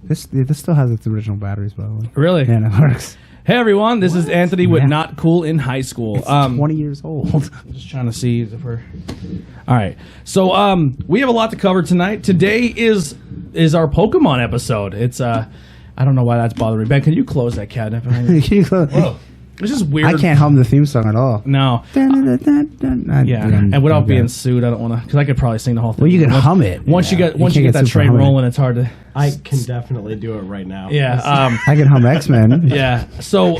This still has its original batteries, by the way. Really? Yeah, it works. Hey everyone, this is Anthony with Not Cool in High School. It's 20 years old. I'm just trying to see if we're... All right. So we have a lot to cover tonight. Today is our Pokemon episode. It's I don't know why that's bothering me. Ben, can you close that cabinet behind you? Can you close? Whoa. It's just weird. I can't hum the theme song at all. No. Yeah, and without being sued, I don't want to, because I could probably sing the whole thing. Well, you can hum it. Once you get that train rolling, it's hard to. I can definitely do it right now. Yeah, I can hum X-Men. Yeah. So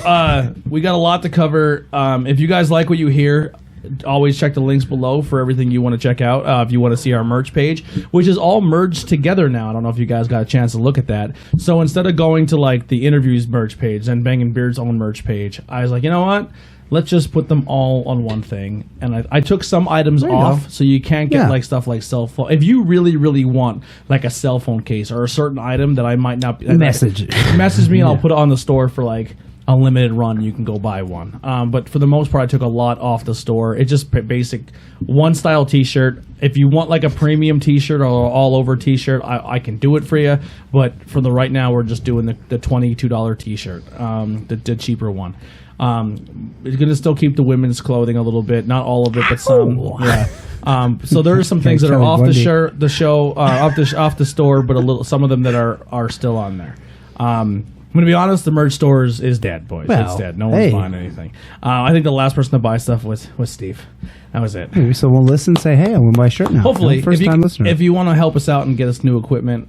we got a lot to cover. If you guys like what you hear, always check the links below for everything you want to check out. If you want to see our merch page, which is all merged together now. I don't know if you guys got a chance to look at that. So instead of going to like the interviews merch page and Bangin' Beard's own merch page, I was like, you know what? Let's just put them all on one thing. And I took some items off so you can't get like stuff like cell phone. If you really, really want like a cell phone case or a certain item that I might not be... message me and I'll put it on the store for like a limited run. You can go buy one. But for the most part, I took a lot off the store. It's just basic one style t-shirt. If you want like a premium t-shirt or all over t-shirt, I can do it for you. But for the right now, we're just doing the $22 t-shirt, the cheaper one. It's going to still keep the women's clothing a little bit, not all of it, but some. Yeah. So there are some things that are off the show, off the store, but some of them that are still on there. I'm going to be honest, the merch store is dead, boys. Well, it's dead. No one's buying anything. I think the last person to buy stuff was Steve. That was it. Maybe someone will listen and say, hey, I want to buy a shirt now. Hopefully, listener. If you want to help us out and get us new equipment,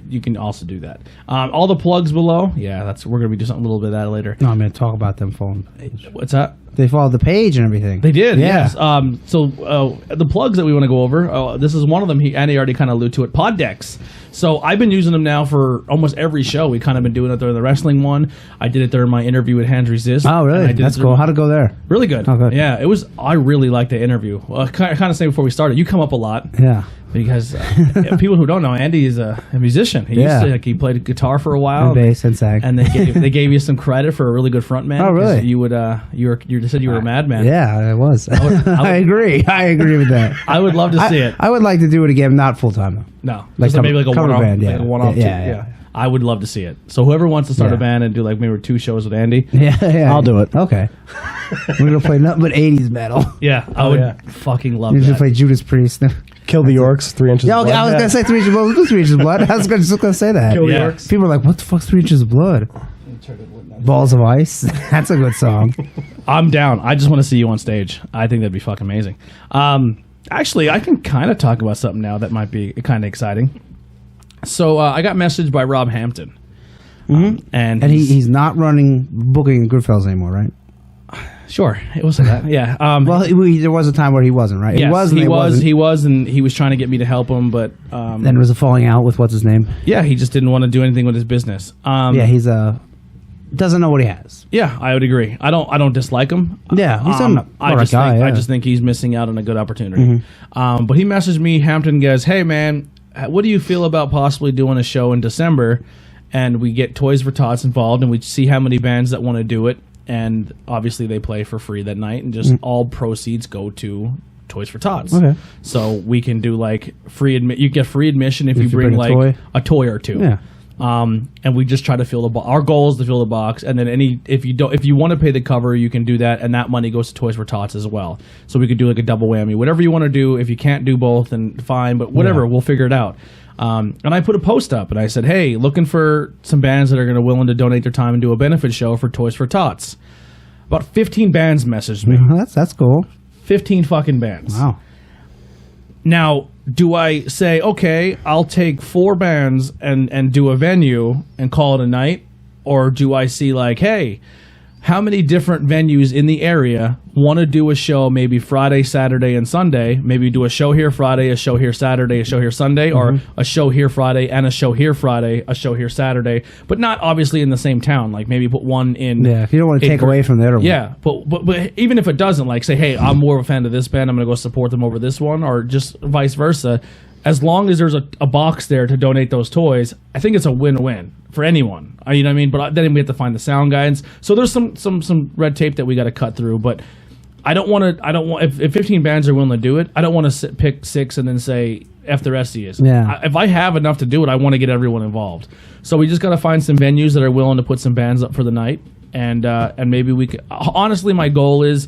you can also do that. All the plugs below, we're going to be doing something a little bit of that later. No, I'm going to talk about them phone. What's that? They followed the page and everything. They did, yes. So the plugs that we want to go over, this is one of them. Andy already kind of alluded to it, Pod Decks. So I've been using them now for almost every show. We kind of been doing it during the wrestling one. I did it during my interview with Hands Resist. Oh, really? That's cool. How'd it go there? Really good. Oh, good. Yeah, it was. I really liked the interview. Kind of saying before we started, you come up a lot. Yeah. Because people who don't know, Andy is a musician. He used to, he played guitar for a while, and bass and sag, and they gave you some credit for a really good front man. Oh, really? You said you were a madman. Yeah, I was. I agree. I agree with that. I would love to see it. I would like to do it again, not full time. No, like maybe like a cover band. Like a one-off. Yeah. I would love to see it. So whoever wants to start a band and do like maybe 2 shows with Andy, I'll do it. Okay. We're gonna play nothing but 80s metal. Yeah, I would fucking love that. You play Judas Priest. Kill the Orcs, 3 inches of blood. I was going to say 3 inches of blood. Let's do 3 inches of blood. I was just going to say that. Kill the Orcs. People are like, what the fuck's 3 inches of blood? Balls of Ice. That's a good song. I'm down. I just want to see you on stage. I think that'd be fucking amazing. Actually, I can kind of talk about something now that might be kind of exciting. So I got messaged by Rob Hampton. And he's not running booking in Goodfellas anymore, right? Sure, it was that. Yeah. Well, there was a time where he wasn't, right? Yes, he was, and he was trying to get me to help him, but then there was a falling out with what's his name. Yeah, he just didn't want to do anything with his business. He's doesn't know what he has. Yeah, I would agree. I don't dislike him. Yeah, he's I just think he's missing out on a good opportunity. But he messaged me. Hampton goes, "Hey man, what do you feel about possibly doing a show in December, and we get Toys for Tots involved, and we see how many bands that want to do it." And obviously they play for free that night, and just all proceeds go to Toys for Tots. Okay. So we can do like free you get free admission if you bring a like toy. a toy or two. Yeah. And we just try to fill the box. Our goal is to fill the box, and then if you want to pay the cover, you can do that, and that money goes to Toys for Tots as well. So we could do like a double whammy, whatever you want to do. If you can't do both, then fine, but whatever, we'll figure it out. And I put a post up, and I said, hey, looking for some bands that are going to willing to donate their time and do a benefit show for Toys for Tots. About 15 bands messaged me. That's cool. 15 fucking bands. Wow. Now, do I say, okay, I'll take 4 bands and do a venue and call it a night? Or do I see like, hey, how many different venues in the area want to do a show maybe Friday, Saturday, and Sunday? Maybe do a show here Friday, a show here Saturday, a show here Sunday, or a show here Friday and a show here Friday, a show here Saturday, but not obviously in the same town. Like maybe put one in. Yeah, if you don't want to take away from the other one. Yeah, but even if it doesn't, like say, hey, I'm more of a fan of this band, I'm going to go support them over this one, or just vice versa. As long as there's a box there to donate those toys, I think it's a win-win for anyone. You know what I mean? But then we have to find the sound guides. So there's some red tape that we got to cut through. But I don't want if 15 bands are willing to do it, I don't want to pick 6 and then say F the rest of you. Yeah. If I have enough to do it, I want to get everyone involved. So we just got to find some venues that are willing to put some bands up for the night. And maybe we could. Honestly, my goal is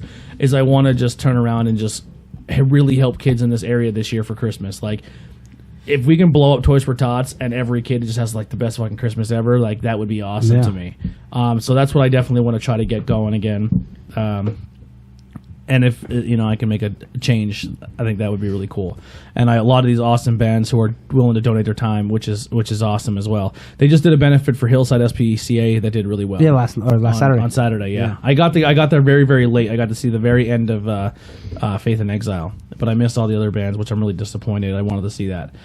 I want to just turn around and just really help kids in this area this year for Christmas. Like, if we can blow up Toys for Tots and every kid just has like the best fucking Christmas ever, like that would be awesome to me. So that's what I definitely want to try to get going again. And if I can make a change, I think that would be really cool. And a lot of these awesome bands who are willing to donate their time, which is awesome as well. They just did a benefit for Hillside SPCA that did really well. Yeah, last Saturday. On Saturday, yeah. I got there very, very late. I got to see the very end of Faith in Exile, but I missed all the other bands, which I'm really disappointed. I wanted to see that.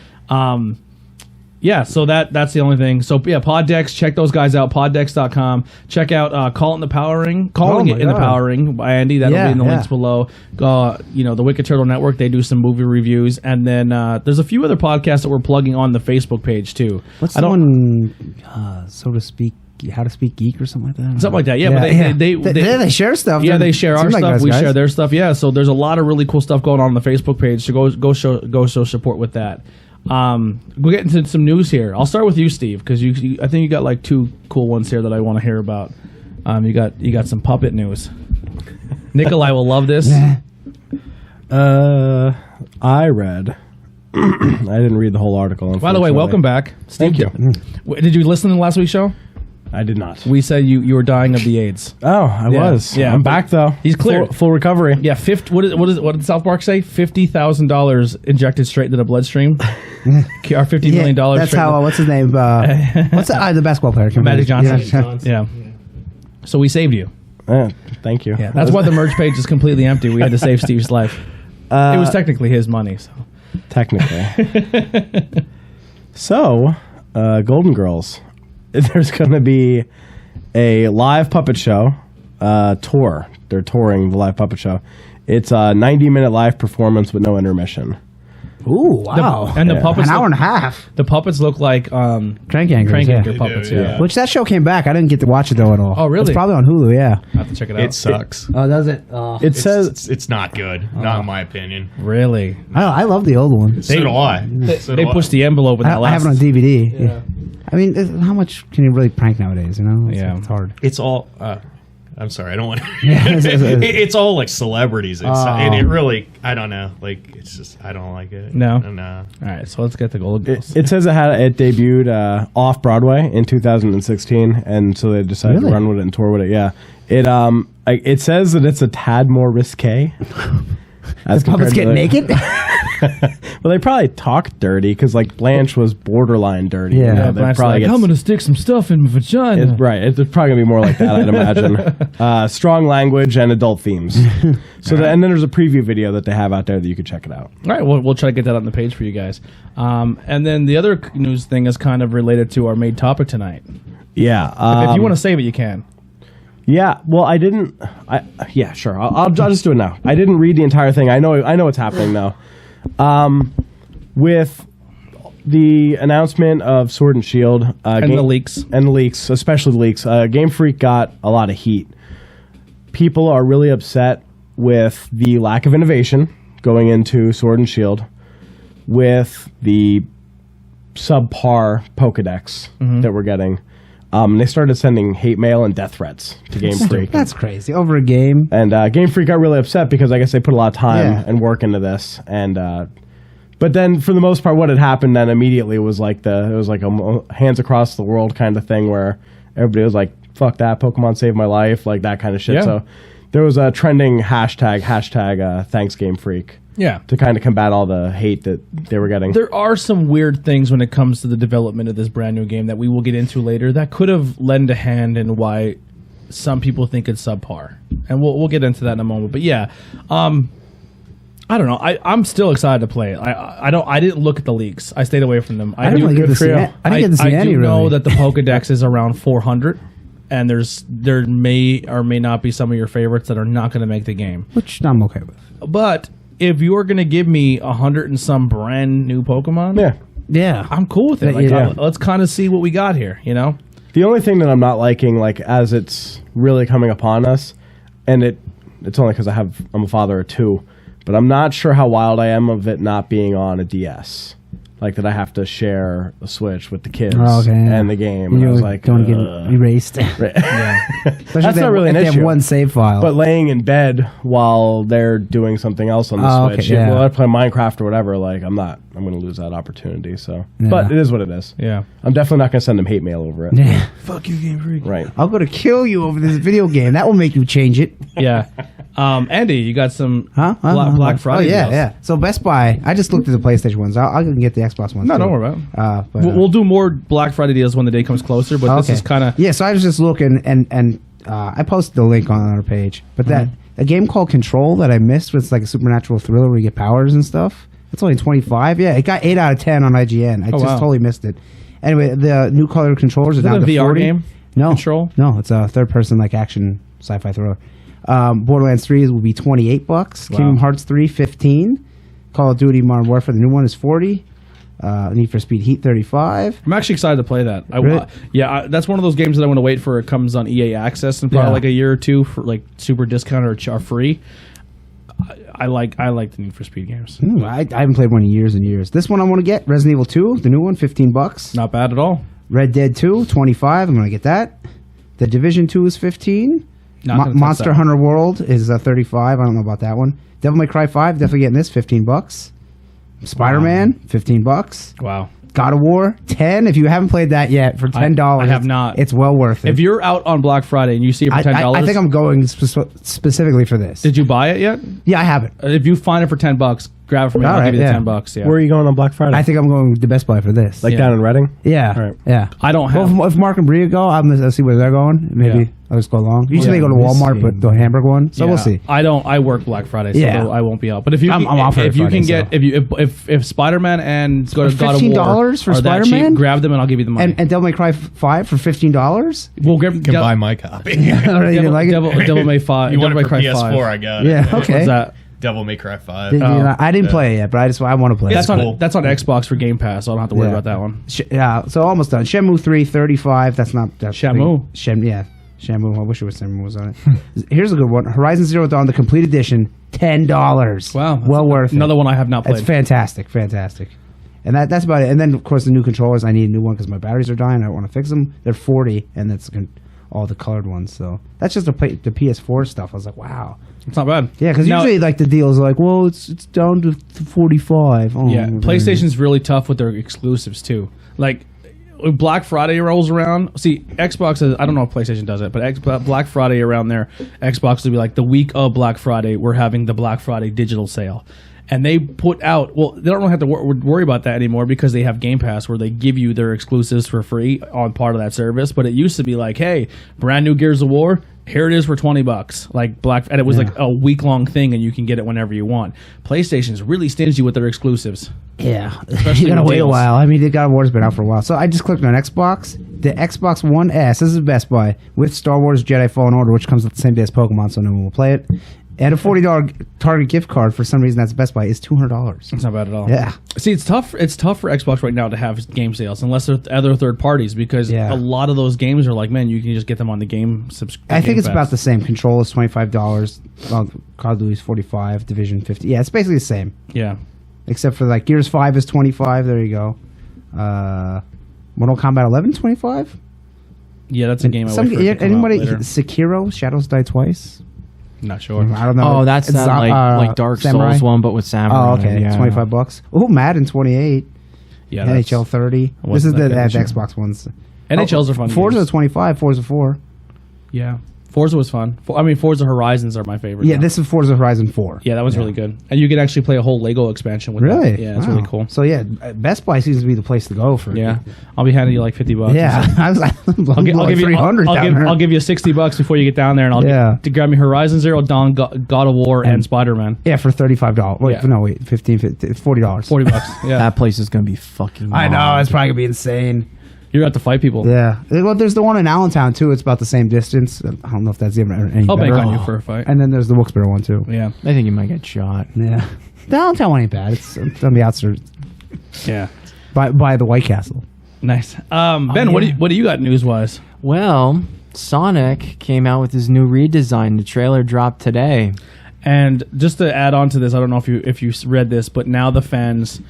Yeah, so that's the only thing. So yeah, Poddex, check those guys out. Poddex.com. Check out Calling the Powering by Andy. That'll be in the links below. The Wicked Turtle Network. They do some movie reviews, and then there's a few other podcasts that we're plugging on the Facebook page too. What's the one? So to speak. How to Speak Geek or something like that. Something like that. Yeah, but they share stuff. Yeah, they share our stuff. We share their stuff. Yeah, so there's a lot of really cool stuff going on the Facebook page. So go show support with that. We'll get into some news here. I'll start with you, Steve, because I think you got like 2 cool ones here that I want to hear about. You got some puppet news. Nikolai will love this. I read. I didn't read the whole article. By the way, welcome back, Steve. Thank you. Did you listen to last week's show? I did not. We said you were dying of the AIDS. Oh, I was. Yeah, I'm back though. He's cleared. Full recovery. Yeah, what did South Park say? $50,000 injected straight into the bloodstream. Our $50 million. That's how. What's his name? What's the basketball player? Magic Johnson. Yeah. So we saved you. Thank you. Yeah, that's why the merch page is completely empty. We had to save Steve's life. It was technically his money. So. Technically. So, Golden Girls. There's going to be a live puppet show tour. They're touring the live puppet show. It's a 90-minute live performance with no intermission. Ooh, wow. The puppets an hour and a half. The puppets look like Crank Anchor puppets. Yeah. Which that show came back. I didn't get to watch it though at all. Oh, really? It's probably on Hulu, yeah. I have to check it out. It sucks. Oh, does it? It says it's not good. Not in my opinion. Really? I love the old one. So do I. They pushed the envelope in that I have it on last. DVD. Yeah. I mean, how much can you really prank nowadays? It's hard. It's all. I'm sorry. I don't want to. It's all like celebrities. It really. I don't know. Like it's just. I don't like it. No. No. All right. So let's get the Golden Girls. it says it debuted off Broadway in 2016, and so they decided to run with it and tour with it. Yeah. It says that it's a tad more risque. The puppets get naked? Well, they probably talk dirty because like Blanche was borderline dirty. Yeah, Blanche's probably like, I'm going to stick some stuff in my vagina. It's probably going to be more like that, I'd imagine. Strong language and adult themes. And then there's a preview video that they have out there that you could check it out. All right, we'll try to get that on the page for you guys. And then the other news thing is kind of related to our main topic tonight. Yeah. If you want to save it, you can. Yeah, well, I didn't. Yeah, sure. I'll just do it now. I didn't read the entire thing. I know what's happening now. With the announcement of Sword and Shield And the leaks, especially the leaks, Game Freak got a lot of heat. People are really upset with the lack of innovation going into Sword and Shield with the subpar Pokedex that we're getting. They started sending hate mail and death threats to Game Freak. That's crazy. Over a game. And Game Freak got really upset because I guess they put a lot of time and work into this. And but then for the most part, what had happened then immediately was like it was like a hands across the world kind of thing where everybody was like, "Fuck that! Pokemon saved my life!" Like that kind of shit. Yeah. So there was a trending hashtag Thanks Game Freak. Yeah. To kind of combat all the hate that they were getting. There are some weird things when it comes to the development of this brand new game that we will get into later that could have lent a hand in why some people think it's subpar, and we'll get into that in a moment. But yeah, I don't know. I'm still excited to play it. I didn't look at the leaks. I stayed away from them. I didn't get to see it. I didn't get to see any. I do really. know that the Pokedex is around 400, and there may or may not be some of your favorites that are not going to make the game, which I'm okay with. but if you're going to give me 100 and some brand new Pokemon, yeah, I'm cool with it. Like, Yeah. let's kind of see what we got here, you know? The only thing that I'm not liking, like as it's really coming upon us, and it's only because I'm a father of 2, but I'm not sure how wild I am of it not being on a DS. Like that I have to share a Switch with the kids and the game. And I was like, don't get erased. Right. Especially That's not really an if they issue. have one save file. But laying in bed while they're doing something else on the Switch, well, I play Minecraft or whatever. Like I'm going to lose that opportunity. So, but it is what it is. Yeah, I'm definitely not going to send them hate mail over it. Yeah. Fuck you, Game Freak. Right. I'm going to kill you over this video game. That will make you change it. Yeah. Andy, you got some Black Friday Oh, yeah, deals. yeah. So Best Buy, I just looked at the PlayStation ones. I can get the Xbox ones. No, too. don't worry about it. But, We'll do more Black Friday deals when the day comes closer, but this is kind of... Yeah, so I was just looking, and I posted the link on our page. But a game called Control that I missed was like a supernatural thriller where you get powers and stuff. It's only 25. Yeah, it got 8 out of 10 on IGN. I totally missed it. Anyway, the new color controllers are down a to VR 40. game? No. Control? No, it's a third-person like action sci-fi thriller. Borderlands 3 will be $28. Kingdom Hearts 3, $15. Call of Duty Modern Warfare, the new one, is $40. Need for Speed Heat, $35. I'm actually excited to play that. Really? That's one of those games that I want to wait for. It comes on EA Access in probably like a year or two for like super discount or free. I like the Need for Speed games. I haven't played one in years and years. This one I want to get, Resident Evil 2, the new one, $15. Not bad at all. Red Dead 2, $25. I'm going to get that. The Division 2 is $15. Monster Hunter World is $35. I don't know about that one. Devil May Cry 5, definitely getting this, $15. Spider-Man, $15. Wow. God of War, $10. If you haven't played that yet, for $10, I have not. It's well worth it. If you're out on Black Friday and you see it for $10, I think I'm going specifically for this. Did you buy it yet? Yeah, I haven't. If you find it for $10, grab it from me. I'll give you the $10. Yeah. Where are you going on Black Friday? I think I'm going to Best Buy for this. Like down in Reading? Yeah. All right. Yeah. I don't have. Well, if Mark and Bria go, I'll see where they're going. Maybe I'll just go along. Usually they go to Walmart, but the Hamburg one. So we'll see. I work Black Friday, so I won't be out. But if you, I'm off for if you Friday, can get, if Spider-Man and God of War $15 for are that cheap, Spider-Man? grab them and I'll give you the money. And Devil May Cry 5 for $15? We'll You can buy my copy. You didn't like it? Devil May 5. You Devil want May it for Cry PS4? 5. I got it. Yeah, okay. What's that? Devil May Cry 5. I didn't play it yet, but I want to play That's it. on cool. that's on Xbox for Game Pass, so I don't have to worry about that one. Yeah, so almost done. Shenmue 3, $35. That's not... Shamu. Shamu. I wish it was Shamu was on it. Here's a good one. Horizon Zero Dawn, the complete edition, $10. Wow. Well worth Another it. one I have not played. It's fantastic. And that's about it. And then, of course, the new controllers. I need a new one because my batteries are dying. I don't want to fix them. They're $40, and that's all the colored ones. So that's just the PS4 stuff. I was like, wow. It's not bad. Yeah, because usually like the deals are like, well, it's down to 45. Oh, Yeah, PlayStation's really tough with their exclusives too. Like when Black Friday rolls around. See, Xbox is, I don't know if PlayStation does it, but Black Friday around there, Xbox will be like the week of Black Friday, we're having the Black Friday digital sale. And they put out, well, they don't really have to worry about that anymore because they have Game Pass where they give you their exclusives for free on part of that service. But it used to be like, hey, brand new Gears of War, here it is for $20. Like and it was like a week long thing, and you can get it whenever you want. PlayStation's really stingy with their exclusives. Yeah, Especially you gotta with wait a deals. while. I mean, the God of War's been out for a while, so I just clicked on Xbox. The Xbox One S, this is Best Buy with Star Wars Jedi Fallen Order, which comes out the same day as Pokemon, so no one will play it. And a $40 Target gift card for some reason that's Best Buy is $200. It's not bad at all. Yeah. See, it's tough. It's tough for Xbox right now to have game sales unless they're other third parties because Yeah. a lot of those games are like, man, you can just get them on the game. I think it's about the same. Control is $25. Call of Duty is $45. Division $50. Yeah, it's basically the same. Yeah. Except for like Gears 5 is $25. There you go. Mortal Kombat 11 $25. Yeah, that's a game. I wait for it to come out Anybody later. Sekiro Shadows Die Twice? Not sure. I don't know. Oh, that's It's that like Dark Samurai? Souls one, but with samurai. Oh, okay. Yeah. $25. Oh, Madden 28. Yeah, NHL 30. This is wasn't the that good this Xbox ones. NHLs are fun. Forza games. 25. Forza 4. Yeah, Forza was fun. Forza Horizons are my favorite. Yeah, now. this is Forza Horizon 4. Yeah, that was really good, and you can actually play a whole Lego expansion with Really? that. Yeah, it's Wow. really cool. So yeah, Best Buy seems to be the place to go for. Yeah, I'll be handing you like $50. Yeah. I was like, I'll give you 300 down there. I'll give you $60 before you get down there, and I'll get to grab me Horizon Zero Dawn, God of War, and Spider Man. Yeah, for $35. Wait, Yeah. no, wait, $40. $40. Yeah, That place is gonna be fucking. I know wild. it's probably gonna be insane. you're gonna have to fight people. Yeah, well, there's the one in Allentown too. It's about the same distance. I don't know if that's even any I'll better. bank on you for a fight. And then there's the Wilkes-Barre one too. Yeah, I think you might get shot. Yeah, the Allentown one ain't bad. It's on the outskirts yeah, by the White Castle. nice. Ben, yeah. what do you got news wise? Well, Sonic came out with his new redesign. The trailer dropped today. And just to add on to this, I don't know if you read this, but now the fans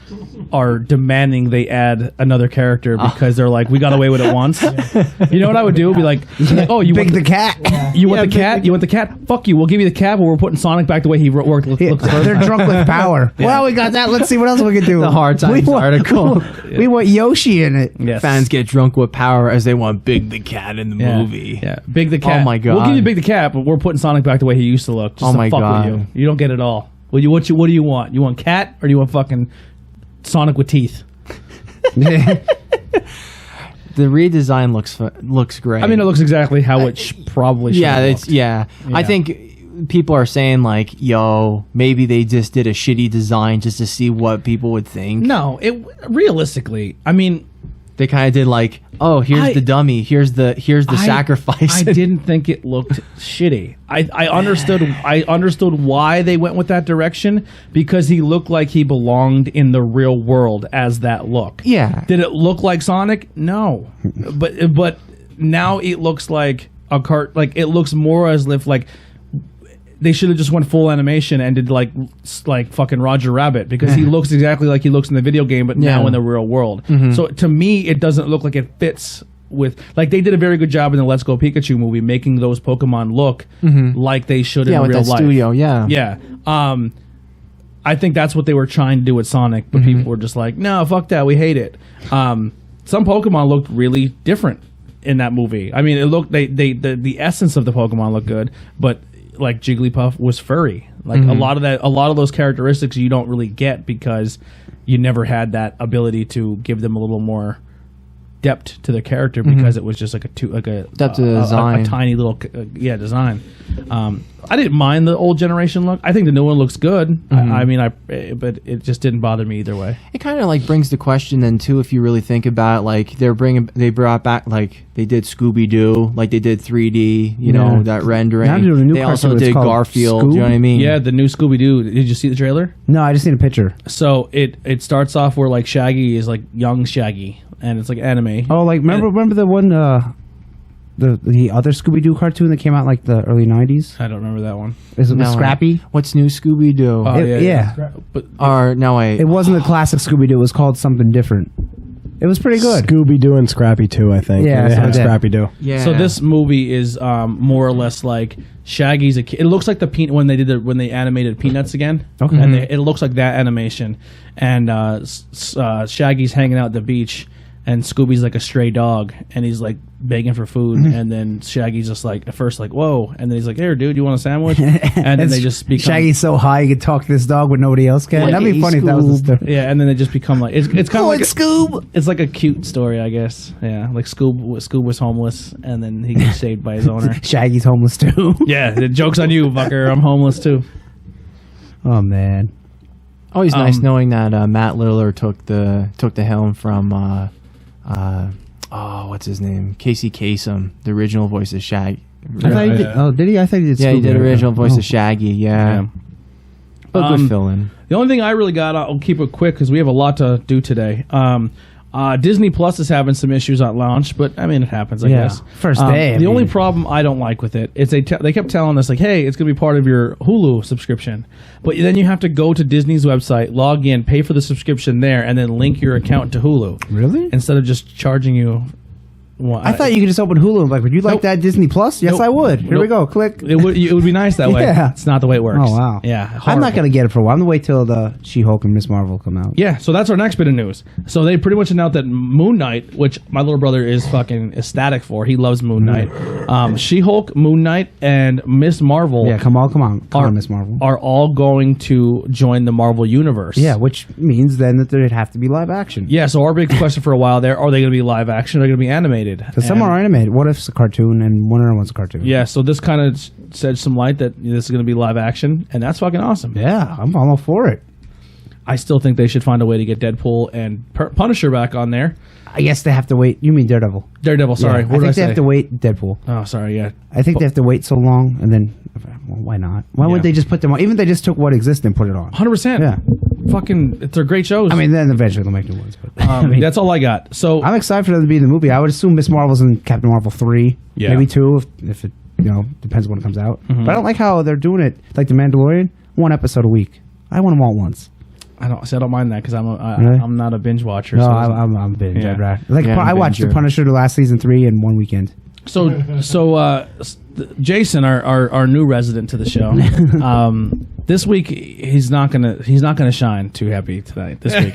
are demanding they add another character because they're like, we got away with it once. You know what I would do? Be like, oh, you Big want the cat. You want the cat? You want the cat? Fuck you. We'll give you the cat, but we're putting Sonic back the way he worked. Yeah, they're drunk with power. Well, we got that. Let's see what else we can do. The Hard Times article. We want Yoshi in it. Yes. Fans get drunk with power as they want Big the Cat in the Yeah. movie. Yeah, Big the cat. Oh my God. We'll give you Big the cat, but we're putting Sonic back the way he used to look. Just Oh to my fuck God. with you. You don't get it all. What do you want? You want cat or do you want fucking Sonic with teeth? The redesign looks great. I mean, it looks exactly how it probably should. yeah, have it's looked. yeah. I think people are saying like, yo, maybe they just did a shitty design just to see what people would think. No, realistically, I mean, They kind of did like, oh, here's the dummy, here's the sacrifice. I didn't think it looked shitty. I understood why they went with that direction because he looked like he belonged in the real world as that look. Yeah. Did it look like Sonic? No. but now it looks like a cart. Like it looks more as if like they should have just went full animation and did like fucking Roger Rabbit because he looks exactly like he looks in the video game, but now in the real world. So to me, it doesn't look like it fits with like they did a very good job in the Let's Go Pikachu movie making those Pokemon look like they should in with real that life. studio, yeah. Yeah. I think that's what they were trying to do with Sonic, but people were just like, no, fuck that, we hate it. Some Pokemon looked really different in that movie. I mean, it looked the essence of the Pokemon looked good, but like Jigglypuff was furry. Like a lot of those characteristics you don't really get because you never had that ability to give them a little more depth to the character because it was just like Depth to the design. a tiny little design. I didn't mind the old generation look. I think the new one looks good. But it just didn't bother me either way. It kind of like brings the question then too, if you really think about it, like they brought back like they did Scooby Doo, like they did 3D, you know, that rendering. Now they're doing a new They also cartoon, it's did called Garfield. Scoob? Do you know what I mean? Yeah, the new Scooby Doo. Did you see the trailer? No, I just need a picture. So it starts off where like Shaggy is like young Shaggy, and it's like anime. Oh, like remember the one the other Scooby Doo cartoon that came out like the early '90s? I don't remember that one. Is it No, Scrappy? What's new Scooby Doo? Oh, yeah. But Or no wait. It wasn't the classic Scooby Doo. It was called something different. It was pretty good. Scooby Doo and Scrappy Doo, I think. Yeah, they so had that- Scrappy Doo. Yeah. So this movie is more or less like Shaggy's a kid. It looks like when they animated Peanuts again. Okay. And it looks like that animation. And Shaggy's hanging out at the beach, and Scooby's like a stray dog, and he's like begging for food, and then Shaggy's just like at first like whoa, and then he's like, "Here, dude, you want a sandwich?" And then they just become Shaggy's so high he can talk to this dog when nobody else can. Like, That'd be hey, funny if that was the story. yeah, and then they just become like it's kind of like Scoob. it's like a cute story, I guess. Yeah, like Scoob was homeless, and then he gets saved by his owner. Shaggy's homeless too. Yeah, the joke's on you, fucker. I'm homeless too. Oh man. Always nice knowing that Matt Lillard took the helm from what's his name? Casey Kasem, the original voice of I thought he did. Oh, did he? I thought he did. Yeah, he Scooby did Doo. original voice Oh. of Shaggy. Yeah. A good fill-in. The only thing I really got, I'll keep it quick because we have a lot to do today. Disney Plus is having some issues at launch, but I mean, it happens, I guess. First day. The only problem I don't like with it is they kept telling us, like, hey, it's going to be part of your Hulu subscription. But then you have to go to Disney's website, log in, pay for the subscription there, and then link your account to Hulu. Really? Instead of just charging you. Well, I thought you could just open Hulu and be like, would you like Nope. that Disney Plus? Yes, Nope. I would. Here we Nope. go. Click. It would be nice that way. Yeah. It's not the way it works. Oh, wow. Yeah. I'm not horrible. going to get it for a while. I'm going to wait till the She-Hulk and Miss Marvel come out. Yeah, so that's our next bit of news. So they pretty much announced that Moon Knight, which my little brother is fucking ecstatic for. He loves Moon Knight. She-Hulk, Moon Knight, and Miss Marvel Yeah, come on, Miss Marvel. are all going to join the Marvel Universe. Yeah, which means then that there'd have to be live action. Yeah, so our big question for a while there, are they going to be live action or are they going to be animated? Because some are animated. What if it's a cartoon and one other one's a cartoon? Yeah, so this kind of shed some light that this is going to be live action, and that's fucking awesome. Yeah, I'm all for it. I still think they should find a way to get Deadpool and Punisher back on there. I guess they have to wait. You mean Daredevil? Daredevil, sorry. Yeah, What I did think they say? have to wait Deadpool. Oh, sorry, yeah. I think they have to wait so long, and then, well, why not? Why Yeah. would they just put them on? Even if they just took what exists and put it on. 100%. Yeah. Fucking, they're great shows. I mean, then eventually they'll make new ones. But I mean, that's all I got. So I'm excited for them to be in the movie. I would assume Miss Marvel's in Captain Marvel 3, Yeah. maybe 2, if it, depends when it comes out. But I don't like how they're doing it, like The Mandalorian, 1 episode a week. I want them all at once. I don't mind that because Really? I'm not a binge watcher. No, so I'm binge. Yeah. I'd rather- Like Yeah, I I'm watched The binger. Punisher the last season 3 in 1 weekend. Jason, our new resident to the show, this week he's not gonna shine too happy tonight. This week,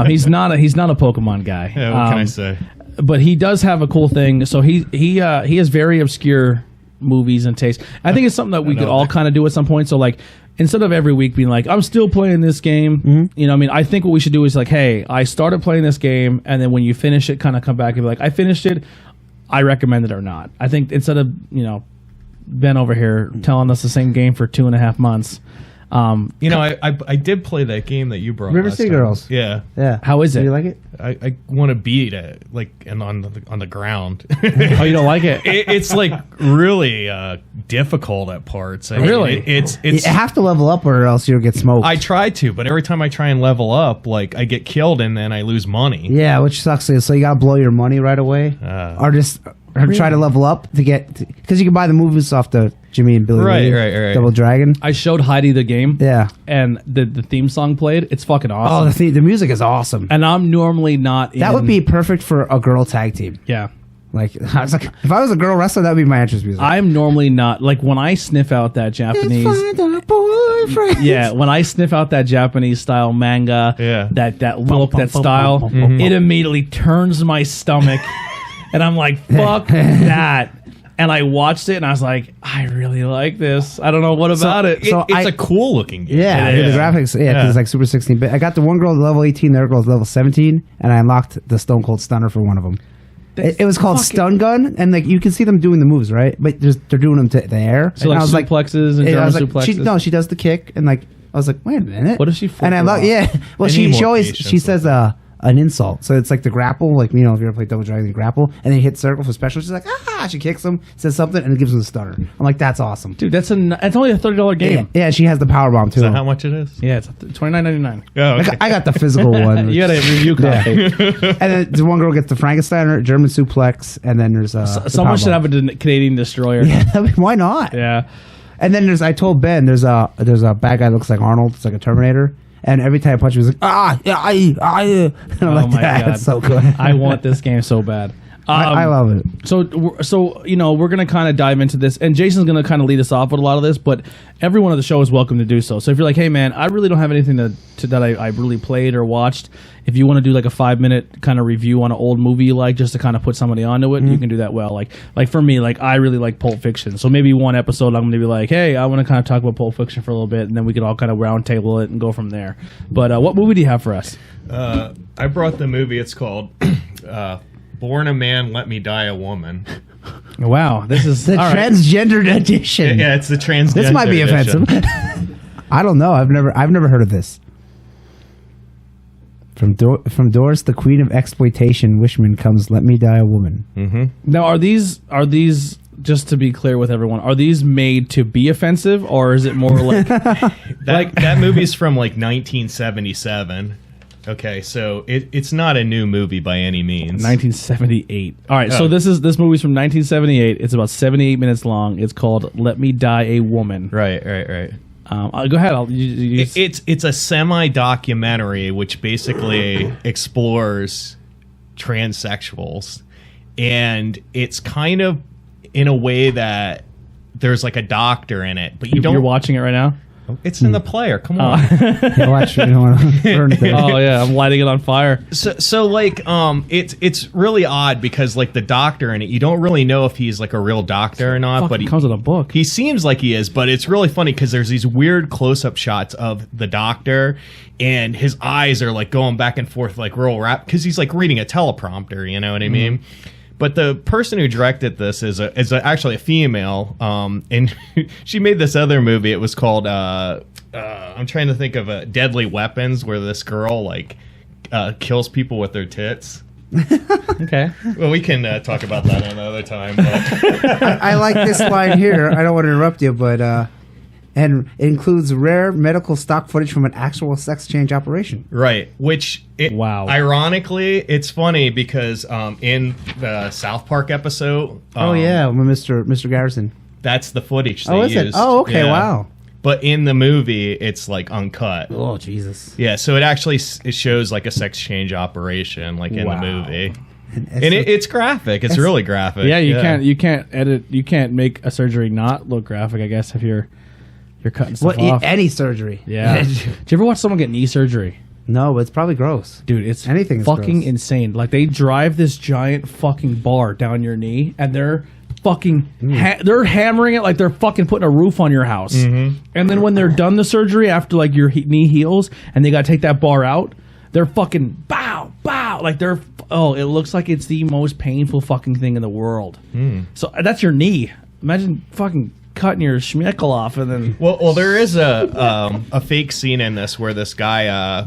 he's not a Pokemon guy. Yeah, what can I say? But he does have a cool thing. So he has very obscure movies and taste. I think it's something that we could all kind of do at some point. So like, instead of every week being like, I'm still playing this game, I mean, I think what we should do is like, hey, I started playing this game, and then when you finish it, kind of come back and be like, I finished it. I recommend it or not. I think instead of Ben over here telling us the same game for 2.5 months. I did play that game that you brought. River last City time. Girls. Yeah. Yeah. How is Do it? you like it? I want to beat it and on the ground. Oh, you don't like it? It's like really difficult at parts. I mean, Really? it's You have to level up or else you'll get smoked. I try to, but every time I try and level up, like I get killed and then I lose money. Yeah, which sucks. So you gotta blow your money right away, or try to level up to get because you can buy the movies off the Jimmy and Billy Right, Lee, right. Double Dragon. I showed Heidi the game. Yeah. And the theme song played. It's fucking Oh, awesome. the music is awesome. And I'm normally not. That would be perfect for a girl tag team. Yeah. Like I was like, if I was a girl wrestler, that would be my entrance music. I'm normally not like when I sniff out that Japanese. Yeah, when I sniff out that Japanese style manga, Yeah. that look, bum, that bum, style, bum, bum, bum, it immediately turns my stomach, and I'm like, fuck that. And I watched it, and I was like, I really like this. I don't know what about it. so It's I- a cool looking game. Yeah, It the is. graphics. Yeah, 'cause it's like Super 16-bit. I got the one girl at level 18, the other girl at level 17, and I unlocked the Stone Cold Stunner for one of them. It was called Stun Gun, and like you can see them doing the moves, right? But they're doing them to the air. So and like I was suplexes and I German was like, suplexes. she does the kick, and like I was like, wait a minute, What does she flip And I her love, off? yeah. Well, I she need more always patience she with says an insult, so it's like the grapple, like if you ever play Double Dragon, you grapple, and then you hit circle for special. She's like, she kicks him, says something, and it gives him the stunner. I'm like, that's awesome. Dude, it's only a $30 game. Yeah, she has the power bomb too. Is that how much it is? Yeah, it's $29.99. Oh, okay. I got the physical one. You got a review copy. And then the one girl gets the Frankensteiner, German suplex, and then there's Someone should have a Canadian destroyer. Yeah, I mean, why not? Yeah. And then I told Ben there's a bad guy that looks like Arnold. It's like a Terminator. And every time I punch him, he's like, and I'm like, my God. that's so good. I want this game so bad. I love it. So we're gonna kind of dive into this, and Jason's gonna kind of lead us off with a lot of this. But everyone of the show is welcome to do so. So if you're like, hey man, I really don't have anything that I really played or watched. If you want to do like a 5-minute kind of review on an old movie you like, just to kind of put somebody onto it, you can do that well. Like for me, like I really like Pulp Fiction. So maybe one episode I'm gonna be like, hey, I want to kind of talk about Pulp Fiction for a little bit, and then we could all kind of round table it and go from there. But what movie do you have for us? I brought the movie. It's called Born a Man, Let Me Die a Woman. Wow, this is The all right. transgendered edition. Yeah, it's the transgender This might be edition. offensive. I don't know. I've never heard of this. From Doris, the Queen of Exploitation, Wishman comes, Let Me Die a Woman. Now, are these just to be clear with everyone, are these made to be offensive, or is it more like that movie's from like 1977? Okay, so it's not a new movie by any means. 1978? All right, so Oh. this movie's from 1978. It's about 78 minutes long. It's called "Let Me Die a Woman." Right. Go ahead. It's a semi-documentary which basically explores transsexuals, and it's kind of in a way that there's like a doctor in it, but you don't. You're watching it right now. It's in the player. Come on. Yeah, watch, you don't want to burn it there. Oh yeah, I'm lighting it on fire. So like it's really odd because like the doctor in it, you don't really know if he's like a real doctor or not, but He comes with a book. he seems like he is, but it's really funny because there's these weird close-up shots of the doctor, and his eyes are like going back and forth like real rap because he's like reading a teleprompter. You know what I mean? But the person who directed this is actually a female, and she made this other movie. It was called I'm trying to think of Deadly Weapons, where this girl like kills people with their tits. Okay. Well, we can talk about that another time. But I like this line here. I don't want to interrupt you, but and it includes rare medical stock footage from an actual sex change operation. right, which Wow. Ironically, it's funny because in the South Park episode, Oh yeah, with Mr. Garrison. that's the footage they Oh, is used. it? Oh, okay. Yeah. Wow. But in the movie, it's like uncut. Oh Jesus. Yeah, so it actually it shows like a sex change operation, like in Wow. the movie, And and it's graphic. It's really graphic. Yeah, you can't make a surgery not look graphic. I guess if you're cutting stuff off. any surgery. Yeah. Did you ever watch someone get knee surgery? No, but it's probably gross. Dude, it's Anything is fucking gross. insane. Like they drive this giant fucking bar down your knee, and they're fucking they're hammering it like they're fucking putting a roof on your house. And then when they're done the surgery after like your knee heals, and they got to take that bar out, they're fucking bow like they're it looks like it's the most painful fucking thing in the world. So that's your knee. Imagine fucking cutting your schmeckle off and then Well, there is a fake scene in this where this guy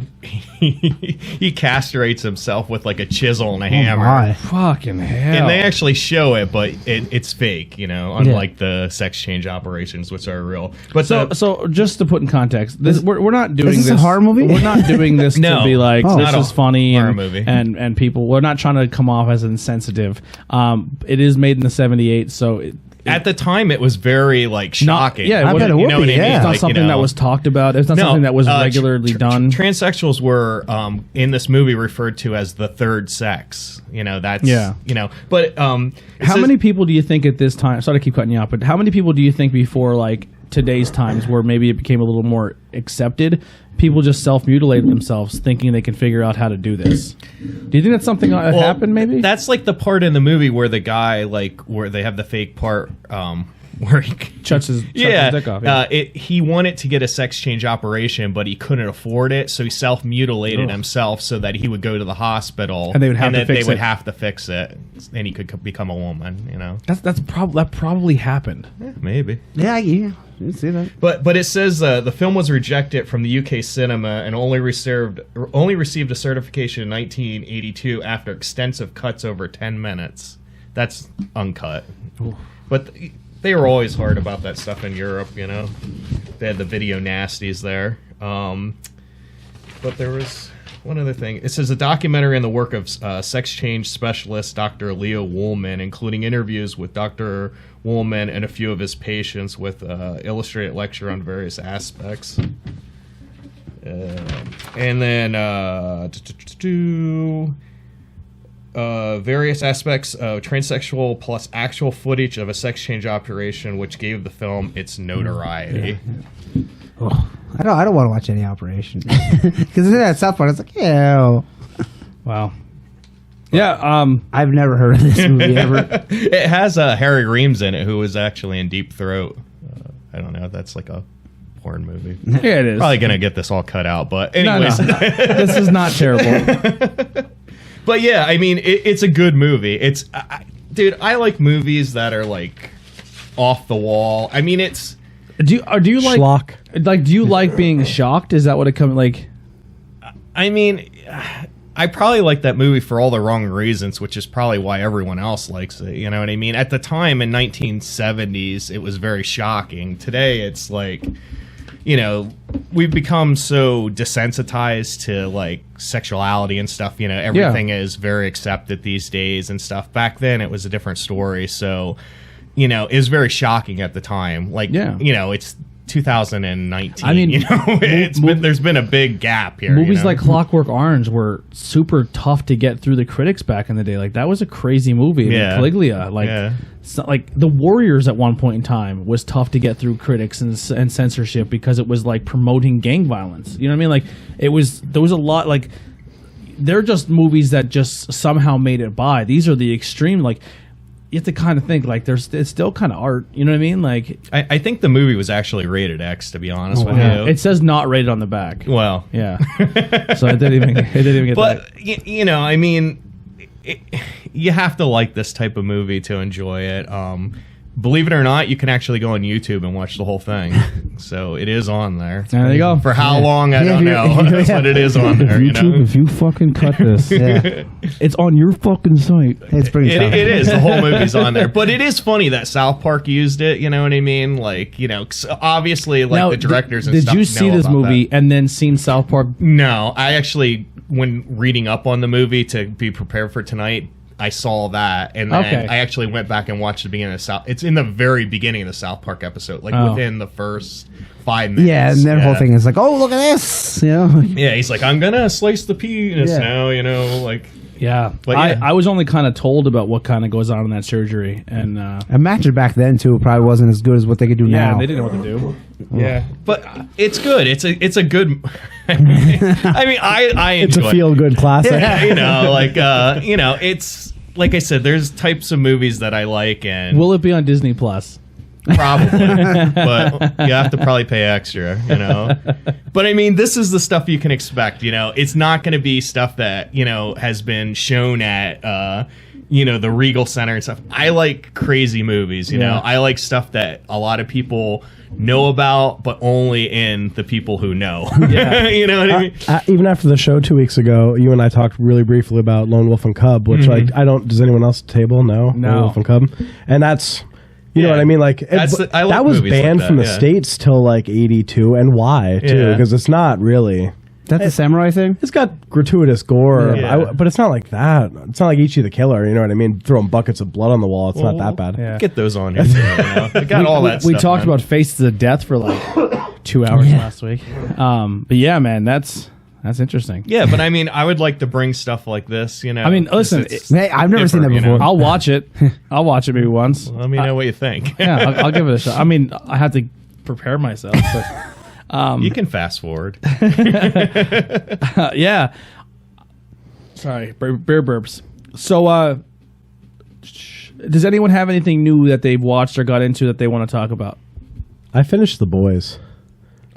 he castrates himself with like a chisel and a hammer. My. fucking hell. And they actually show it, but it's fake, you know, unlike the sex change operations, which are real. But So just to put in context, we're not doing this this a horror movie? We're not doing this No. to be like Oh. this Not is a funny horror and, movie. and people. We're not trying to come off as insensitive. It is made in the '78, so at the time, it was very like shocking. yeah, I bet it you would know what be, I mean? yeah. it's not Like, something you know, that was talked about. It's not something that was regularly done. Transsexuals were in this movie referred to as the third sex. You know, that's you know, but How many people do you think at this time? Sorry to keep cutting you off, but how many people do you think before like today's times, where maybe it became a little more accepted, people just self-mutilated themselves, thinking they can figure out how to do this? Do you think that's something that happened? Maybe that's like the part in the movie where the guy like where they have the fake part where he Shuts his dick off. Yeah. he wanted to get a sex change operation, but he couldn't afford it, so he self-mutilated himself so that he would go to the hospital, And they would have to then fix they would it. have to fix it, and he could become a woman. You know, that probably happened. maybe. Yeah, you see that. But it says the film was rejected from the UK cinema and only received a certification in 1982 after extensive cuts over 10 minutes. That's uncut. But they were always hard about that stuff in Europe, you know. They had the video nasties there. But there was one other thing. It says a documentary on the work of sex change specialist Dr. Leo Woolman, including interviews with Dr. Woolman and a few of his patients, with illustrated lecture on various aspects. And then various aspects of transsexual plus actual footage of a sex change operation, which gave the film its notoriety. I don't want to watch any operation because at South Park it's like Wow. Yeah. I've never heard of this movie ever. It has Harry Reams in it, who was actually in Deep Throat. I don't know if that's like a porn movie. Yeah, it is. Probably gonna get this all cut out, but No, anyways. this is not terrible. But yeah, I mean, it's a good movie. It's, dude, I like movies that are like off the wall. I mean, it's. Do you like Schlock. do you like being shocked? Is that what it comes like? I mean, I probably like that movie for all the wrong reasons, which is probably why everyone else likes it. You know what I mean? At the time in 1970s, it was very shocking. Today, it's like, you know, we've become so desensitized to like sexuality and stuff. You know, everything is very accepted these days and stuff. Back then, it was a different story. So, you know, it was very shocking at the time. Like, you know, it's 2019. I mean, you know, there's been a big gap here. Movies you know? like Clockwork Orange were super tough to get through the critics back in the day. Like that was a crazy movie. Yeah. Caligula, like The Warriors at one point in time was tough to get through critics and censorship because it was like promoting gang violence. You know what I mean? Like there was a lot like they're just movies that just somehow made it by. These are the extreme like. You have to kind of think like it's still kind of art, you know what I mean? Like I think the movie was actually rated X, to be honest with you. It says not rated on the back. Well, yeah. So it didn't even get but that. you know, I mean, you have to like this type of movie to enjoy it. Believe it or not, you can actually go on YouTube and watch the whole thing. So it is on there. There you go. For how long, I don't know. But it is on there. YouTube, you know? if you fucking cut this, it's on your fucking site. It's pretty tough. It is. The whole movie's on there. But it is funny that South Park used it. You know what I mean? Like, you know, 'cause obviously, like Now, the directors and did stuff. you see know this about movie that. and then seen South Park? No, I actually, when reading up on the movie to be prepared for tonight, I saw that, and then I actually went back and watched the beginning of South. It's in the very beginning of the South Park episode, like within the first 5 minutes. Yeah, and their whole thing is like, oh, look at this, you know. Yeah, he's like, I'm gonna slice the penis now, you know, like. Yeah, But I was only kind of told about what kind of goes on in that surgery, and Imagine back then too, probably wasn't as good as what they could do now. they didn't know what to do. Yeah, but it's good. It's a good. I mean, I It's enjoy a feel good classic. it. You know, like you know, it's like I said. There's types of movies that I like, and Will it be on Disney Plus? probably, but you have to probably pay extra. You know, but I mean, this is the stuff you can expect. You know, it's not going to be stuff that you know has been shown at. You know, the Regal Center and stuff. I like crazy movies, you know. I like stuff that a lot of people know about, but only in the people who know. Yeah. You know what I mean? Even after the show 2 weeks ago, you and I talked really briefly about Lone Wolf and Cub, which like does anyone else at the table know? No. Lone Wolf and Cub, and that's. You know what I mean? Like I like that was movies banned like from that, the States till like '82, and why too? Because it's not really. That's a samurai thing. It's got gratuitous gore, Yeah. but it's not like that. It's not like Ichi the Killer. You know what I mean? Throwing buckets of blood on the wall. It's not that bad. Yeah. Get those on here. Too, you know? They got all that We stuff. talked man. about Faces of Death for like 2 hours last week. But yeah, man, that's interesting. Yeah, but I mean, I would like to bring stuff like this, you know. I mean, listen, Hey, I've never seen that different, you before. know? I'll watch it. I'll watch it maybe once. Let me know what you think. Yeah, I'll give it a shot. I mean, I have to prepare myself, but You can fast forward. yeah. Sorry, beer burps. So, does anyone have anything new that they've watched or got into that they want to talk about? I finished The Boys.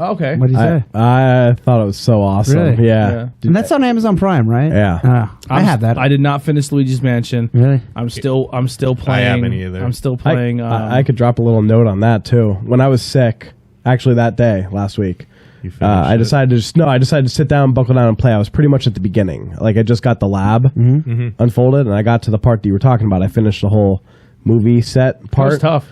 Oh, okay. What did you say? I thought it was so awesome. Really? Yeah. And that's on Amazon Prime, right? Yeah. I have that. I did not finish Luigi's Mansion. Really? I'm still playing. haven't either. I'm still playing. I could drop a little note on that too. When I was sick, actually that day last week, You finished I it? decided to sit down, buckle down, and play. I was pretty much at the beginning. Like I just got the lab unfolded, and I got to the part that you were talking about. I finished the whole movie set That part. was tough.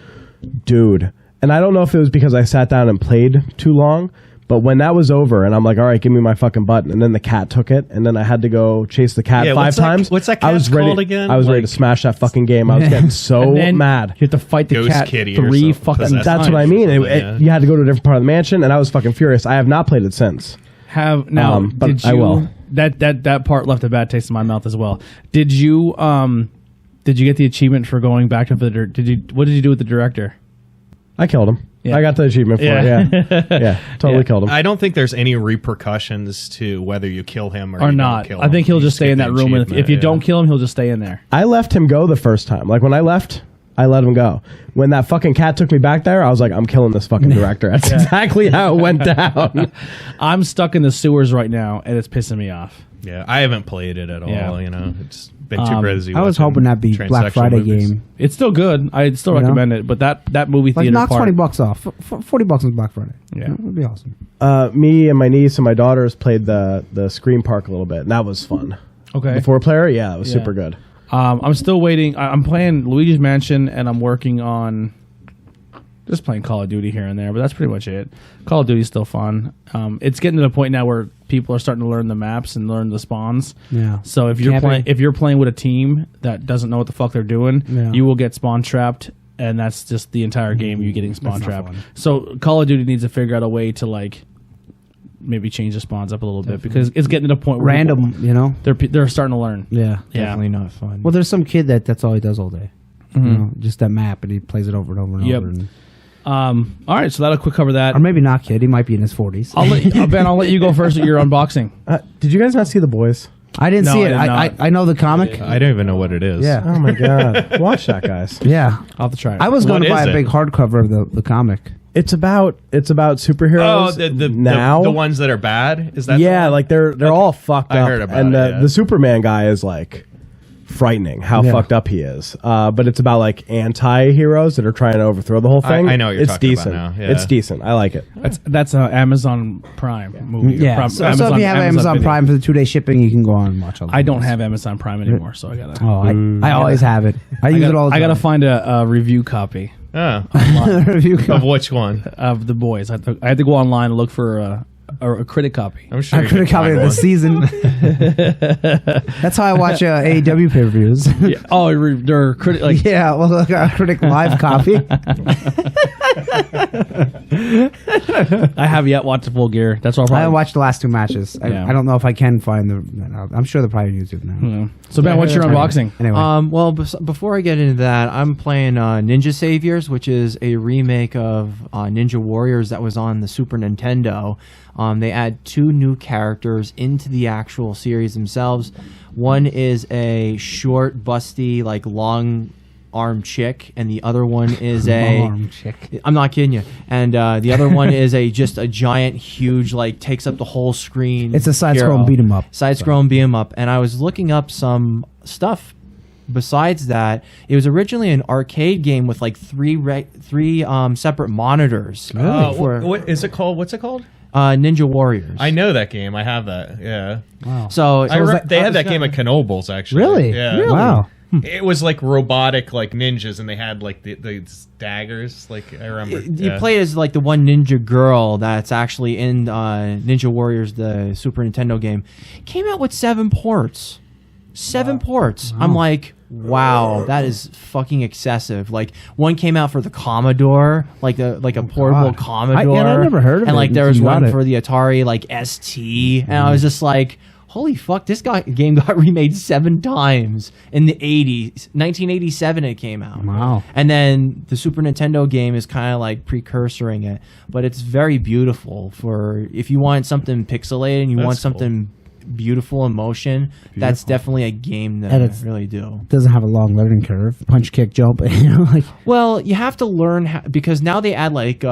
Dude. And I don't know if it was because I sat down and played too long, but when that was over and I'm like, all right, give me my fucking button, and then the cat took it, and then I had to go chase the cat Yeah, 5 what's that- times. what's that I was cat's ready, called again? I was ready to Like- smash that fucking game. I was getting so And then mad. You have to fight the Ghost cat Kitty or 3 something, fucking possessed That's times. what I mean. Something, yeah. You had to go to a different part of the mansion, and I was fucking furious. I have not played it since. Have now? But Did you? I will. That part left a bad taste in my mouth as well. Did you? Did you get the achievement for going back to the? What did you do with the director? I killed him. Yeah. I got the achievement for it. Yeah, totally killed him. I don't think there's any repercussions to whether you kill him or Or you not? Don't kill I think him. he'll You just stay get in the that room, and if you achievement, don't kill him, he'll just stay in there. I left him go the first time. Like when I left, I let him go. When that fucking cat took me back there, I was like, I'm killing this fucking director. That's exactly how it went down. I'm stuck in the sewers right now, and it's pissing me off. Yeah, I haven't played it at all. Yeah. You know, it's been too busy. I was watching hoping that'd be Black transsexual Friday movies. game. It's still good. I'd still You know? recommend it, but that movie Like theater knock part. $20 off. $40 on Black Friday. Yeah. That would be awesome. Me and my niece and my daughters played the Scream Park a little bit, and that was fun. Okay. The 4-player, yeah, it was Yeah. super good. I'm still waiting. I'm playing Luigi's Mansion, and I'm working on just playing Call of Duty here and there, but that's pretty much it. Call of Duty's still fun. It's getting to the point now where people are starting to learn the maps and learn the spawns. Yeah. So if you're playing with a team that doesn't know what the fuck they're doing, Yeah. you will get spawn trapped, and that's just the entire game. You getting spawn That's not trapped. fun. So Call of Duty needs to figure out a way to like maybe change the spawns up a little bit because it's getting to the point where Random, you know? they're starting to learn. Yeah. Yeah. Definitely not fun. Well, there's some kid that's all he does all day. You know, just that map, and he plays it over and over and Yep. over. And, All right, so that'll quick cover that. or maybe not kid. He might be in his 40s. Ben, I'll let you go first with your unboxing. Did you guys not see The Boys? I didn't No, see I it. did I not. I know the comic. I don't even know what it is. Yeah. Oh my god, watch that, guys! Yeah. I'll have to try it. I was going What to buy is a it? big hardcover of the comic. It's about Oh, superheroes now. the ones that are bad. Is that? Yeah, the one? like they're all fucked I up. heard about and it, yeah. the Superman guy is like frightening how Yeah. fucked up he is. But it's about like anti-heroes that are trying to overthrow the whole thing. I know what you're it's talking about decent. now, yeah. It's decent. I like it. That's an Amazon Prime movie. Yeah. Prime- So if you have Amazon Video. Prime for the 2-day shipping, you can go on and watch all the I don't movies. have Amazon Prime anymore, so I gotta. Oh, I always have it. I use it all the I time. gotta find a review copy Oh, review of which one? of The Boys. I had to go online and look for a critic copy. I'm sure. I you could have can copied find the one. season. That's how I watch AEW pay-per-views. Yeah. Oh, they're critic like. Yeah, well, look, a critic live copy. I have yet watched the full gear. That's all. I Probably. watched the last 2 matches. Yeah. I don't know if I can find the. I'm sure they're probably on YouTube now. Yeah. So Ben, what's your unboxing? Anyway, Well, before I get into that, I'm playing Ninja Saviors, which is a remake of Ninja Warriors that was on the Super Nintendo. They add 2 new characters into the actual series themselves. One is a short, busty, like long arm chick, and the other one is Long-arm chick. I'm not kidding you. And the other one is just a giant, huge, like takes up the whole screen. It's a side-scrolling hero. beat 'em up. Side-scrolling beat 'em up. And I was looking up some stuff. Besides that, it was originally an arcade game with like three separate monitors. for What is it called? What's it called? Ninja Warriors. I know that game. I have that. Yeah. Wow. So They had that game at Knobles actually. Really? Yeah. Really? Wow. It was like robotic, like ninjas, and they had like the daggers. Like I remember. you play as like the one ninja girl that's actually in Ninja Warriors, the Super Nintendo game. Came out with 7 ports. 7 ports. I'm like, wow, that is fucking excessive. Like one came out for the Commodore, like a portable God. Commodore. I never heard of and it like there until was you got one it. for the Atari, like ST, and I was just like, holy fuck, this game got remade 7 times in the 80s. 1987 it came out. Wow. And then the Super Nintendo game is kind of like precursoring it, but it's very beautiful for if you want something pixelated and you That's want cool. something beautiful in motion. That's definitely a game that And I it's- really do. Doesn't have a long learning curve. Punch, kick, jump. You know, like Well, you have to learn because now they add like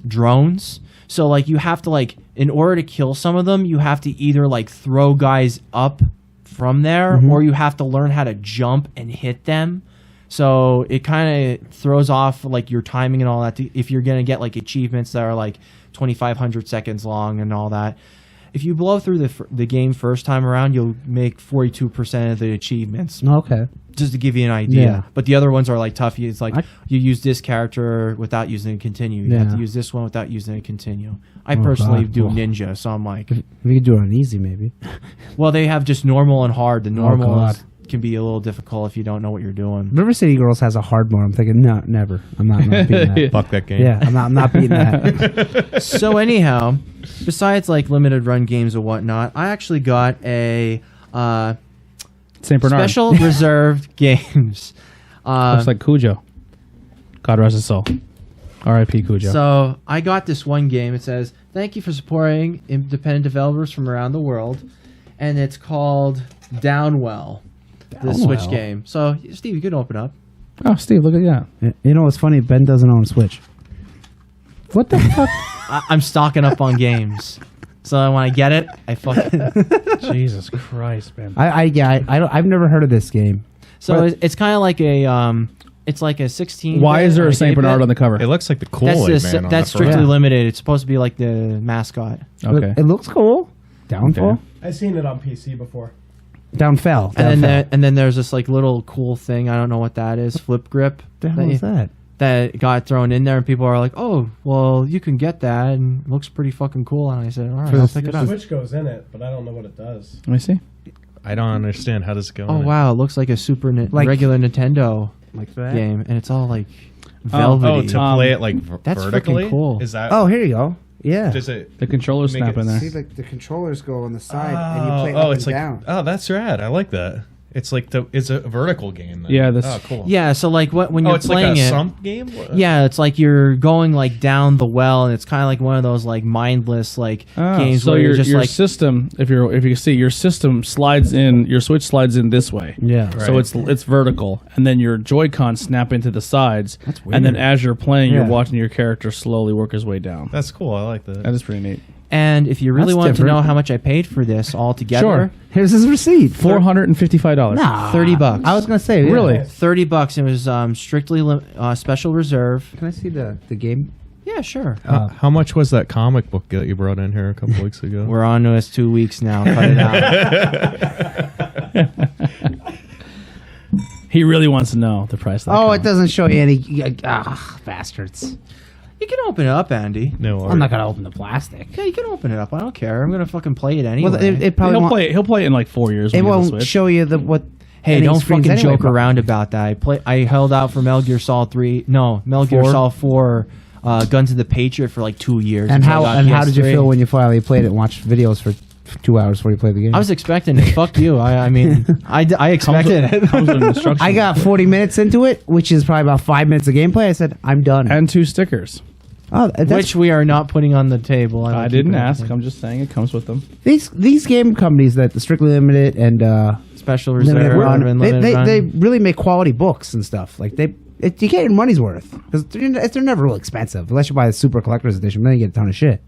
drones. So like you have to like in order to kill some of them, you have to either like throw guys up from there or you have to learn how to jump and hit them. So it kind of throws off like your timing and all that if you're going to get like achievements that are like 2,500 seconds long and all that. If you blow through the game first time around, you'll make 42% of the achievements. okay. Just to give you an idea. Yeah. But the other ones are like tough. It's like I- you use this character without using a continue. You have Yeah. to use this one without using a continue. I personally God. do Oh. ninja, so I'm like, We could do it on easy, maybe. well, they have just normal and hard. The normal God. can be a little difficult if you don't know what you're doing. River City Girls has a hard mode. I'm thinking, no, never. I'm not beating that. Fuck that game. Yeah, I'm not beating that. So anyhow, besides like limited run games and whatnot, I actually got a St. Bernard. special reserved games. Looks like Cujo. God rest his soul. R.I.P. Cujo. So I got this one game. It says, "Thank you for supporting independent developers from around the world," and it's called Downwell, the Switch Downwell? game. So Steve, you can open up. Oh, Steve, look at that. You know what's funny? Ben doesn't own a Switch. What the fuck? I'm stocking up on games, so when I get it, I fucking. Jesus Christ, man. I've never heard of this game. So it's kind of like a it's like a 16. Why is there a like St. 8-bit. Bernard on the cover? It looks like the That's Kool-Aid just, Man. on that's the front. strictly Yeah. limited. It's supposed to be like the mascot. Okay. It looks cool. Downfall. Okay. I've seen it on PC before. Down fell. And then there's this like little cool thing. I don't know what that is. Flip grip. the hell is that? That got thrown in there, and people are like, "Oh, well, you can get that, and it looks pretty fucking cool." And I said, "All right, I'll pick it up." Switch goes in it, but I don't know what it does. Let me see. I don't understand. How does it go? Oh in it? wow, it looks like a regular Nintendo Like that? game, and it's all like velvety. Oh, to play it like that's vertically. freaking cool. Is that? Oh, here you go. Yeah. Does it? The controller Make snap it in there. See, like the controllers go on the side, and you play up it's and like down. oh, that's rad. I like that. It's like it's a vertical game. Then. Yeah, Oh, cool. Yeah, so like when you're Oh, it's like playing a it, sump game. yeah, it's like you're going like down the well, and it's kind of like one of those like mindless like games so where you're just your like system, if you see your system slides in, your Switch slides in this way. Yeah. So Right. it's vertical, and then your Joy-Con snap into the sides. That's And then weird. as you're playing, Yeah. you're watching your character slowly work his way down. That's cool. I like that. That is pretty neat. And if you really That's want to know different. how much I paid for this all together, Sure. Here's his receipt. $455. Nah. $30. I was gonna say, yeah. Really? $30. It was strictly special reserve. Can I see the game? Yeah, sure. How much was that comic book that you brought in here a couple weeks ago? We're on to us 2 weeks now. Cut it out. He really wants to know the price. Of that Oh, comic. it doesn't show you any. Bastards! You can open it up, Andy. No, I'm not gonna open the plastic. Yeah, you can open it up. I don't care. I'm gonna fucking play it anyway. Well, it probably He'll won't, play. He'll play it in like 4 years. It when he gets a won't Switch. show you what. Hey, any don't screens fucking anyway, joke around about that. I held out for Metal Gear Solid 3. No, Metal Gear 4? Solid 4. Guns of the Patriot for like 2 years. And until I got how did you PS3. feel when you finally played it and watched videos for 2 hours before you played the game? I was expecting it. Fuck you. I mean, I expected it. Comes with an instruction I got 40 minutes into it, which is probably about 5 minutes of gameplay. I said, I'm done. and 2 stickers. Oh, that's, Which we are not putting on the table. I don't didn't keep it. ask. I'm just saying it comes with them. these game companies that the Strictly Limited and Special Limited reserve. Run, and they limited run. they really make quality books and stuff. Like you get your money's worth because they're never real expensive unless you buy the super collector's edition. Then you get a ton of shit.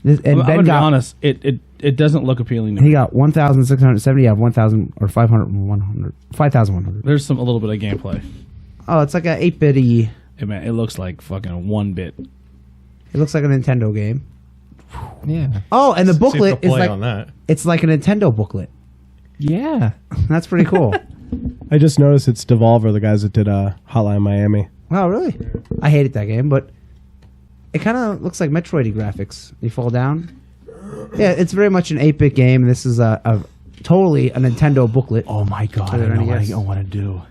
And I'm Ben gonna be got honest. It doesn't look appealing to he me. got 1,670 out of 1,000 or 500, 5,100. There's a little bit of gameplay. Oh, it's like a 8-bitty. Hey, man, it looks like fucking 1-bit. It looks like a Nintendo game. Yeah. Oh, and the See if booklet they'll is play like on that. it's like a Nintendo booklet. Yeah. That's pretty cool. I just noticed it's Devolver, the guys that did Hotline Miami. Wow, really? I hated that game, but it kind of looks like Metroidy graphics. You fall down. Yeah, it's very much an 8-bit game. This is a totally a Nintendo booklet. Oh my god. Are there I know any what guesses? I want to do.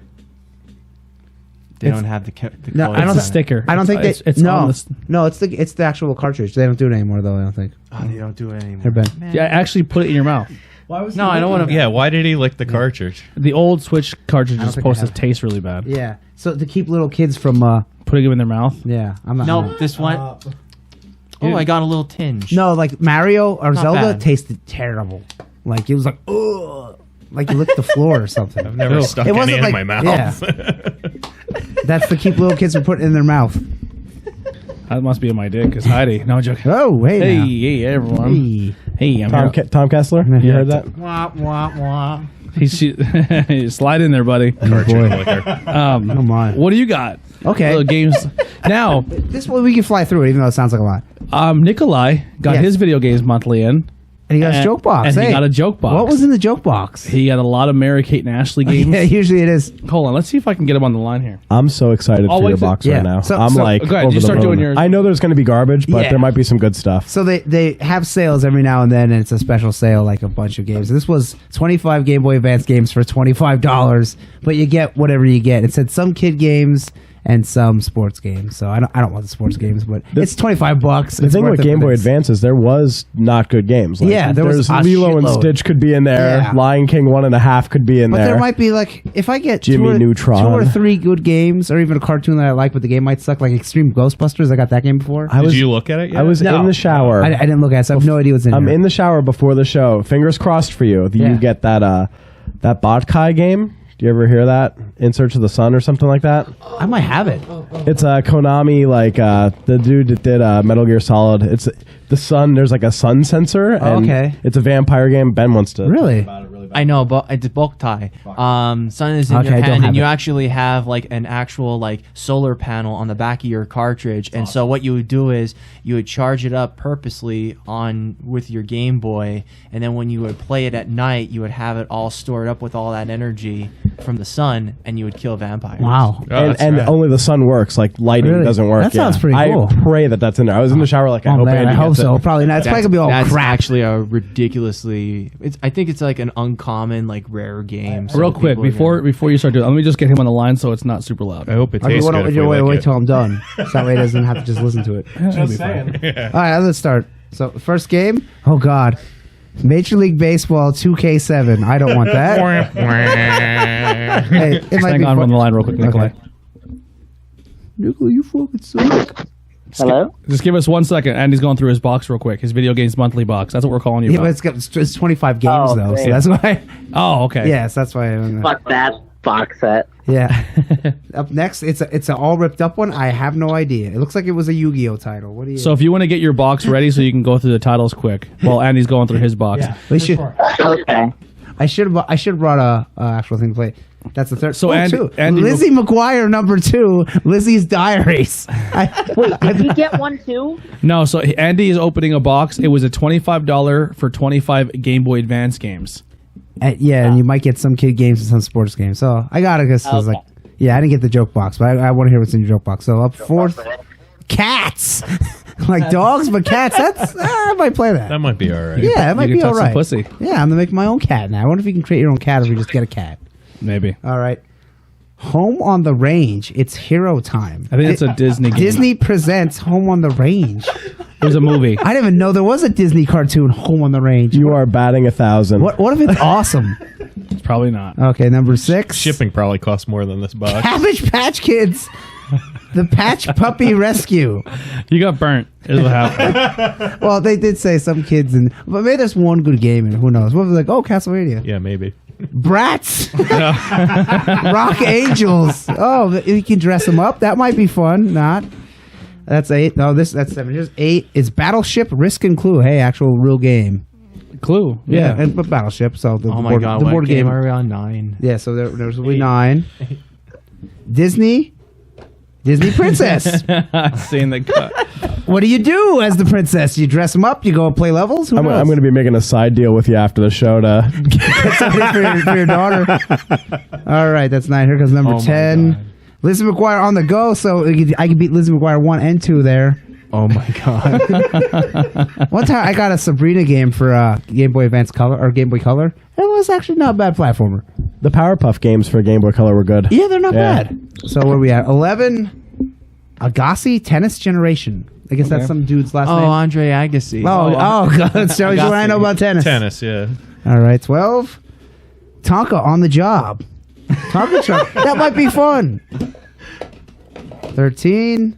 They It's- don't have the. No, codes I don't on It's a it. sticker. I don't think it's, they. it's on no, the no, it's the actual cartridge. They don't do it anymore, though. I don't think. Oh, they don't do it anymore. Here, Ben. Yeah, actually put it in your mouth. No, I don't want to. Yeah, why did he lick the cartridge? The old Switch cartridge I don't is think supposed I to have. taste really bad. Yeah. So to keep little kids from. Putting them in their mouth. Yeah, I'm not. No, this one. Oh, I got a little tinge. No, like Mario or Not Zelda bad. tasted terrible. Like it was like, ugh, like you licked the floor or something. I've never stuck It any wasn't in like- my mouth. yeah. That's to keep little kids from putting it in their mouth. That must be in my dick. Because Heidi. No, I'm joking. Oh, hey, Hey, now. hey, everyone. Hey. Hey, I'm Tom, here. Tom Kessler, you Yeah. heard that? Wah wah wah. Slide in there, buddy. Cartridge licker. Come on. What do you got? Okay. Little games. Now, This one we can fly through it, even though it sounds like a lot. Nikolai got Yes. his video games monthly in. And he got a joke box. And he Hey, got a joke box. What was in the joke box? He got a lot of Mary Kate and Ashley games. Yeah, usually it is. Hold on, let's see if I can get him on the line here. I'm so excited I'll for wait your till- box yeah. right now. So- I'm so- like, Go ahead, over you the start moon. doing yours. I know there's going to be garbage, but Yeah. there might be some good stuff. So they have sales every now and then, and it's a special sale, like a bunch of games. This was 25 Game Boy Advance games for $25, but you get whatever you get. It said some kid games and some sports games. So I don't want the sports games, but it's $25. The It's thing worth with it Game for Boy this. Advance is there was not good games. Like, Yeah, there was there's a Lilo and shitload. Stitch could be in there. Yeah. Lion King 1.5 could be in But there. there might be like if I get Jimmy two Neutron. or three good games, or even a cartoon that I like, but the game might suck, like Extreme Ghostbusters. I got that game before. I was, Did you look at it yet? I was No. in the shower. I didn't look at it, so I have no idea what's in I'm here. in the shower before the show. Fingers crossed for you. Yeah. You get that Botkai game. Do you ever hear that? In Search of the Sun or something like that? I might have it. It's a Konami, like the dude that did Metal Gear Solid. It's the sun. There's like a sun sensor. And okay. It's a vampire game. Ben wants to. Really? talk about it really I know, but it's bulk tie. Sun is in Okay, your I don't hand, have and you it. actually have like an actual like solar panel on the back of your cartridge. And so what you would do is you would charge it up purposely on with your Game Boy, and then when you would play it at night, you would have it all stored up with all that energy from the sun, and you would kill vampires. Wow. and only the sun works. Like lighting Really? doesn't work. That sounds pretty cool. I pray that's in there. I was in the shower like I Oh hope man, Andy I hope gets so. it. Probably not. It's probably gonna be all That's crap. actually a ridiculously. I think it's like an uncommon, like rare game. so Real quick, people are before you start doing it, let me just get him on the line so it's not super loud. I hope it Okay, tastes good. If we like wait it. till I'm done. So that way he doesn't have to just listen to it. Just saying. All right, let's start. So first game. Oh God, Major League Baseball 2K7. I don't want that. Hey, it might Hang be on fun. the line real quick, Nikolai. Okay. Nikolai, you fucking suck. Hello? Just give us 1 second. Andy's going through his box real quick. His video games monthly box. That's what we're calling you. Yeah, about. but it's 25 games Oh, though, so great. that's why. Oh, okay. Yes, that's why. Fuck that box set. Yeah. Up next, it's an all ripped up one. I have no idea. It looks like it was a Yu-Gi-Oh title. What do you? So if you want to get your box ready so you can go through the titles quick while Andy's going through his box. we should. Okay. I should have brought a actual thing to play. That's the third. So Andy- Lizzie McGuire #2, Lizzie's Diaries. Did he get one too? No, so Andy is opening a box. It was a $25 for 25 Game Boy Advance games. Yeah, and you might get some kid games and some sports games. So I got it because Okay. like, yeah, I didn't get the joke box, but I want to hear what's in your joke box. So up fourth, cats, like dogs, but cats. That's I might play that. That might be all right. Yeah, it might You be can all touch some right. pussy. Yeah, I'm gonna make my own cat now. I wonder if you can create your own cat if we just get a cat. Maybe. All right. Home on the Range. It's hero time. I think it's a Disney game. Disney presents Home on the Range. It was a movie. I didn't even know there was a Disney cartoon, Home on the Range. You are batting 1,000. What if it's awesome? It's probably not. Okay, number 6. Shipping probably costs more than this box. Cabbage Patch Kids. The Patch Puppy Rescue. You got burnt, is what happened. Well, they did say some kids, but maybe there's one good game, and who knows? What was it like? Oh, Castlevania. Yeah, maybe. Bratz. Rock Angels. Oh, you can dress them up. That might be fun. Not. That's 8. No, that's 7. Here's 8. It's Battleship Risk and Clue. Hey, actual real game. Clue. Yeah, Yeah. but Battleship. So the Oh my board, god! the What board game game. are we on? 9. Yeah, so there's only 9. Disney Princess. I've seen the cut. What do you do as the princess? You dress them up. You go and play levels. Who I'm knows? going to be making a side deal with you after the show to Get something for your daughter. All right, that's 9. Here comes number Oh my 10. God. Lizzie McGuire on the go, so I can beat Lizzie McGuire 1 and 2 there. Oh my god! One time I got a Sabrina game for Game Boy Advance Color or Game Boy Color. It was actually not a bad platformer. the Powerpuff games for Game Boy Color were good. Yeah, they're not Yeah. bad. So where are we at? 11. Agassi Tennis Generation. I guess that's some dude's last Oh, name. Andre Agassi. Oh, God. That shows you what I know about tennis. Tennis, yeah. All right, 12. Tonka on the job. Tonka truck. That might be fun. 13.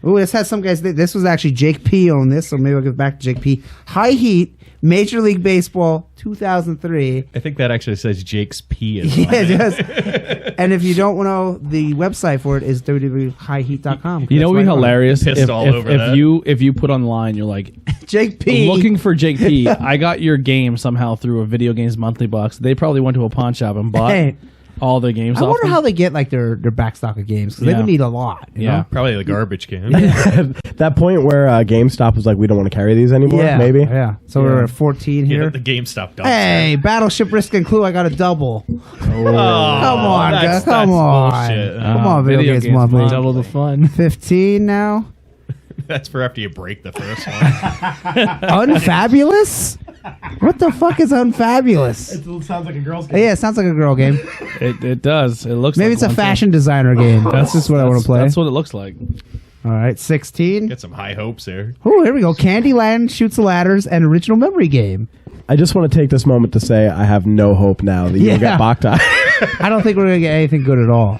Ooh, this has some guys. This was actually Jake P on this, so maybe I'll get back to Jake P. High Heat, Major League Baseball 2003. I think that actually says Jake's P as Yeah, well. it does. And if you don't know, the website for it is www.highheat.com. You know what would be hilarious Pissed all over that. if you put online, you're like Jake P. looking for Jake P. I got your game somehow through a video games monthly box. They probably went to a pawn shop and bought Hey, all their games. I off wonder them. how they get like their back stock of games because they Yeah. would need a lot. you Yeah. know? Probably the garbage can. That point where GameStop was like, we don't want to carry these anymore, Yeah, maybe? yeah. So we're at 14 You know, here. the GameStop dumpster. Hey, Battleship Risk and Clue, I got a double. Oh, Come on, guys. Come that's on. bullshit. Come on, Video Games Monthly. Double the fun. 15 now. That's for after you break the first one. Unfabulous? What the fuck is Unfabulous? It sounds like a girl's Yeah, it sounds like a girl game. It does. It looks. Maybe like it's a one, too. fashion designer game. That's just what I want to play. That's what it looks like. All right, 16. Get some high hopes there. Oh, here we go. Candyland, Shoots the Ladders, and Original Memory Game. I just want to take this moment to say I have no hope now that you'll Yeah. get Boktai. I don't think we're going to get anything good at all.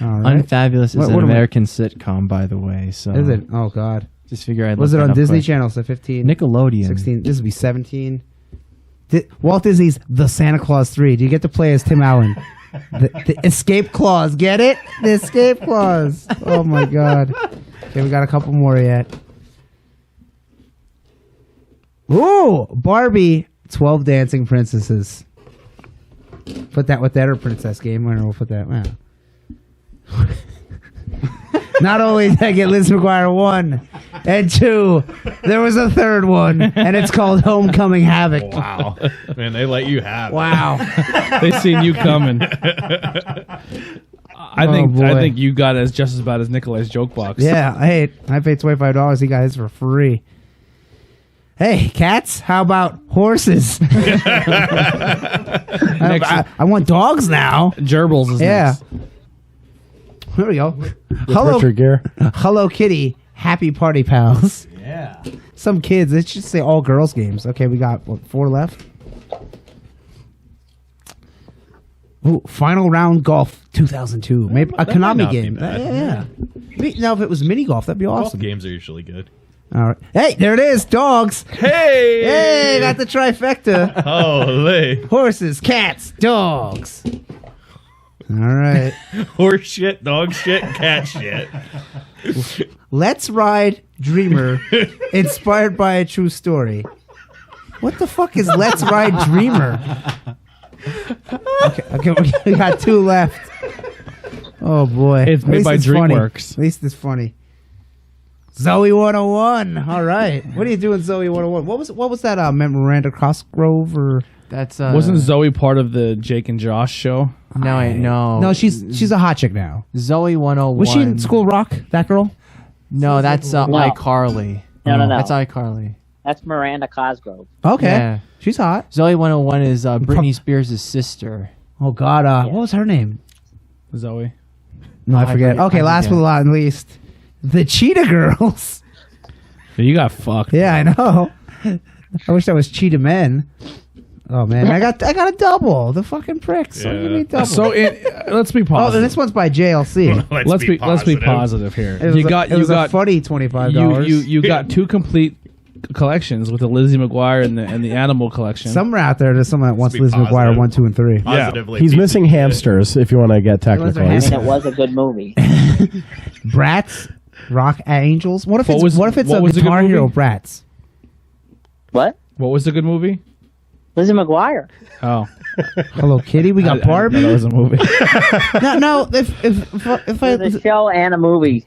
All right. Unfabulous is What an am I- American sitcom, by the way. So Is it? Oh, God. Just figure I'd Was look it that on up Disney quick. Channel? So 15. Nickelodeon. 16. This would be 17. Walt Disney's The Santa Claus 3. Do you get to play as Tim Allen? The Escape Clause. Get it? The Escape Clause. Oh, my God. Okay, we got a couple more yet. Ooh, Barbie, 12 Dancing Princesses. Put that with that or Princess game. We'll put that. Well. Not only did I get Liz McGuire 1 and 2, there was a third one, and it's called Homecoming Havoc. Wow. Man, they let you have it. Wow. They seen you coming. I boy. think you got as just as bad as Nikolai's joke box. Yeah, hey, I paid $25. He got his for free. Hey, cats, how about horses? I want dogs now. Gerbils is Yeah. next. Here we go. With Hello, Richard Gere. Hello Kitty, happy party pals. Yeah. Some kids, it should say all girls games. Okay, we got 4 left. Ooh, Final Round Golf 2002. Maybe a That might Konami not be game. bad. Yeah. Now, if it was mini golf, that'd be Golf awesome. games are usually good. All right. Hey, there it is. Dogs. Hey! Hey, got the trifecta. Holy. Horses, cats, dogs. All right. Horse shit, dog shit, cat shit. Let's Ride Dreamer, inspired by a true story. What the fuck is Let's Ride Dreamer? Okay, we got 2 left. Oh boy, It's At made least by funny. DreamWorks. At least it's funny. Zoe 101. All right, what are you doing, Zoe 101? What was that? Miranda Cosgrove or That's Wasn't Zoe part of the Jake and Josh show? no. no? She's a hot chick now. Zoe 101. Was she in School Rock? That girl? No, that's iCarly. No. That's iCarly. That's Miranda Cosgrove. Okay, Yeah. she's hot. Zoe 101 is Britney Spears' sister. Oh God, what was her name? Zoe. No, I I forget. forget- Okay, I last but forget. not least, the Cheetah Girls. You got fucked. Yeah, I know. I wish that was Cheetah Men. Oh man, I got a double. The fucking pricks. Yeah. Give me double. So let's be oh, positive. and this one's by JLC. let's be positive here. It was You got it was you a got funny $25. you got 2 complete collections with the Lizzie McGuire and the animal collection. Somewhere out there, there's someone that wants be Liz McGuire positive. 1, 2, and 3. Positively. He's piece missing of shit. hamsters, if you want to get technical. are I He's- mean, it was a good movie. Bratz, Rock Angels. What if What it's was- what if it's what a was the good Guitar Hero movie? Bratz? What? What was the good movie? Lizzie McGuire. Oh, Hello Kitty. We got Barbie. That was a movie. no. If I It was a show and a movie.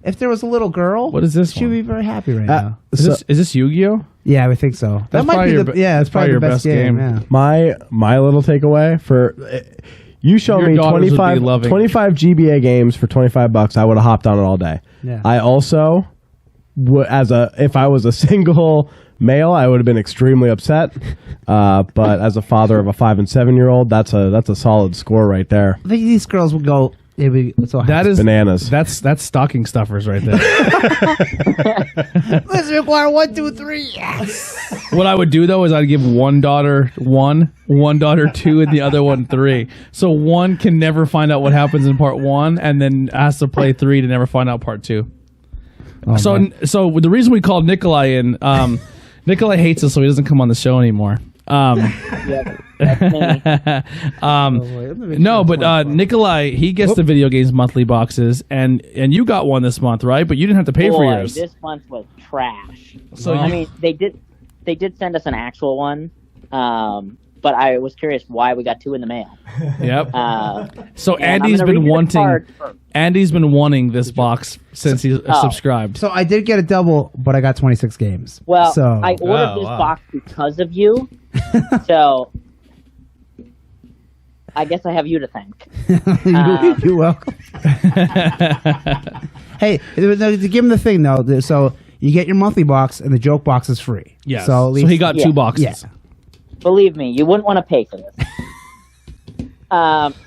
if there was a little girl, What is this she'd one? be very happy right now. so- Is this Yu-Gi-Oh? Yeah, I think so. That That's might probably be your the be- yeah. that's It's probably the best game. Yeah. my little takeaway for you show Your me daughters would be loving. 25 GBA games for $25. I would have hopped on it all day. Yeah. I also if I was a single male, I would have been extremely upset. But as a father of a 5 and 7 year old, that's a solid score right there. I think these girls would go. They'd be so That is Bananas. That's stocking stuffers right there. Let's require 1, 2, 3. Yes. What I would do though is I'd give one daughter 1, one daughter 2, and the other one 3. So one can never find out what happens in part 1, and then has to play 3 to never find out part 2. So the reason we called Nikolai in, Nikolai hates us, so he doesn't come on the show anymore. Yeah, that's me. No, but Nikolai, he gets the video games monthly boxes, and you got one this month, right? But you didn't have to pay for Boy, yours. this month was trash. So I you- mean, they did send us an actual one, but I was curious why we got 2 in the mail. Yep. So And I'm Andy's gonna been read you the wanting. card first. Andy's been wanting this box since he subscribed. So I did get a double, but I got 26 games. Well, so I ordered this box because of you, so I guess I have you to thank. you're welcome. Hey, to give him the thing though, so you get your monthly box and the joke box is free. Yes. So, at So least, he got 2 Yeah. boxes. Yeah. Believe me, you wouldn't want to pay for this.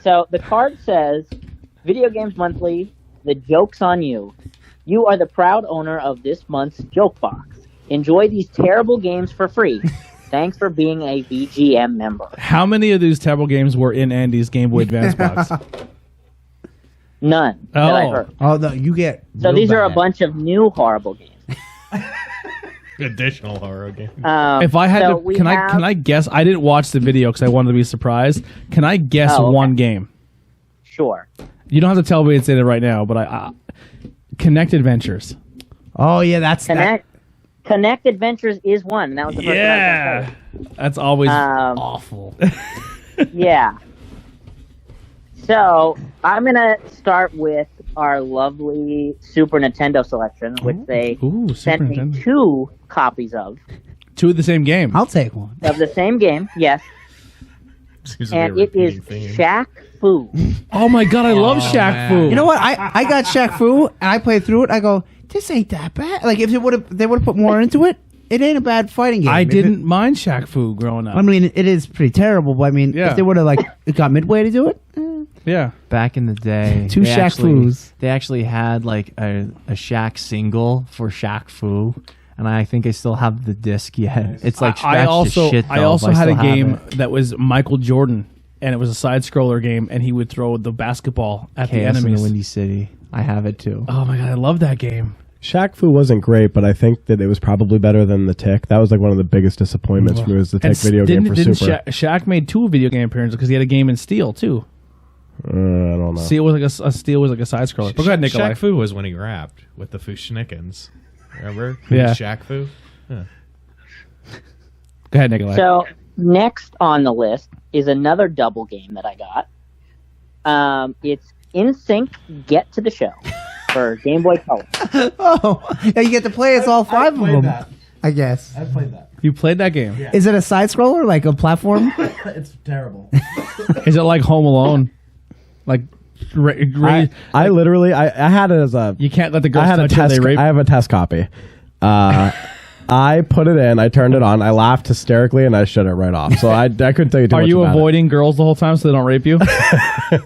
So the card says, Video Games Monthly, the joke's on you. You are the proud owner of this month's joke box. Enjoy these terrible games for free. Thanks for being a VGM member. How many of these terrible games were in Andy's Game Boy Advance box? None that I Oh. heard. Oh no, you get. So real these are a bad. bunch of new horrible games. Additional horror game. If I had so to, we can have- I guess? I didn't watch the video because I wanted to be surprised. Can I guess Oh, okay. one game? Sure. You don't have to tell me it's in it right now, but I Connect Adventures. Oh yeah, that's Connect Adventures is one. That was the first one I was gonna say. That's always Um, awful. Yeah. So I'm gonna start with our lovely Super Nintendo selection, which they Ooh, sent Super me Nintendo. 2 copies of 2 of the same game. I'll take one. the same game. Yes, Seems to be a and it is repeating theme. Shaq Fu. Oh my god, I love Shaq man. Fu. You know what? I got Shaq Fu and I played through it. I go, this ain't that bad. Like if they would have put more into it, it ain't a bad fighting game. I If didn't mind Shaq Fu growing up. I mean, it is pretty terrible, but I mean, Yeah. if they would have got Midway to do it, yeah. Back in the day, 2 they Shaq actually- Fus. They actually had like a Shaq single for Shaq Fu, and I think I still have the disc yet. It's like I scratched to shit. I though, also but had a still have game it. that was Michael Jordan, and it was a side scroller game, and he would throw the basketball at the Chaos in enemies. the Windy City. I have it too. Oh my god, I love that game. Shaq Fu wasn't great, but I think that it was probably better than the Tick. That was like one of the biggest disappointments for me was the Tick video game for didn't Super. Shaq made 2 video game appearances because he had a game in Steel too. I don't know. Steel was like a Steel was like a side scroller. But go ahead, Nikolai. Shaq Fu was when he rapped with the Fushnikins. Remember? Yeah. Shaq Fu? Go ahead, Nikolai. So next on the list is another double game that I got. It's In Sync Get to the Show for Game Boy Color. oh, yeah, you get to play as all 5 of them. I guess. I played that. You played that game. Is it a side scroller, like a platform? It's terrible. Is it like Home Alone? Like, I literally I had it as a you can't let the girls I had a touch you, test. they rape. I have a test copy. I put it in. I turned it on. I laughed hysterically, and I shut it right off. So I couldn't tell you too Are much you about it. avoiding girls the whole time so they don't rape you? Why?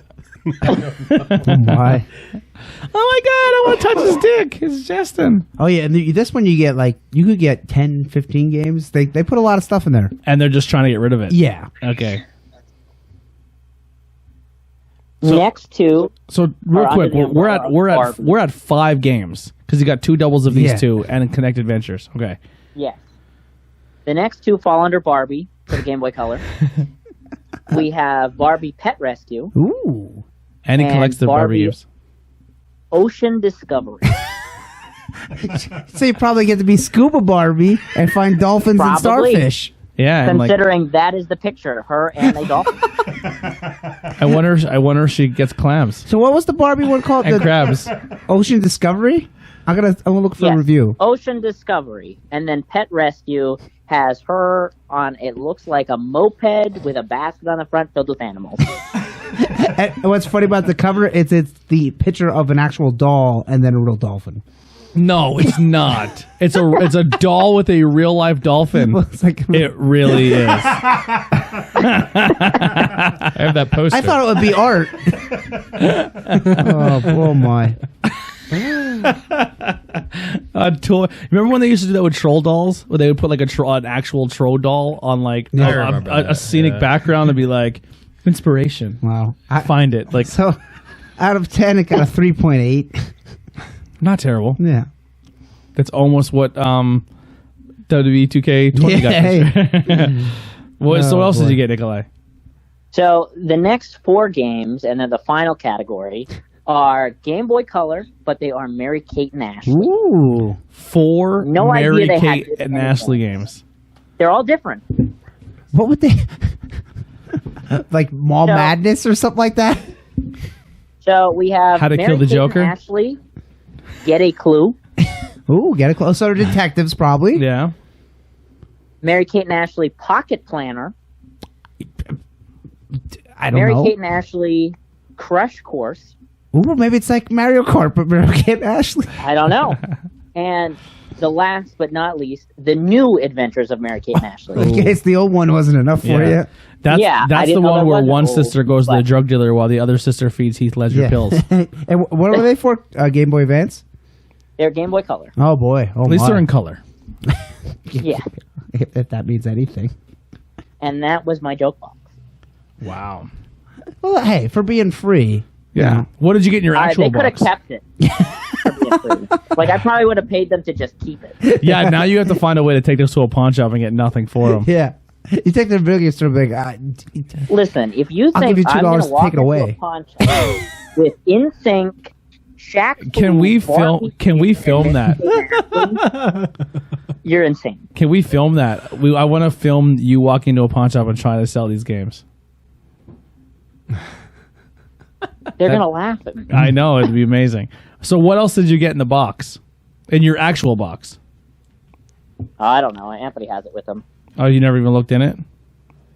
Oh my god, I want to touch his dick. It's Justin. Oh yeah, and this one you get you could get 10, 15 games. They put a lot of stuff in there. And they're just trying to get rid of it. Yeah. Okay. Next two, So real Or quick, under the umbrella of we're at 5 games because you got 2 doubles of these Yeah. 2 and Connected Ventures. Okay. yes. The next 2 fall under Barbie for the Game Boy Color. We have Barbie Pet Rescue, Ooh. And he And collects the Barbie- Barbie games. Ocean Discovery. So you probably get to be Scuba Barbie and find dolphins and Probably. starfish. Yeah, and like Considering that is the picture, her and a dolphin. I wonder if she gets clams So what was the Barbie one called? and The crabs. Ocean Discovery? I'm gonna look for a Yes. review. Ocean Discovery. And then Pet Rescue has her on, it looks like a moped with a basket on the front filled with animals. And what's funny about the cover? It's the picture of an actual doll and then a real dolphin. No, it's not. It's a doll with a real life dolphin. It's like It really is. I have that poster. I thought it would be art. oh my! Remember when they used to do that with troll dolls? Where they would put like an actual troll doll on like I remember a that, scenic yeah. background and be like inspiration. Wow. Find it like So out of 10, it got a 3.8. not terrible. Yeah. That's almost what WWE 2K20 got. Yay. So what else boy. did you get, Nikolai? So the next 4 games, and then the final category, are Game Boy Color, but they are Mary Kate and Ashley. Ooh. 4 No idea Mary they had Kate this and many Ashley games. They're all different. What would they? Like Mall So- Madness or something like that? So we have How to Mary Kill the Kate Joker? and Ashley, Get a Clue. Ooh, get it close. So are detectives probably. Yeah. Mary Kate and Ashley Pocket Planner. I don't Mary know. Kate and Ashley Crush Course. Ooh, maybe it's like Mario Kart, but Mary Kate and Ashley. I don't know. And the last but not least, the new Adventures of Mary Kate and Ashley. In case the old one wasn't enough for Yeah. you. Yeah, I That's the didn't know one there where was one an old, sister goes to the but- drug dealer while the other sister feeds Heath Ledger Yeah. pills. And what were they for? Game Boy Advance? They're Game Boy Color. Oh boy. Oh At least my. they're in color. Yeah. If that means anything. And that was my joke box. Wow. Well, hey, for being free. Yeah. What did you get in your actual They could have box? kept it. For being free. Like, I probably would have paid them to just keep it. Yeah, now you have to find a way to take this to a pawn shop and get nothing for them. Yeah. You take the video store big. Listen, if you I'll think give you I'm going $2 to to walk take it into away. a pawn shop with InSync, Shaq, Can we Fu, film? Barbie, Can we film and that? you're insane. Can we film that? I want to film you walking into a pawn shop and trying to sell these games. They're gonna laugh at me. I know, it'd be amazing. So what else did you get in the box? In your actual box? Oh, I don't know. Anthony has it with him. Oh, you never even looked in it?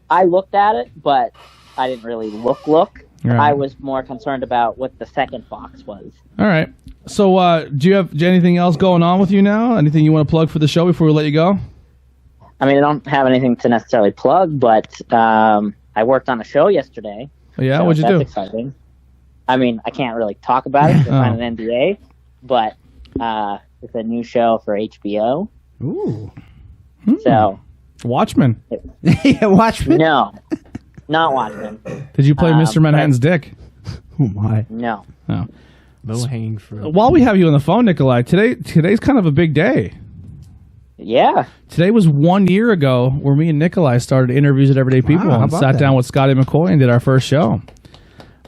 I looked at it, but I didn't really look. Right. I was more concerned about what the second box was. All right. So do you have anything else going on with you now? Anything you want to plug for the show before we let you go? I mean, I don't have anything to necessarily plug, but I worked on a show yesterday. Oh, yeah? So What'd you do? That's exciting. I mean, I can't really talk about it because I signed an NDA, but it's a new show for HBO. Ooh. So Watchmen. Yeah, Watchmen. no, not Watchmen. Did you play Mr. Manhattan's dick? Oh my. No. No. Low hanging fruit. While we have you on the phone, Nikolai, today's kind of a big day. Yeah. Today was 1 year ago where me and Nikolai started interviews at Everyday People how and about sat that? down with Scotty McCoy and did our first show.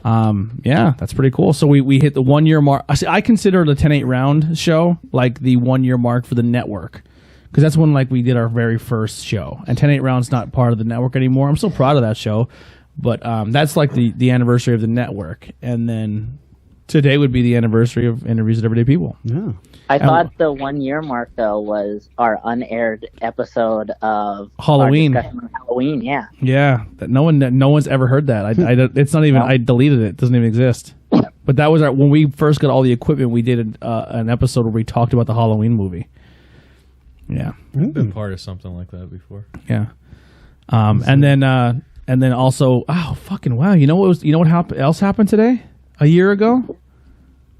Yeah, that's pretty cool. So we hit the 1 year mark. I consider the 10-8 round show like the 1 year mark for the network. Because that's when we did our very first show. And 10-8 round's not part of the network anymore. I'm still proud of that show. But that's like the anniversary of the network. And then today would be the anniversary of interviews at Everyday People. Yeah. I thought the 1 year mark, though, was our unaired episode of Halloween. our discussion on Halloween, yeah. Yeah, that no one's ever heard that. It's not even. I deleted it. It doesn't even exist. But that was when we first got all the equipment. We did an episode where we talked about the Halloween movie. Yeah, I've been part of something like that before. yeah. And then also, oh fucking wow! You know what else happened today? A year ago,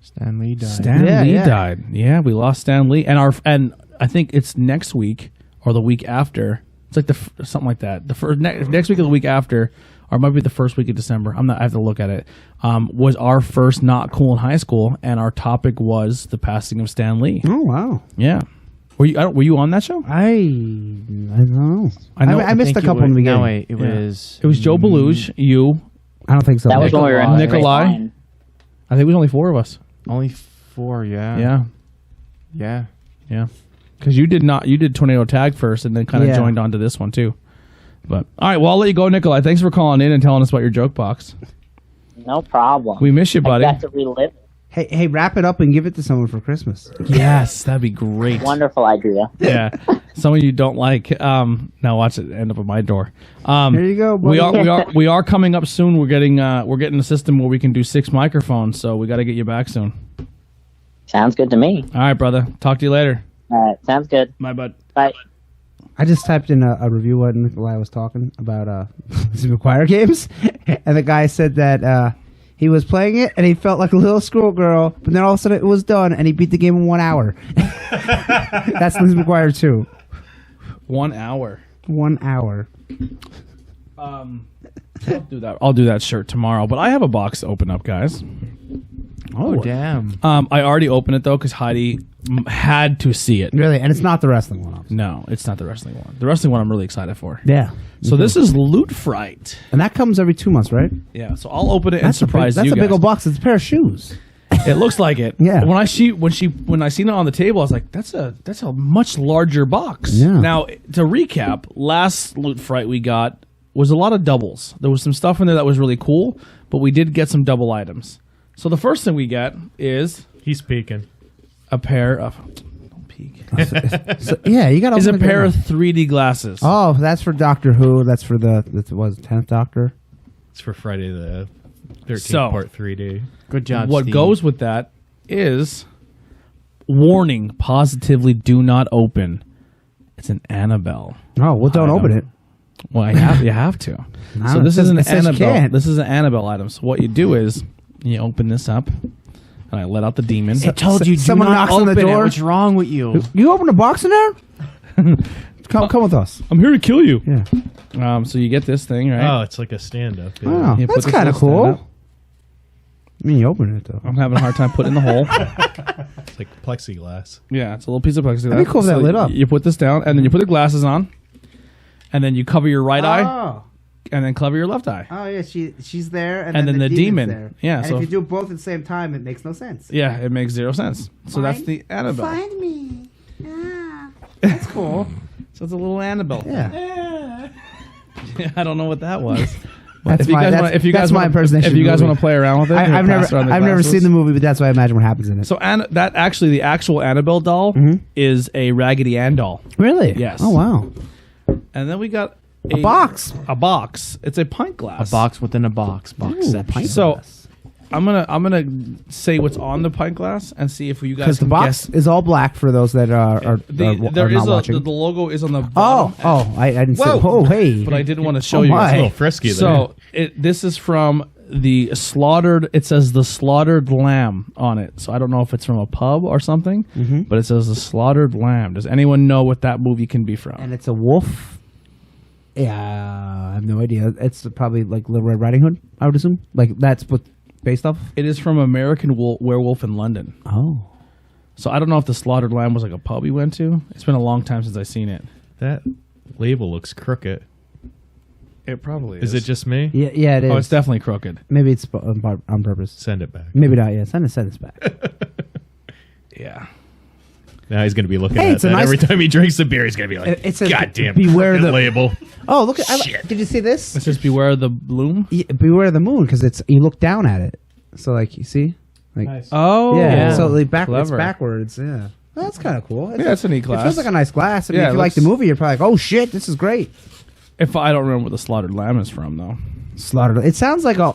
Stan Lee died. Stan Lee died. Yeah, we lost Stan Lee, and I think it's next week or the week after. It's like something like that. The first next week or the week after, or it might be the first week of December. I have to look at it. Was our first Not Cool in High School, and our topic was the passing of Stan Lee. Oh wow. Yeah, were you on that show? I don't know. I know. I missed a couple in the beginning. No, wait. It was Joe Beluge, you. I don't think so. That was when we were in Nikolai. grade 9. I think it was only 4 of us. only 4, yeah. Yeah, Yeah. yeah. Because you did Tornado Tag first, and then kind of Yeah. joined onto this one too. But all right, well I'll let you go, Nikolai. Thanks for calling in and telling us about your joke box. No problem. We miss you, buddy. I got to relive it. Hey, wrap it up and give it to someone for Christmas. Yes, that'd be great. Wonderful idea. Yeah, someone you don't like. Now watch it end up at my door. There you go, buddy. We are coming up soon. We're getting a system where we can do 6 microphones. So we got to get you back soon. Sounds good to me. All right, brother. Talk to you later. All right. Sounds good. Bye, bud. Bye. I just typed in a review what Nikolai was talking about Super Choir games, and the guy said that he was playing it and he felt like a little schoolgirl, but then all of a sudden it was done and he beat the game in 1 hour. That's Lizzie McGuire 2. 1 hour. 1 hour. I'll do that shirt tomorrow. But I have a box to open up, guys. Oh, damn. I already opened it though because Heidi had to see it. Really, and it's not the wrestling one. Obviously. No, it's not the wrestling one. The wrestling one I'm really excited for. Yeah. So this is Loot Fright. And that comes every 2 months, right? Yeah. So I'll open it and surprise That's you a big guys. old box. It's a pair of shoes. It looks like it. Yeah. When I seen it on the table, I was like, that's a much larger box. Yeah. Now to recap, last Loot Fright we got was a lot of doubles. There was some stuff in there that was really cool, but we did get some double items. So the first thing we get is He's peeking. a pair of don't peek. So, yeah, you got to Is a pair of 3D glasses. Oh, that's for Doctor Who. That's for the 10th Doctor. It's for Friday the 13th So- part 3D. Good job, What Steve. goes with that is warning: positively do not open. It's an Annabelle. Oh, well, don't open it. Well, you have to. No, So this it is an says you Annabelle. can't. This is an Annabelle item. So what you do is you open this up, and I let out the demon. I told you, do Someone not knocks on the open it. door. What's wrong with you? You open a box in there? Come with us. I'm here to kill you. Yeah. So you get this thing, right? Oh, it's like a stand-up. Yeah. Oh, You put that's this kind in of a cool. stand-up. I mean, you open it, though. I'm having a hard time putting it in the hole. It's like plexiglass. Yeah, it's a little piece of plexiglass. That'd be cool if that lit up. You put this down, and then you put the glasses on, and then you cover your right eye, Oh. and then cover your left eye. Oh, yeah, she's there, And then the demon's demon. there. Yeah, And so- if you do both at the same time, it makes no sense. Yeah, it makes 0 sense. So that's the Annabelle. Find me. Yeah. That's cool. So it's a little Annabelle. Yeah. I don't know what that was. That's my impersonation. If you guys movie. want to play around with it, I've never seen the movie, but that's why I imagine what happens in it. So that actually, the actual Annabelle doll is a Raggedy Ann doll. Really? Yes. Oh wow. And then we got A box. A box. It's a pint glass. A box within a box. Box. Ooh, a pint So glass. I'm gonna say what's on the pint glass and see if you guys Because the can box guess. is all black for those that are There is not watching. the logo is on the Oh, bottom. I didn't say. Whoa. Oh, hey. But I did want to show Oh you. my. It's a little frisky there. So this is from the slaughtered. It says the slaughtered lamb on it. So I don't know if it's from a pub or something, but it says the slaughtered lamb. Does anyone know what that movie can be from? And it's a wolf. Yeah, I have no idea. It's probably like Little Red Riding Hood, I would assume. Like that's what based off. It is from American Werewolf in London. Oh, So I don't know if the slaughtered lamb was like a pub we went to. It's been a long time since I've seen it. That label looks crooked. It probably Is it just me? yeah, it is. Oh, it's definitely crooked. Maybe it's on purpose. Send it back. Maybe not. Yeah, send us back. Yeah. Now he's going to be looking Hey, at it's a that nice- every time he drinks a beer. He's going to be like, It says, "God damn, beware the label." Oh, look! Shit. Did you see this? It says beware the bloom. Yeah, beware the moon because it's you look down at it. So like you see, like Oh. yeah. So like it's Clever. backwards. Yeah, well, that's kind of cool. Yeah, it's a neat It glass. feels like a nice glass. I mean, Yeah, if it you like the looks- movie, you're probably like, oh shit, this is great. If I don't remember what the slaughtered lamb is from, though. Slaughtered. It sounds like a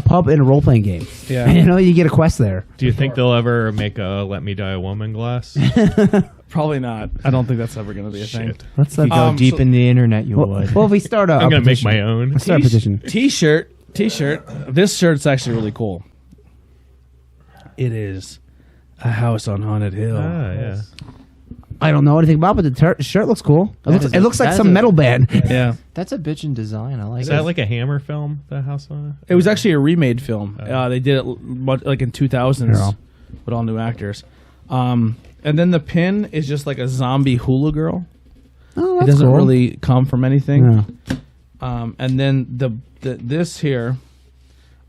pub in a role playing game. Yeah. You know, you get a quest there. Do you think they'll ever make a "Let Me Die a Woman" glass? Probably not. I don't think that's ever going to be a thing. Shit. Let's If you go deep so- in the internet, you well, would. well, if we start I'm going to make petition. my own. Let's start a petition. T-shirt. This shirt's actually really cool. It is a house on Haunted Hill. Ah, yeah. I don't know anything about, but the shirt looks cool. is It looks like that some is a- metal band. Yeah. That's a bitchin' design. I like Is it. that like a Hammer film? The house on it? It was actually a remade film. They did it like in 2000s Yeah. with all new actors. And then the pin is just like a zombie hula girl. Oh, It that's doesn't cool. really come from anything. Yeah. And then this here,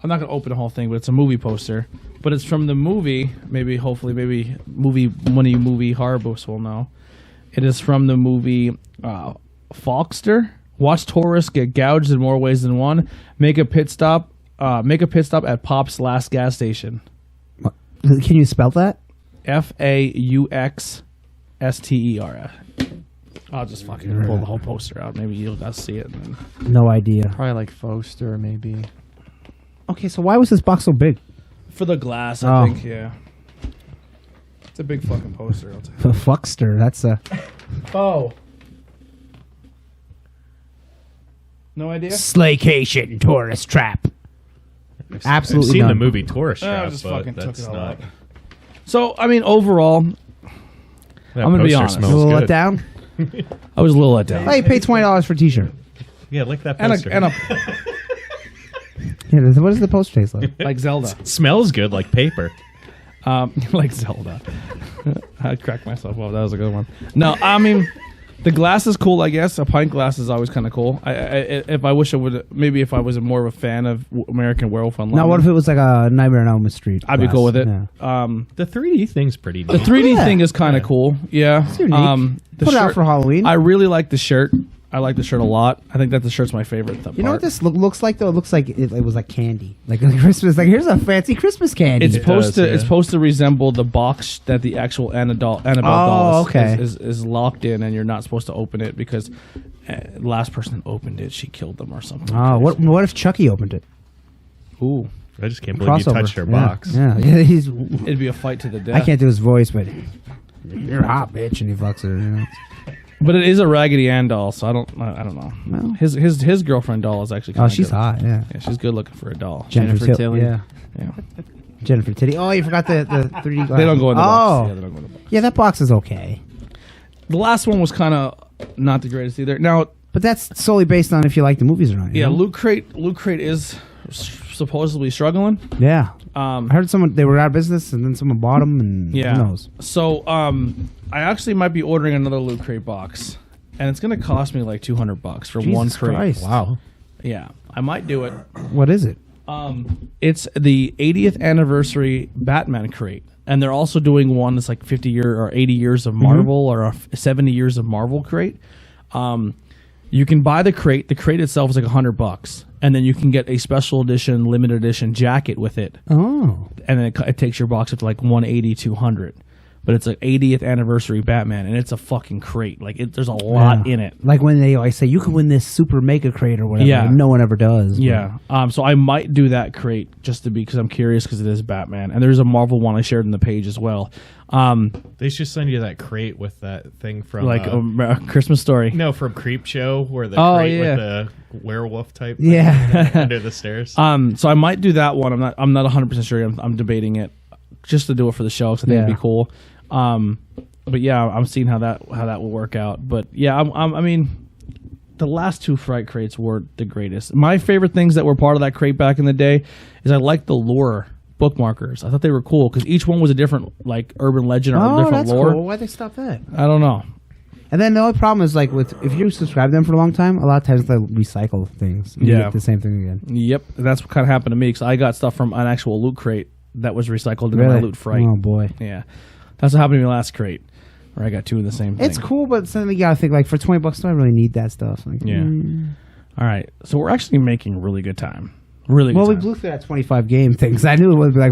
I'm not gonna open the whole thing, but it's a movie poster. But it's from the movie. Maybe one of you movie horror books will know. It is from the movie Falkster. Watch tourists get gouged in more ways than one. Make a pit stop at Pop's last gas station. Can you spell that? FAUXSTER. I'll just fucking pull the whole poster out. Maybe you'll guys see it. And then. No idea. Probably like Foster, maybe. Okay, so why was this box so big? For the glass, Oh. I think. Yeah. It's a big fucking poster. I'll tell you. Fuckster. That's a Oh. No idea. slaycation tourist trap. Absolutely I've seen none. the movie Tourist I Trap, just but fucking took that's it all not. out. So I mean, overall, That I'm gonna be poster honest. A smells little let good. down. I was a little let down. Oh, you paid $20 for a T-shirt. Yeah, lick that And poster. a Yeah, what does the poster taste like? like Zelda, Smells good like paper. like Zelda. I cracked myself up. That was a good one. No, I mean, the glass is cool. I guess a pint glass is always kind of cool. If I wish I would, maybe if I was more of a fan of American Werewolf in London. Now, what if it was like a Nightmare on Elm Street? I'd be glass? cool with it. Yeah. The 3D thing's pretty The neat. 3D Yeah. thing is kind of cool. Yeah. It's unique. The Put it out shirt- for Halloween. I really like the shirt. I like the shirt a lot. I think that the shirt's my favorite. You know what this looks like though? It looks like it was like candy, like Christmas. Like here's a fancy Christmas candy. It's supposed does, to. yeah. It's supposed to resemble the box that the actual Annabelle Oh, doll okay. is locked in, and you're not supposed to open it because the last person that opened it, she killed them or something. Oh, what if Chucky opened it? Ooh, I just can't believe you Crossover. touched her Yeah. box. Yeah, he's. it'd be a fight to the death. I can't do his voice, but you're a hot bitch, and he fucks her. You know? But it is a Raggedy Ann doll, so I don't know. Well. His girlfriend doll is actually. Oh, kinda she's good. hot. Yeah. Yeah, she's good looking for a doll. Jennifer Tilly. Yeah. Yeah. Jennifer Titty. Oh, you forgot the 3D glass. They don't go in the box. Oh, Yeah, they don't go in the box. yeah, that box is okay, The last one was kind of not the greatest either. Now, but that's solely based on if you like the movies or not. you yeah, know? Loot Crate is supposedly struggling. Yeah. I heard they were out of business, and then someone bought them, and Yeah. who knows? So, I actually might be ordering another Loot Crate box, and it's going to cost me like $200 for one Jesus crate. Christ. Wow. Yeah, I might do it. What is it? It's the 80th anniversary Batman crate, and they're also doing one that's like 50 year or 80 years of Marvel or a 70 years of Marvel crate. You can buy the crate. The crate itself is like $100, and then you can get a special edition, limited edition jacket with it. Oh. And then it takes your box up to like 180, 200. But it's an 80th anniversary Batman, and it's a fucking crate. Like there's a lot in it. Like when they always say you can win this super mega crate or whatever. Yeah. And no one ever does. Yeah. So I might do that crate just to be because I'm curious because it is Batman, and there's a Marvel one I shared in the page as well. They should send you that crate with that thing from Like a Christmas Story. no, from Creep Show where the crate with the werewolf type Yeah. under the stairs. So I might do that one. I'm not 100% sure. I'm debating it just to do it for the show because I think it'd be cool. But yeah, I'm seeing how that will work out. But yeah, I mean, the last two Fright crates were the greatest. My favorite things that were part of that crate back in the day is I liked the lore bookmarkers. I thought they were cool because each one was a different like urban legend or Oh, different that's lore. cool. Why'd they stop that? I don't know. And then the only problem is like if you subscribe to them for a long time, a lot of times they'll recycle things. You Yeah. get the same thing again. Yep, that's what kind of happened to me because I got stuff from an actual loot crate that was recycled into my loot Fright. Oh boy. Yeah, that's what happened to me last crate where I got two of the same thing. It's cool, but something you gotta think like for $20, do I really need that stuff? Like, Yeah. All right, so we're actually making really good time. Really good Well, we time. blew through that 25 game thing because I knew it would be like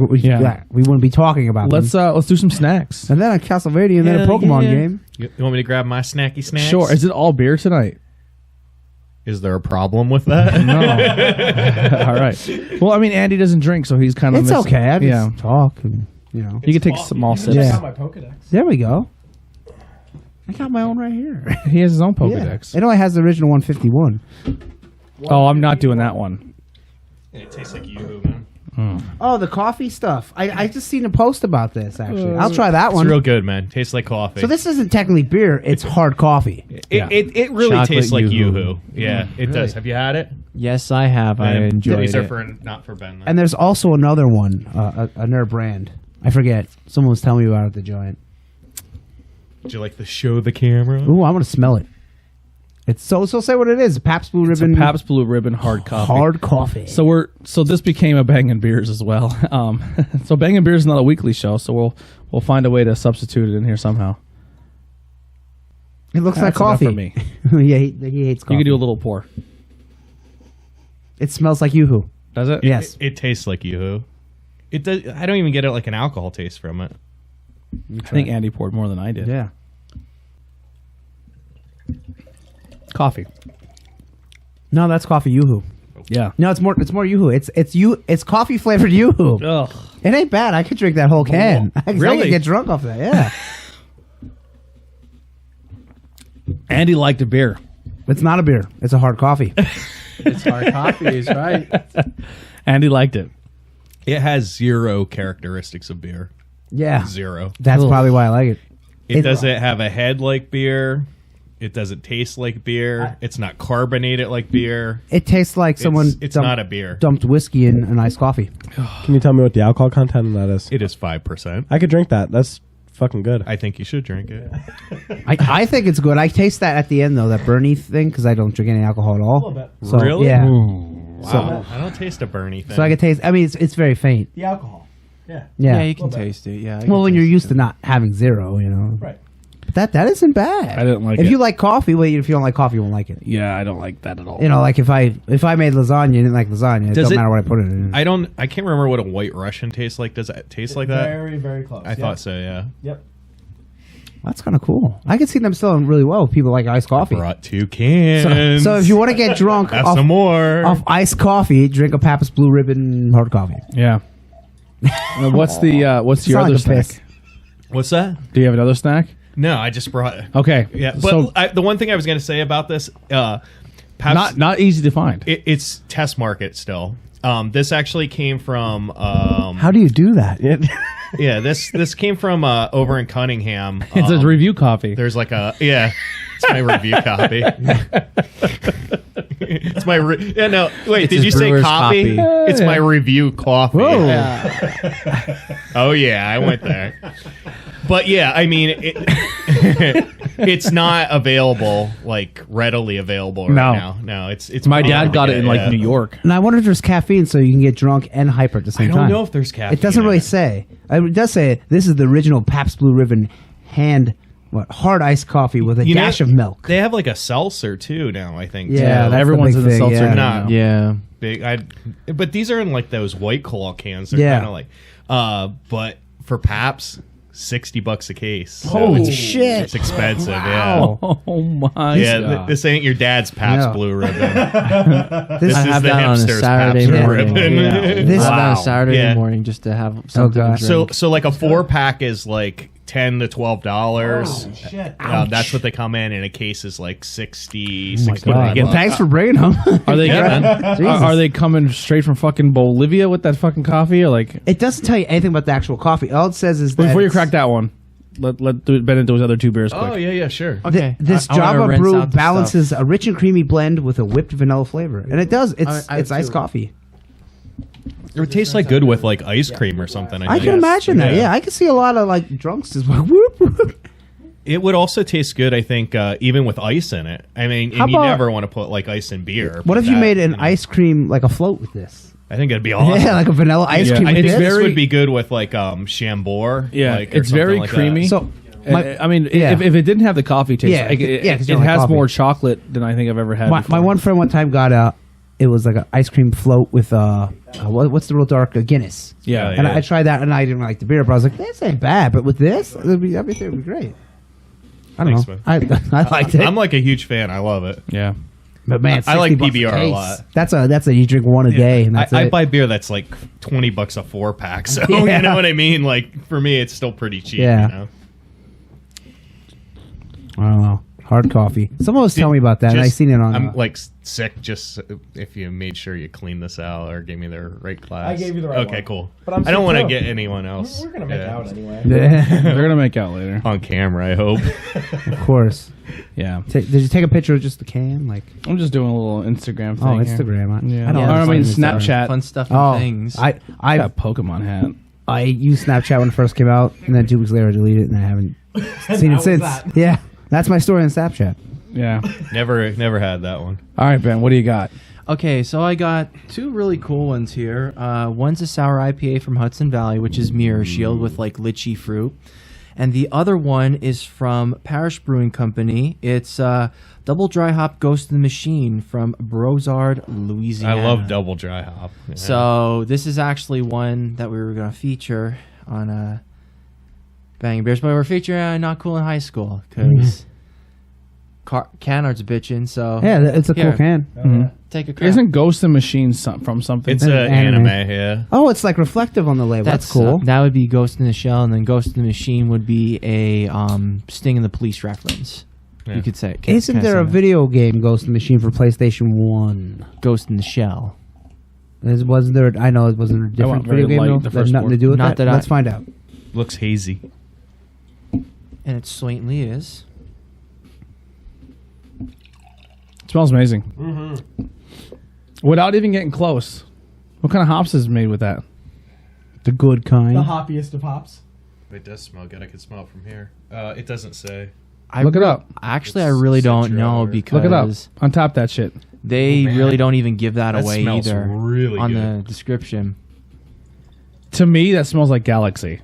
we wouldn't be talking about. Let's do some snacks. and then a Castlevania and then a Hell Pokemon yeah. game. You want me to grab my snacky snacks? Sure. Is it all beer tonight? Is there a problem with that? No. All right. Well, I mean, Andy doesn't drink, so he's kind of It's okay. I just talk and You can take small sips. Yeah. my Pokedex. There we go. I got my own right here. He has his own Yeah. Pokedex. It only has the original 151. Oh, I'm not doing that one. It tastes like you, man. Oh, the coffee stuff. I just seen a post about this, actually. I'll try that It's one. real good, man. Tastes like coffee. So this isn't technically beer. It's hard coffee. It really Chocolate tastes like Yoo-hoo. Yoo-Hoo. Yeah, it does. Have you had it? Yes, I have. I enjoyed These are it. not for Ben. And there's also another one, another brand. I forget. Someone was telling me about it at the Giant. Would you like to show the camera? Ooh, I want to smell it. It's so say what it is. Pabst Blue It's a Ribbon Pabst Blue Ribbon hard coffee. hard coffee. So this became a Bangin' Beers as well. So Bangin' Beers is not a weekly show, so we'll find a way to substitute it in here somehow. It looks That's like coffee. enough for me. Yeah, he hates coffee. You can do a little pour. It smells like Yoo-Hoo. Does it? Yes. It tastes like Yoo-Hoo. It does. I don't even get it like an alcohol taste from it. I think Andy poured more than I did. Yeah. Coffee. No, that's coffee Yoo-Hoo. Yeah. No, it's more Yoo-Hoo. It's coffee flavored Yoo-Hoo. Ugh. It ain't bad. I could drink that whole can. I Really? could get drunk off that. Yeah. Andy liked a beer. It's not a beer. It's a hard coffee. It's hard coffee, is right. Andy liked it. It has zero characteristics of beer. Yeah. Zero. That's Ugh. probably why I like it. It doesn't have a head like beer. It doesn't taste like beer. It's not carbonated like beer. It tastes like someone It's not a beer. dumped whiskey in an iced coffee. Can you tell me what the alcohol content of that is? It is 5%. I could drink that. That's fucking good. I think you should drink it. I think it's good. I taste that at the end though, that Bernie thing, because I don't drink any alcohol at all. A little bit. So, Really? Yeah. Wow. I don't taste a Bernie thing. So I can taste. I mean, it's very faint. The alcohol. Yeah. Yeah. Yeah, you can taste it. Yeah. Well, when you're used to not having zero, you know. Right. But that isn't bad. I didn't like if it. you like coffee, well, if you don't like coffee, you won't like it. Yeah, I don't like that at all. You know, like if I made lasagna and didn't like lasagna, it Does doesn't it- matter what I put it in. I can't remember what a white Russian tastes like. Does it taste like that? Very, very close. I thought so, yeah. Yep. That's kind of cool. I can see them selling really well. With people like iced coffee. Brought 2 cans. So if you want to get drunk have off, some more. off iced coffee, drink a Pabst Blue Ribbon hard coffee. Yeah. What's your It's not other like a snack? piss. What's that? Do you have another snack? No, I just brought it. Okay. Yeah, but So the one thing I was going to say about this, Pabst, not easy to find. it's test market still. This actually came from How do you do that? yeah, this came from over in Cunningham. It's a review coffee. There's like it's my review copy. It's my yeah no wait, did his you say brewer's copy? copy. It's my review coffee. Whoa. Oh yeah, I went there. But yeah, I mean it's not available, like readily available right No. now. No, it's My pretty dad hard to got it get, in like yeah. New York. And I wonder if there's caffeine so you can get drunk and hyper at the I same don't time. know if there's caffeine. It doesn't in really say. It does say this is the original Pabst Blue Ribbon hand hard iced coffee with a dash of milk. They have like a seltzer too now, I think. Yeah, too. that's everyone's the in big the thing, seltzer yeah. now. Nah. Yeah. Big. But these are in like those White Claw cans. They're Yeah. kind of like, but for Paps, $60 a case. So Holy it's- shit. It's expensive. Oh my Yeah. God. This ain't your dad's Paps No. Blue Ribbon. This This I is have the that on a hipster's Saturday Paps Blue morning. Ribbon. Yeah. This- I have that on Wow. a Saturday Yeah. morning just to have something God. to drink. So like a 4-pack is like $10 to $12. shit. That's what they come in, and a case is like 60, Oh my 65 God. bucks. Thanks for bringing them. Are they Yeah, are they coming straight from fucking Bolivia with that fucking coffee, or like It doesn't tell you anything about the actual coffee. All it says is that before you it's- crack that one? Let Ben into his other 2 beers quick. Oh yeah, sure. okay. This I wanna Java rinse brew out the balances stuff. a rich and creamy blend with a whipped vanilla flavor, and it does. It's I it's iced too. coffee. It would taste like good with like ice cream or something. I can imagine that. Yeah, I can see a lot of like drunks just like whoop, whoop. It would also taste good, I think, even with ice in it. I mean, and How you about- never want to put like ice in beer. What but if you that, made an know, ice cream like a float with this? I think it'd be awesome. Yeah, like a vanilla ice Yeah. cream. I with think this? this very- would be good with like Chambord. Yeah, like, or it's something very like that. creamy. So I mean, yeah. if it didn't have the coffee taste, Yeah, like, yeah, 'cause it you don't like has coffee. more chocolate than I think I've ever had. my before. one friend one time got it was like an ice cream float with what's the real dark Guinness. Yeah, And I tried that, and I didn't like the beer, but I was like, this ain't bad. But with this, it'd be great. I don't Thanks, know. man. I liked it. I'm like a huge fan. I love it. yeah. But man, I like 60 bucks PBR a case. lot. That's a you drink one a day, and that's I it. buy beer that's like $20 a 4-pack. So Yeah. you know what I mean. Like for me, it's still pretty cheap. Yeah. You know? I don't know. Hard coffee. Someone was telling me about that, and I Just- seen it on. I'm like sick. Just if you made sure you cleaned this out or gave me the right glass. I gave you the right Okay, one. cool. But I'm I don't sick want to too. get anyone else. We're gonna make yeah, out anyway. They're gonna make out later. on camera. I hope. of course. Yeah. Did you take a picture of just the can? Like, I'm just doing a little Instagram thing. oh, here. Instagram. Yeah. I don't. Yeah, I mean, understand Instagram. Snapchat. Fun stuff and Oh, things. I got a Pokemon hat. I used Snapchat when it first came out, and then 2 weeks later I deleted it, and I haven't seen it was since. that. Yeah, that's my story on Snapchat. Yeah. Never had that one. All right, Ben. What do you got? Okay, so I got 2 really cool ones here. One's a sour IPA from Hudson Valley, which is Mirror Shield with like lychee fruit. And the other one is from Parish Brewing Company. It's Double Dry Hop Ghost in the Machine from Brozard, Louisiana. I love double dry hop. Yeah. So this is actually one that we were going to feature on Banging Beers, but we're featuring Not Cool in High School because Canard's bitching. So Yeah, it's a Here. cool can. take a crack. Isn't Ghost in the Machine from something? it's an an anime. anime. Yeah. Oh, it's like reflective on the label. That's cool. that would be Ghost in the Shell, and then Ghost in the Machine would be a Sting and the Police reference. Yeah. You could say. Isn't there a video game Ghost in the Machine for PlayStation 1? Ghost in the Shell? Wasn't there? I know it wasn't a different went very video game. light, though? the That had first nothing to one. do with Not that. that I- Let's find out. Looks hazy. And it sweetly is. It smells amazing. Without even getting close. What kind of hops is made with that? The good kind. The hoppiest of hops. It does smell good. I can smell it from here. It doesn't say. Look it up. Actually, It's I really don't Citra know or- because Look it up. Untap that shit. they man. really don't even give that, That away smells either really on good. the description. To me, that smells like Galaxy.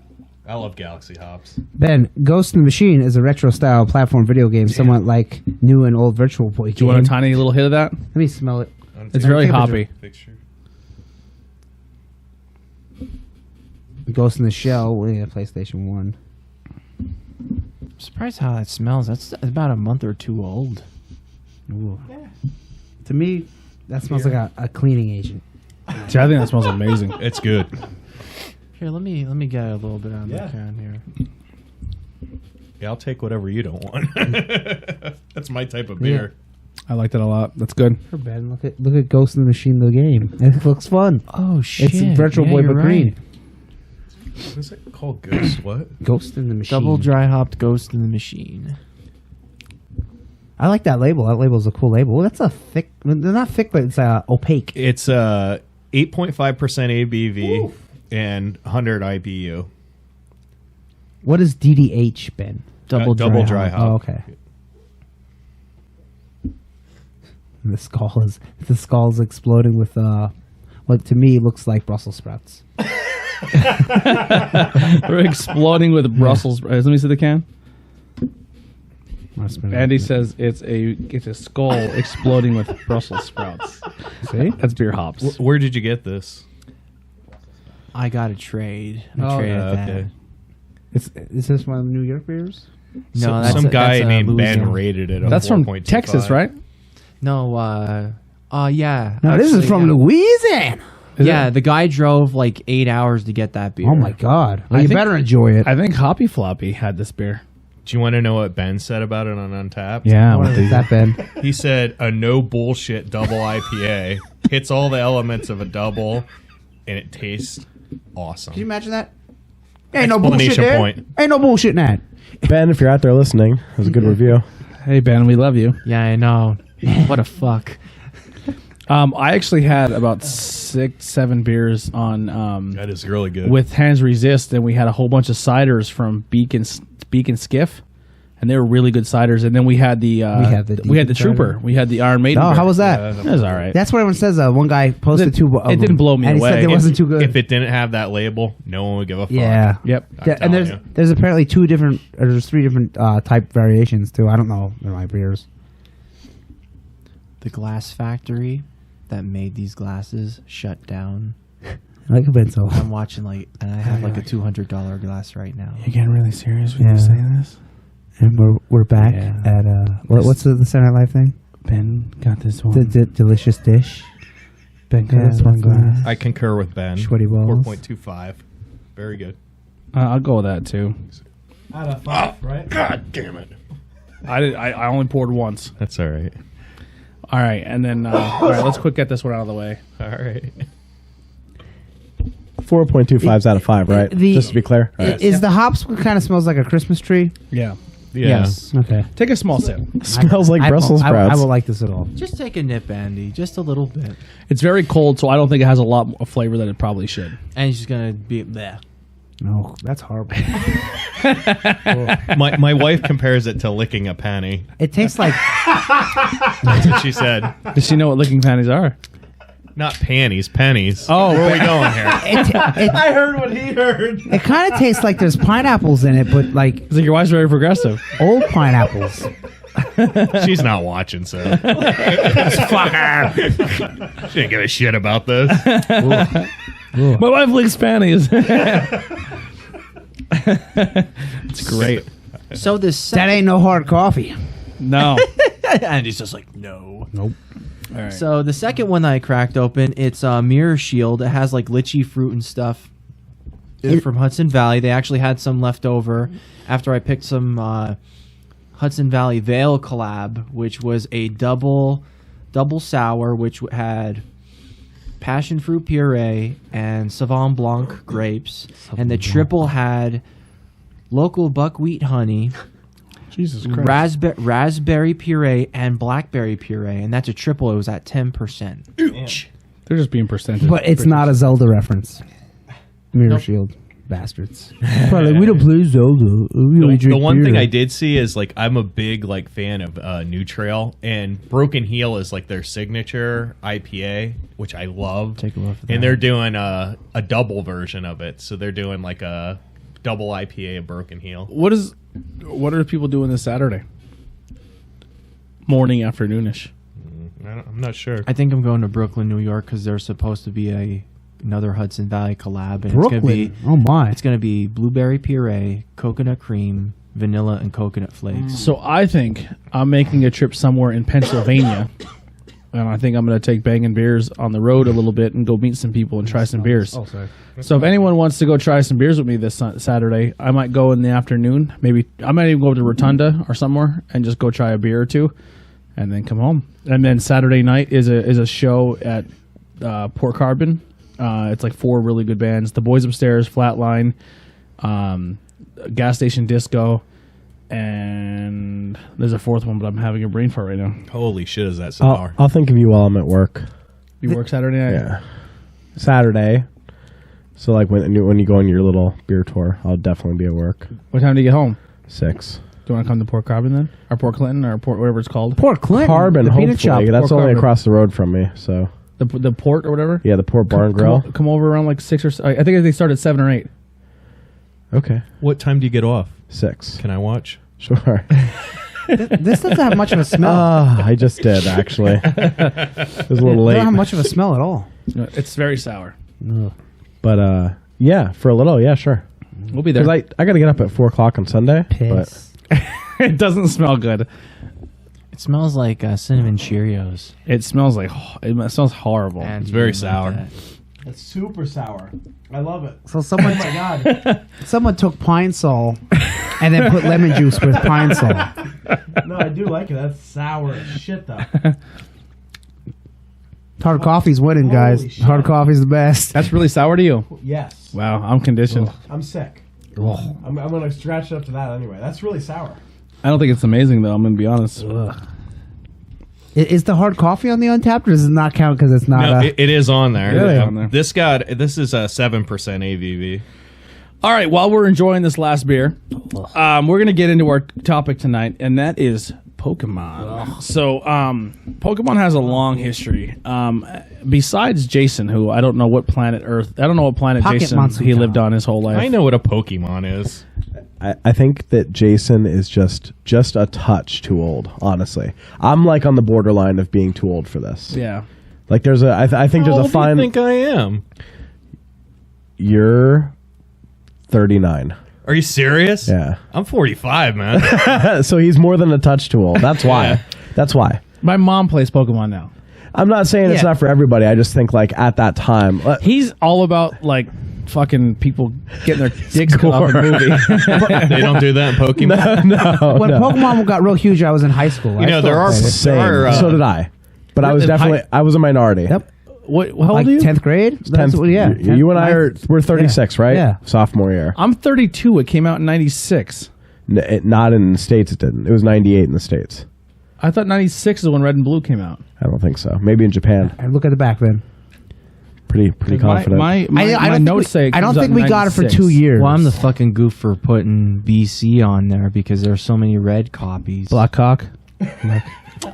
I love Galaxy hops. Ben, Ghost in the Machine is a retro-style platform video game, somewhat like new and old Virtual Boy Do you game. want a tiny little hit of that? Let me smell it. It's very Take a hoppy. Picture. Ghost in the Shell, yeah, PlayStation 1. I'm surprised how that smells. That's about a month or 2 old. Ooh. To me, that smells like a cleaning agent. See, I think that smells amazing. It's good. Here, let me get a little bit out of Yeah. the can here. Yeah, I'll take whatever you don't want. That's my type of beer. I liked it a lot. That's good. Here, Ben, look at Ghost in the Machine, the game. It looks fun. Oh shit! It's Virtual Yeah, Boy you're but green. What is it called? Ghost what? Ghost in the Machine. Double dry hopped Ghost in the Machine. I like that label. That label's a cool label. Well, that's a thick. They're not thick, but it's opaque. It's 8.5% ABV and 100 IBU. What is DDH, Ben? Double dry hop. Oh, okay. The skull is exploding with what to me looks like Brussels sprouts. We're exploding with Brussels sprouts. Let me see the can. Andy says it's a skull exploding with Brussels sprouts. See? That's beer hops. Where did you get this? I got a trade. I Oh, traded that. okay. Is this one of the New York beers? No, that's Some guy that's named Louisiana. Ben rated it. That's from 4.25. Texas, right? No, yeah. No, this is Actually, from yeah. Louisiana. Yeah, the guy drove like 8 hours to get that beer. Oh my God! Well, I you think- better enjoy it. I think Hoppy Floppy had this beer. Do you want to know what Ben said about it on Untapped? Yeah, What is that, Ben? He said a no bullshit double IPA hits all the elements of a double, and it tastes awesome. Can you imagine that? Ain't no bullshit Explanation there. point. Ain't no bullshit in that. Ben, if you're out there listening, it was a good review. Hey Ben, we love you. Yeah, I know. What a fuck. I actually had about 6-7 beers on That is really good. with Hands Resist, and we had a whole bunch of ciders from Beacon Skiff, and they were really good ciders. And then we had the We had the Trooper, cider. we had the Iron Maiden. Oh, beer. how was that? It was all right. That's what everyone says. One guy posted It- two. Of it didn't them, blow me and he away. said it wasn't too good. If it didn't have that label, no one would give a fuck. Yeah. Yep. Yeah, and telling you. there's apparently there's 3 different type variations too. I don't know. They're my beers. The glass factory that made these glasses shut down. I like a bento. I'm watching and I have like a $200 glass right now. You getting really serious when Yeah. you say this? And we're back Yeah. at what's the Saturday Night Live thing? Ben got this one. The delicious dish. Ben got Yeah, this one that's glass. I concur with Ben. Sweaty balls. 4.25. Very good. I'll go with that too. Out of 5, right? God damn it. I only poured once. That's all right. All right, and then all right, let's quick get this one out of the way. All right. 4.25 out of 5, right? The- Just to be clear. All right. Is the hops what kind of smells like a Christmas tree? Yeah. Yeah. Yes. Okay. Take a small sip. Smells like I Brussels won't- sprouts. I won't like this at all. Just take a nip, Andy. Just a little bit. It's very cold, so I don't think it has a lot of flavor that it probably should. And he's just going to be there. No, that's horrible. My wife compares it to licking a penny. It tastes like That's what she said. Does she know what licking panties are? Not panties, pennies. Oh, Where are we going here? I heard what he heard. it kind of tastes like there's pineapples in it, but like It's like your wife's very progressive. old pineapples. She's not watching, so. Fucker. She didn't give a shit about this. My wife licks panties. It's great. So this That ain't no hard coffee. No. Andy's just like, no. Nope. All right. So the second one that I cracked open, it's a Mirror Shield. It has like lychee fruit and stuff. It's from Hudson Valley. They actually had some left over after I picked some Hudson Valley Vale collab, which was a double sour, which had passion fruit puree and Sauvignon Blanc grapes, and the triple had local buckwheat honey, Jesus Christ. raspberry puree, and blackberry puree, and that's a triple. It was at 10%. They're just being percentage. But it's not a Zelda reference. Mirror Shield. Bastards. Probably, we don't play Zelda. We only The drink one thing beer. I did see is I'm a big fan of New Trail, and Broken Heel is their signature IPA, which I love. Take a look at that. And they're doing a double version of it, so they're doing a double IPA of Broken Heel. What are people doing this Saturday? Morning, afternoonish. I'm not sure. I think I'm going to Brooklyn, New York, because there's supposed to be another Hudson Valley collab, and Brooklyn. Oh my. it's gonna be blueberry puree, coconut cream, vanilla, and coconut flakes. So I think I'm making a trip somewhere in Pennsylvania, and I think I'm going to take Bangin' Beers on the road a little bit and go meet some people and try some beers. Oh, sorry. So if anyone wants to go try some beers with me this Saturday, I might go in the afternoon. Maybe I might even go to Rotunda or somewhere and just go try a beer or two, and then come home. And then Saturday night is a show at Port Carbon. It's 4 really good bands: The Boys Upstairs, Flatline, Gas Station Disco, and there's a 4th one, but I'm having a brain fart right now. Holy shit, is that sour? I'll think of you while I'm at work. You work Saturday night? Yeah. Saturday. So when you go on your little beer tour, I'll definitely be at work. What time do you get home? 6. Do you want to come to Port Carbon then? Or Port Clinton or Port, whatever it's called? Port Clinton. Carbon, the peanut shop. hopefully. That's Port only Carbon. across the road from me. So The port or whatever? yeah, the Port Bar and Grill. Come over around 6 or I think they start at 7 or 8. Okay. What time do you get off? 6. Can I watch? Sure. This doesn't have much of a smell. I just did actually. It was a little It late, doesn't have much of a smell at all. It's very sour. but yeah, for a little, yeah, sure. We'll be there. Because I got to get up at 4:00 on Sunday. Piss. It doesn't smell good. It smells like cinnamon Cheerios. It smells like it smells horrible. And It's very you don't sour. like that. It's super sour. I love it. So someone, Oh my god! someone took Pine Sol and then put lemon juice with Pine Sol. No, I do like it. That's sour as shit though. Hard coffee's winning, guys. Holy shit. Hard coffee's the best. That's really sour to you. Yes. Wow, I'm conditioned. I'm sick. I'm gonna scratch it up to that anyway. That's really sour. I don't think it's amazing though. I'm gonna be honest. Is the hard coffee on the Untapped, or does it not count because it's not? No, it is on there. Really? On there. This is a 7% ABV. All right, while we're enjoying this last beer, we're going to get into our topic tonight, and that is Pokemon. So, Pokemon has a long history. Besides Jason, who I don't know what planet Pocket Jason Monster he Town. lived on his whole life. I know what a Pokemon is. I think that Jason is just a touch too old. Honestly, I'm like on the borderline of being too old for this. Yeah. Like there's a I think How there's a old do you fine. think I am? You're 39. Are you serious? Yeah. I'm 45, man. So he's more than a touch too old. That's why. That's why. My mom plays Pokemon now. I'm not saying it's Yeah. not for everybody. I just think like at that time. He's all about, like, fucking people getting their dicks cut off in a movie. They don't do that in Pokemon. no, when no. Pokemon got real huge, I was in high school. You know, there are Same. there are, So did I. But I was in high- definitely I was a minority. Yep. How old Like are you? 10th grade. That's 10th, what- yeah. you and I are 10th, we're 36, right? Yeah. Sophomore year. I'm 32. It came out in 96. Not in the States. It didn't. It was 98 in the States. I thought 96 is when Red and Blue came out. I don't think so. Maybe in Japan. I look at the back then. Pretty confident. My I don't notes say think we, I don't comes out think in we got it for 96. 2 years. Well, I'm the fucking goof for putting BC on there because there's so many red copies. Blackcock.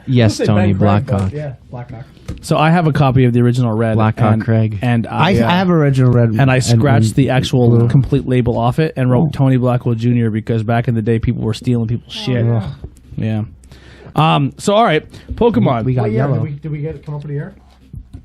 Yes, Tony, Blackhawk. Yeah, Blackhawk. So I have a copy of the original Red. Blackhawk and, Craig. And I have original red, and I scratched the actual blue. complete label off it and wrote Tony Blackwell Jr. because back in the day people were stealing people's shit. Yeah. So all right, Pokemon. We got yellow. Did we get it come up with a year?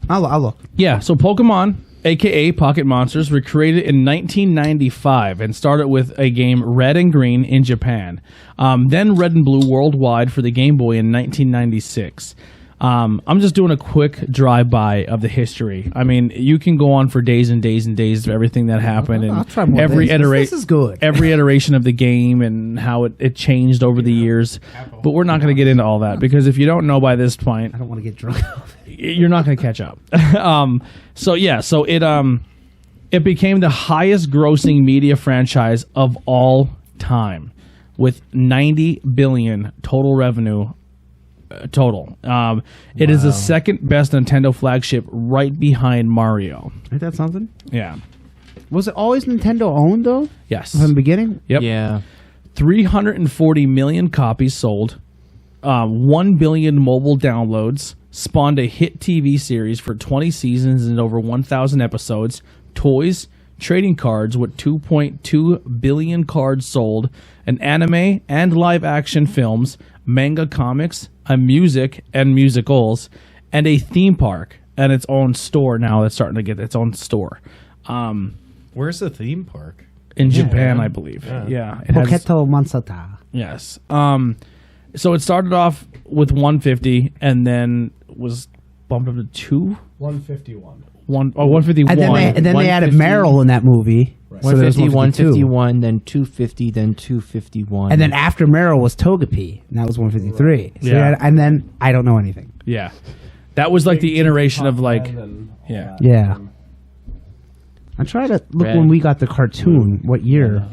I'll look. Yeah, so Pokemon, aka Pocket Monsters, were created in 1995 and started with a game Red and Green in Japan. Then Red and Blue worldwide for the Game Boy in 1996. I'm just doing a quick drive-by of the history. I mean, you can go on for days and days and days of everything that happened I'll and try more every days. This is good. every iteration of the game and how it changed over the years. But we're not going to get into all that because if you don't know by this point, I don't want to get drunk. you're not going to catch up. So it became the highest grossing media franchise of all time with 90 billion total revenue total. It is the second best Nintendo flagship right behind Mario. Ain't that something? Yeah. Was it always Nintendo owned though Yes. from the beginning? Yep. Yeah. 340 million copies sold. 1 billion mobile downloads. Spawned a hit TV series for 20 seasons and over 1,000 episodes. Toys, trading cards with 2.2 billion cards sold. An anime and live action films, manga comics, a music and musicals, and a theme park and its own store now that's starting to get its own store. Where's the theme park? In Japan, I believe. Yeah. It has- Poketo Mansata. Yes. So it started off with 150 and then was bumped up to 151. 151. And then they added 150. Meryl in that movie. So there was 150, 152. 151, then 250, then 251. And then after Meryl was Togepi, and that was 153. So Yeah. and then I don't know anything. Yeah. That was like the iteration of like, yeah. Yeah. I'm trying to look Red. when we got the cartoon. What year?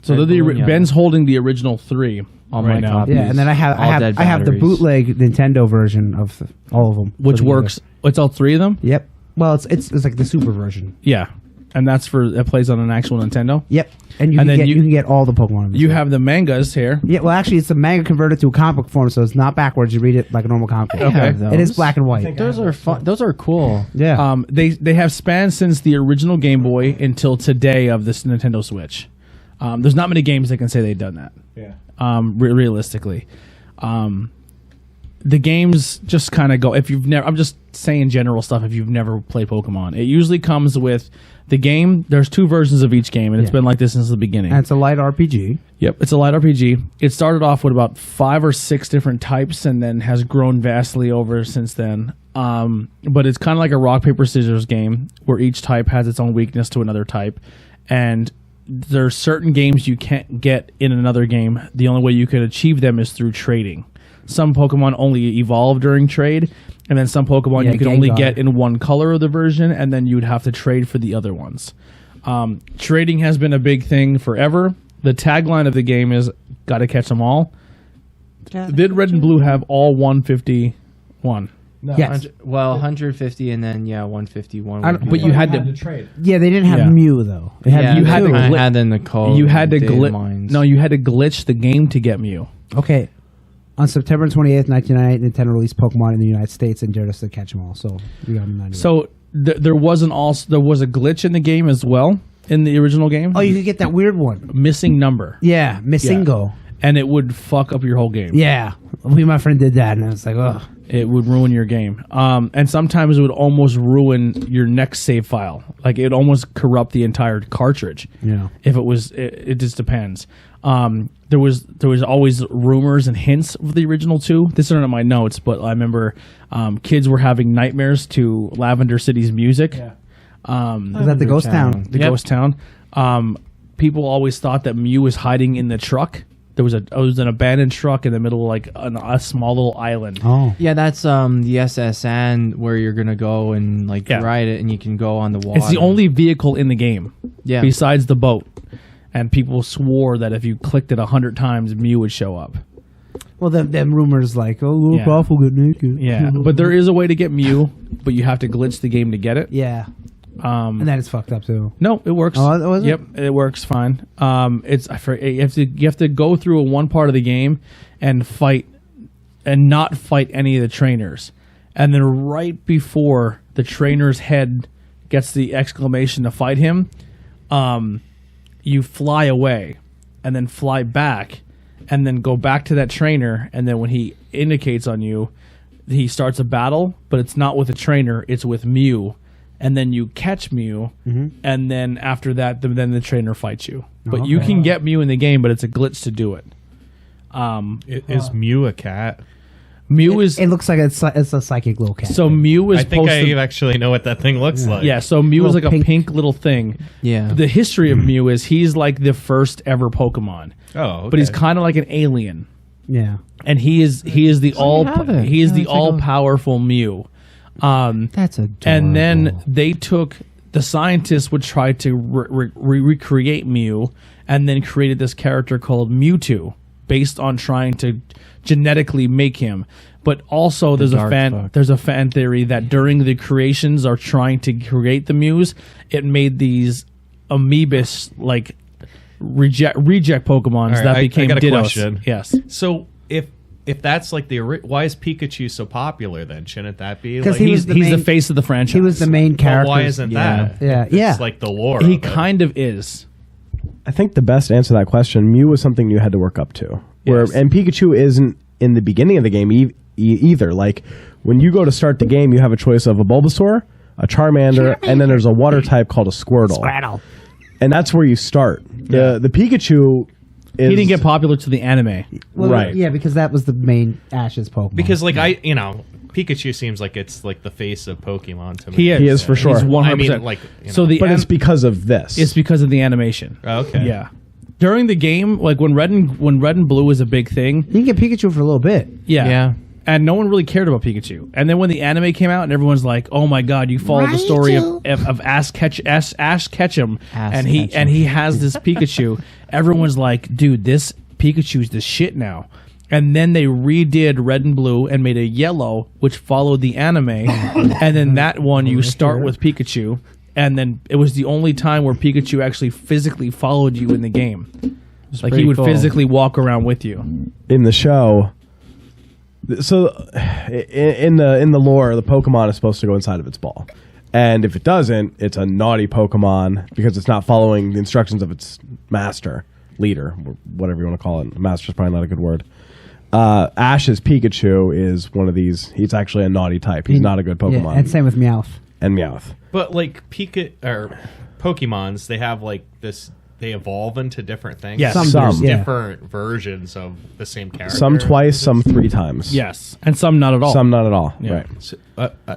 So Red, they're blue, and yellow. Ben's holding the original 3 All right my now, copies. Yeah, and then I have All dead I have the batteries. bootleg Nintendo version of all of them, which works. It's all 3 of them? Yep. Well, it's like the super version. Yeah. And that's that plays on an actual Nintendo. Yep. And you And can then get you can get all the Pokemon. in this You one. have the mangas here. Yeah, well, actually, it's a manga converted to a comic book form, so it's not backwards. You read it like a normal comic book. I have It is those. black and white. Those are fun. Those are cool. Yeah. They have spanned since the original Game Boy until today of this Nintendo Switch. There's not many games that can say they've done that. Yeah. Realistically, the games just kind of go. If you've never, I'm just saying general stuff. If you've never played Pokemon, it usually comes with the game. There's 2 versions of each game, and it's been like this since the beginning. And it's a light RPG. Yep, it's a light RPG. It started off with about 5 or 6 different types, and then has grown vastly over since then. But it's kind of like a rock paper scissors game where each type has its own weakness to another type, and there's certain games you can't get in another game. The only way you could achieve them is through trading. Some Pokemon only evolve during trade, and then some Pokemon you can only get in one color of the version, and then you'd have to trade for the other ones. Trading has been a big thing forever. The tagline of the game is "Gotta catch them all." Did Red and Blue have all 151? No. Yes. 150 and then 151. But you had to trade. Yeah, they didn't have Yeah. Mew though. They had you had to I gli- had in the code. you had to data mines. you had to glitch the game to get Mew. Okay. On September 28th, 1998, Nintendo released Pokemon in the United States and dared us to catch them all. So we got them 91. So there was a glitch in the game as well in the original game. oh, you could get that weird one. Missing number, Yeah, Missingo. and it would fuck up your whole game. Yeah. Me and my friend did that, and I was like, oh. It would ruin your game. And sometimes it would almost ruin your next save file. Like, it would almost corrupt the entire cartridge. Yeah. If it was, it just depends. There was always rumors and hints of the original 2. This isn't in my notes, but I remember kids were having nightmares to Lavender City's music. Yeah. Was that the Ghost Town? The Yep. ghost town. People always thought that Mew was hiding in the truck. There was an abandoned truck in the middle of like a small little island. Oh. Yeah, that's the SSN where you're gonna go and like Yeah. ride it, and you can go on the water. It's the only vehicle in the game. Yeah. Besides the boat. And people swore that if you clicked it 100 times, Mew would show up. Well, them rumors like, oh, little Yeah. Puff will get naked. Yeah, but there is a way to get Mew, but you have to glitch the game to get it. Yeah. And that is fucked up too. No, it works. Oh, was it? Yep, it works fine. You have to go through one part of the game and not fight any of the trainers, and then right before the trainer's head gets the exclamation to fight him, you fly away, and then fly back, and then go back to that trainer, and then when he indicates on you, he starts a battle, but it's not with a trainer; it's with Mew. And then you catch Mew, and then after that, then the trainer fights you. But you can get Mew in the game, but it's a glitch to do it. Is Mew a cat? Mew is It looks like it's a psychic little cat. so Mew is I think supposed I to, actually know what that thing looks like. yeah. So Mew is like Little a pink- pink little thing. Yeah. The history of Mew is he's like the first ever Pokemon, Oh, okay. but he's kind of like an alien, yeah. and he is the have it. Yeah, take a all look. powerful Mew. That's adorable. And then the scientists would try to recreate Mew, and then created this character called Mewtwo, based on trying to genetically make him. But also, there's dark fuck. a fan theory that during the creations or trying to create the Mews, it made these amoebus like reject Pokemons All right, that I became got a Dittos. question. Yes. So if that's like why is Pikachu so popular then? Shouldn't that be? 'Cause Like, he He's was the the main- face of the franchise. He was the main but character. why isn't that? Yeah. It's Yeah. like the lore. He of it. kind of is. I think the best answer to that question, Mew was something you had to work up to. Yes. And Pikachu isn't in the beginning of the game either. Like, when you go to start the game, you have a choice of a Bulbasaur, a Charmander, and then there's a water type called a Squirtle. Squirtle. And that's where you start. The Pikachu is... He didn't get popular to the anime. Well, Right. Yeah, because that was the main Ash's Pokemon. because like Pikachu seems like it's like the face of Pokemon to me. He is. He is for sure. He's 100%. I mean, like, you so know. the But it's because of this. it's because of the animation. Oh, okay. Yeah. During the game, like when Red and Blue was a big thing, you can get Pikachu for a little bit. yeah. Yeah. And no one really cared about Pikachu. And then when the anime came out, and everyone's like, "Oh my God, you follow the story of Ash Ketchum, and he has this Pikachu." Everyone's like, "Dude, this Pikachu's the shit now." And then they redid Red and Blue and made a yellow, which followed the anime. And then that one you start with Pikachu, and then it was the only time where Pikachu actually physically followed you in the game. Like he pretty would cool. physically walk around with you. in the show. So in the lore, the Pokemon is supposed to go inside of its ball, and if it doesn't, it's a naughty Pokemon because it's not following the instructions of its master, leader, whatever you want to call it. Master's probably not a good word. Ash's Pikachu is one of these. He's actually a naughty type. He's not a good Pokemon. Yeah, and same with Meowth. And Meowth. But like Pokemons, they have like this. They evolve into different things. Yes. Some. There's Yeah. different versions of the same character. Some twice, some 3 times. Yes, and some not at all. Some not at all. Yeah. Right. So,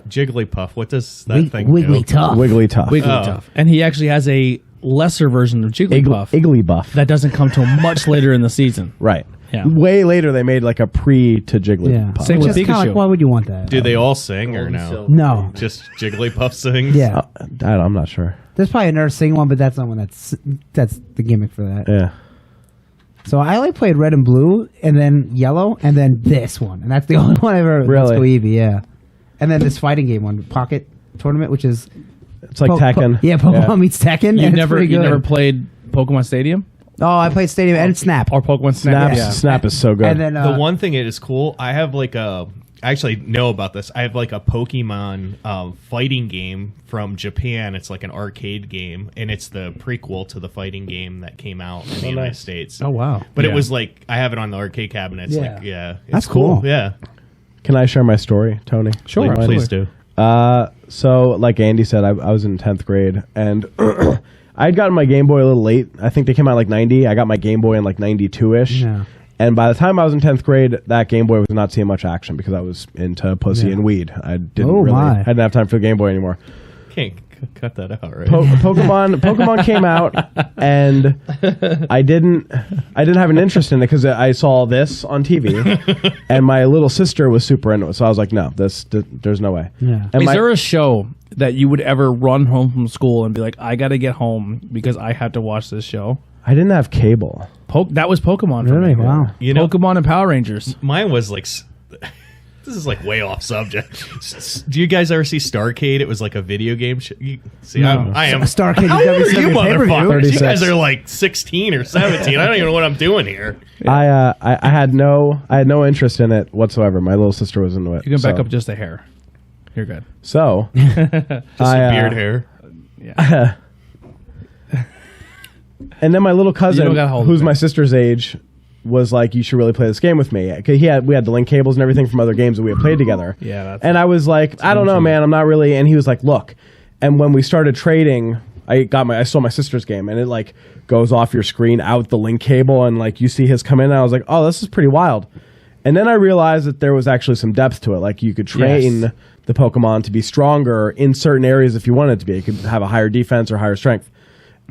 Jigglypuff. What does that thing Wiggly do? tough. Wigglytuff. Wigglytuff, and he actually has a lesser version of Jigglypuff Igglybuff. that doesn't come till much later in the season. Right. Yeah. Way later, they made like a pre to Jigglypuff. Yeah. Same Which with is kinda Pikachu. like, why would you want that? Do they all sing or no? No. Just Jigglypuff sings? Yeah. I'm not sure. There's probably another sing one, but that's not one that's the gimmick for that. Yeah. So I only played red and blue, and then yellow, and then this one, and that's the only one I ever. Really? Let's Go Eevee, yeah. And then this fighting game one, Pocket Tournament, which is It's like Tekken. yeah, Pokemon meets Tekken. You and it's never pretty you good. never played Pokemon Stadium Oh, I played Stadium and Snap. or Pokemon Snap? Snap is so good. And then The one thing that is cool, I have like I actually know about this. I have like a Pokemon fighting game from Japan. It's like an arcade game, and it's the prequel to the fighting game that came out in the United States. Oh wow! But Yeah. it was like I have it on the arcade cabinet. It's Yeah. like it's That's cool. Yeah, Can I share my story, Tony? Sure, please do. So, like Andy said, I was in 10th grade, and I'd gotten my Game Boy a little late. I think they came out like 90. I got my Game Boy in like 92-ish. Yeah. And by the time I was in 10th grade, that Game Boy was not seeing much action because I was into pussy Yeah. and weed. I didn't Oh, really, my. I didn't have time for the Game Boy anymore. Can't cut that out, right? Pokemon came out, and I didn't have an interest in it because I saw this on TV, and my little sister was super into it. So I was like, no, there's no way. Yeah. And Is my- there a show that you would ever run home from school and be like, I got to get home because I have to watch this show? I didn't have cable. That was Pokemon for Really? me. Wow. You know, Pokemon and Power Rangers. mine was like. This is like way off subject. Do you guys ever see Starcade? It was like a video game. See, No. I am. Starcade How old are WCW you pay-per-view. motherfuckers? You 36. guys are like 16 or 17. I don't even know what I'm doing here. I had no interest in it whatsoever. My little sister was into it. You can back up just a hair. You're good. So Just some beard hair. Yeah. and then my little cousin, You don't gotta hold who's it. my sister's age, was like, "You should really play this game with me." 'Cause we had the link cables and everything from other games that we had played together. Yeah, that's- and I was like, "I don't know, man. I'm not really." And he was like, "Look." And when we started trading, I stole my sister's game, and it like goes off your screen out the link cable, and like you see his come in. And I was like, "Oh, this is pretty wild." And then I realized that there was actually some depth to it. Like you could train Yes. the Pokemon to be stronger in certain areas if you wanted to be. It could have a higher defense or higher strength.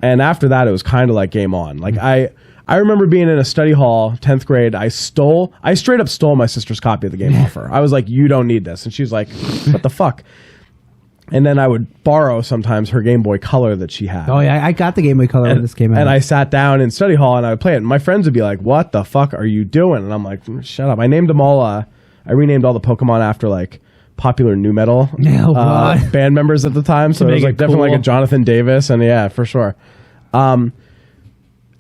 And after that, it was kind of like game on. Like I remember being in a study hall, 10th grade. I straight up stole my sister's copy of the game off her. I was like, "You don't need this," and she's like, "What the fuck?" And then I would borrow sometimes her Game Boy Color that she had. Oh yeah, I got the Game Boy Color when this came out. And I sat down in study hall and I would play it. And my friends would be like, "What the fuck are you doing?" And I'm like, "Shut up." I named them all. I renamed all the Pokemon after like popular new metal Oh, God. band members at the time. So it was make like it definitely cool. like a Jonathan Davis. And yeah, for sure.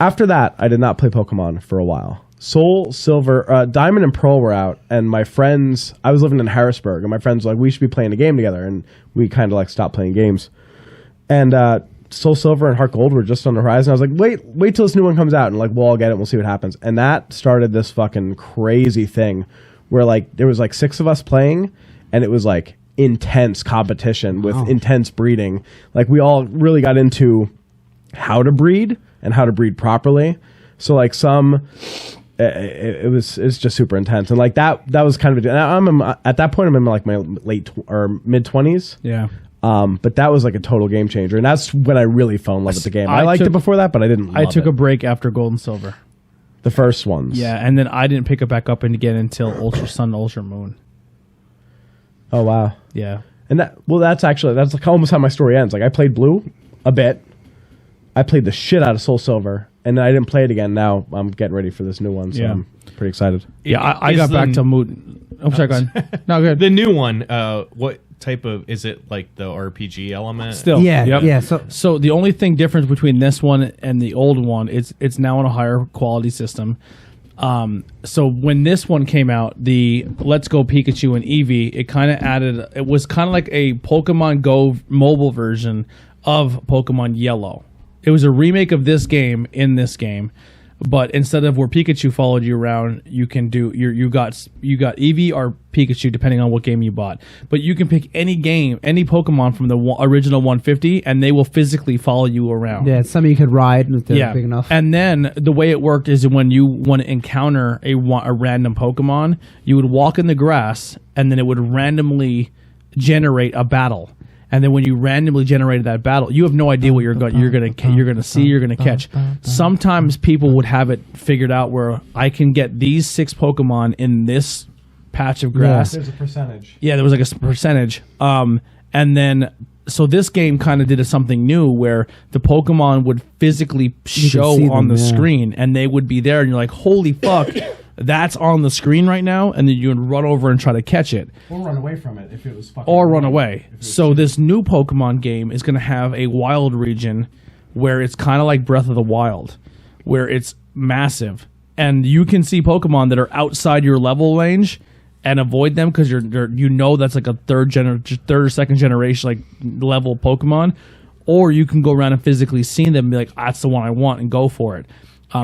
After that, I did not play Pokemon for a while. Soul, Silver, Diamond and Pearl were out, and my friends, I was living in Harrisburg, and my friends were like, "We should be playing a game together," and we kind of like stopped playing games. And Soul Silver and Heart Gold were just on the horizon. I was like, wait till this new one comes out, and like we'll all get it, and we'll see what happens. And that started this fucking crazy thing where like there was like 6 of us playing, and it was like intense competition with intense breeding. Like we all really got into how to breed and how to breed properly. So like it's just super intense, and like that was kind of I'm at that point I'm in like my late or mid 20s. Yeah. But that was like a total game changer, and that's when I really fell in love with the game. I liked it before that, but I didn't. I love took it. a break after Gold and Silver. The first ones. Yeah, and then I didn't pick it back up again until Ultra Sun, Ultra Moon. Oh wow. Yeah. And that's like almost how my story ends. Like I played Blue a bit. I played the shit out of Soul Silver, and then I didn't play it again. Now I'm getting ready for this new one, so Yeah. I'm pretty excited. Yeah, I Is got back the- to Moon. I'm sorry, go ahead. No, good. The new one, what type of is it? Like the RPG element? Still. yeah, Yep. yeah. So the only difference between this one and the old one is it's now on a higher quality system. So when this one came out, the Let's Go Pikachu and Eevee, it was kind of like a Pokemon Go mobile version of Pokemon Yellow. It was a remake of this game in this game, but instead of where Pikachu followed you around, you can do you got Eevee or Pikachu depending on what game you bought. But you can pick any game, any Pokemon from the original 150, and they will physically follow you around. Yeah, it's something you could ride if they're big enough. And then the way it worked is when you want to encounter a random Pokemon, you would walk in the grass, and then it would randomly generate a battle. And then when you randomly generated that battle, you have no idea what you're going to see, you're going to catch. Sometimes people would have it figured out where I can get these 6 Pokemon in this patch of grass. There's a percentage. Yeah, there was like a percentage. And then so this game kind of did something new where the Pokemon would physically show on the screen, and they would be there, and you're like, holy fuck. That's on the screen right now, and then you would run over and try to catch it. Or run away from it if it was fucking. Or run away. So this new Pokemon game is going to have a wild region where it's kind of like Breath of the Wild, where it's massive. And you can see Pokemon that are outside your level range and avoid them because you know that's like a third or second generation like level Pokemon. Or you can go around and physically see them and be like, that's the one I want, and go for it.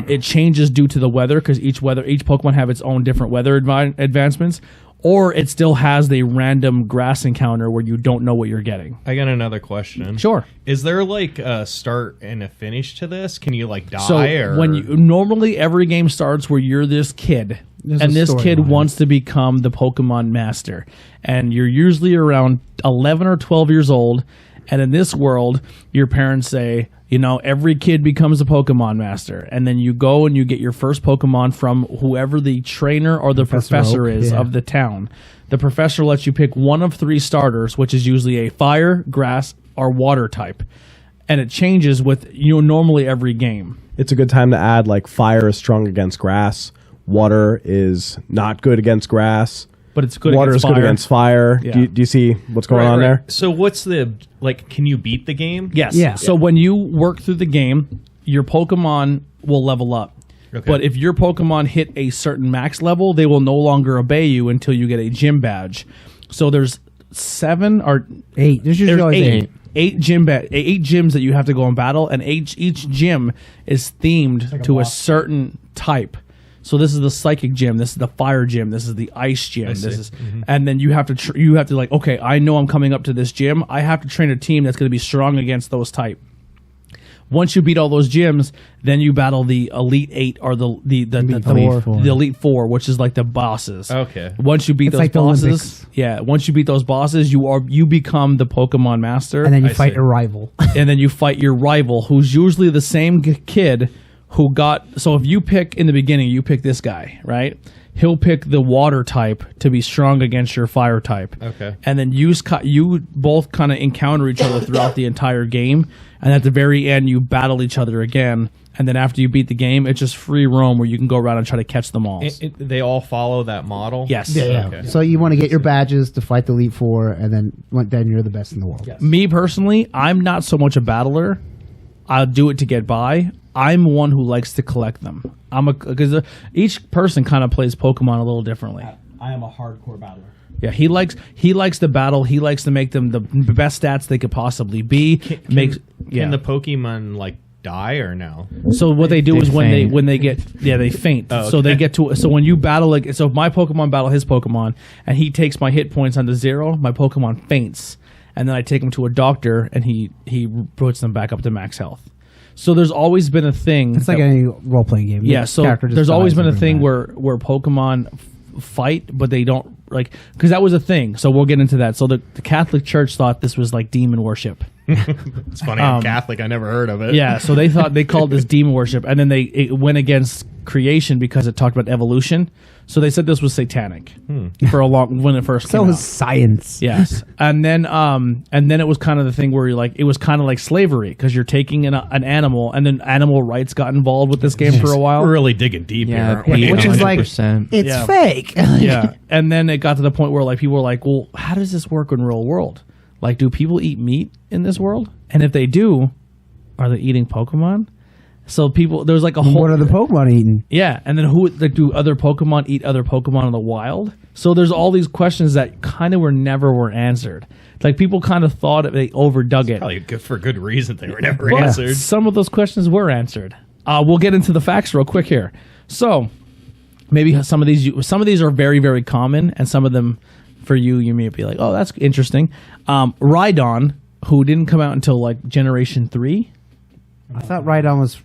It changes due to the weather because each Pokemon have its own different weather advancements, or it still has the random grass encounter where you don't know what you're getting. I got another question. Sure. Is there like a start and a finish to this? Can you like die? So or? Normally every game starts where you're this kid, and this kid wants to become the Pokemon master, and you're usually around 11 or 12 years old. And in this world, your parents say, every kid becomes a Pokemon master. And then you go and you get your first Pokemon from whoever the trainer or the professor is of the town. The professor lets you pick one of 3 starters, which is usually a fire, grass, or water type. And it changes with normally every game. It's a good time to add like fire is strong against grass. Water is not good against grass. But it's good Water against is fire. good against fire. Yeah. Do you see what's going on there? So what's can you beat the game? Yes. Yeah. So when you work through the game, your Pokemon will level up. Okay. But if your Pokemon hit a certain max level, they will no longer obey you until you get a gym badge. So there's 7 or 8. There's usually always 8. 8 gyms that you have to go and battle, and each gym is themed to a certain type. So this is the psychic gym. This is the fire gym. This is the ice gym. This is, and then you have to like, okay, I know I'm coming up to this gym. I have to train a team that's going to be strong against those type. Once you beat all those gyms, then you battle the Elite 8 or the Elite 4, which is like the bosses. Okay. Once you beat those like the bosses, once you beat those bosses, you become the Pokemon master, And then you I fight see. a rival. and then you fight your rival, who's usually the same kid who got. So if you pick in the beginning, you pick this guy, right? He'll pick the water type to be strong against your fire type. Okay. And then you both kind of encounter each other throughout the entire game, and at the very end, you battle each other again. And then after you beat the game, it's just free roam where you can go around and try to catch them all. They all follow that model? Yes. Yeah. Okay. So you want to get your badges to fight the Elite Four, and then you're the best in the world. Me personally, I'm not so much a battler. I'll do it to get by. I'm one who likes to collect them. Because each person kind of plays Pokemon a little differently. I am a hardcore battler. Yeah, he likes to battle. He likes to make them the best stats they could possibly be. Can the Pokemon like die or no? So what they do They is faint. when they get they faint. Oh, So they okay. get to when you battle so if my Pokemon battle his Pokemon and he takes my hit points onto 0, my Pokemon faints, and then I take him to a doctor and he puts them back up to max health. So there's always been a thing. It's like any role playing game. Yeah, The so character just there's always dies been a and thing everything. where Pokemon fight, but they don't because that was a thing. So we'll get into that. So the Catholic Church thought this was like demon worship. It's funny. I'm Catholic. I never heard of it. Yeah, so they called this demon worship, and then it went against creation because it talked about evolution. So they said this was satanic for a long when it first So came is out. science. Yes, and then it was kind of the thing where it was kind of like slavery because you're taking an animal, and then animal rights got involved with this game for a while. We're really digging deep here. Yeah, aren't we? Which is like 100%. it's Yeah. fake. Yeah, and then it got to the point where like people were like, well, how does this work in real world? Like, do people eat meat in this world? And if they do, are they eating Pokemon? So people, there was like a What whole. are the Pokemon eating? Yeah, and then who like do other Pokemon eat other Pokemon in the wild? So there's all these questions that kind of were answered. Like people kind of thought they overdug it. Probably good for good reason they were never But answered. some of those questions were answered. We'll get into the facts real quick here. So maybe some of these are very, very common, and some of them for you may be like, oh, that's interesting. Rhydon, who didn't come out until like Generation 3. I thought Rhydon was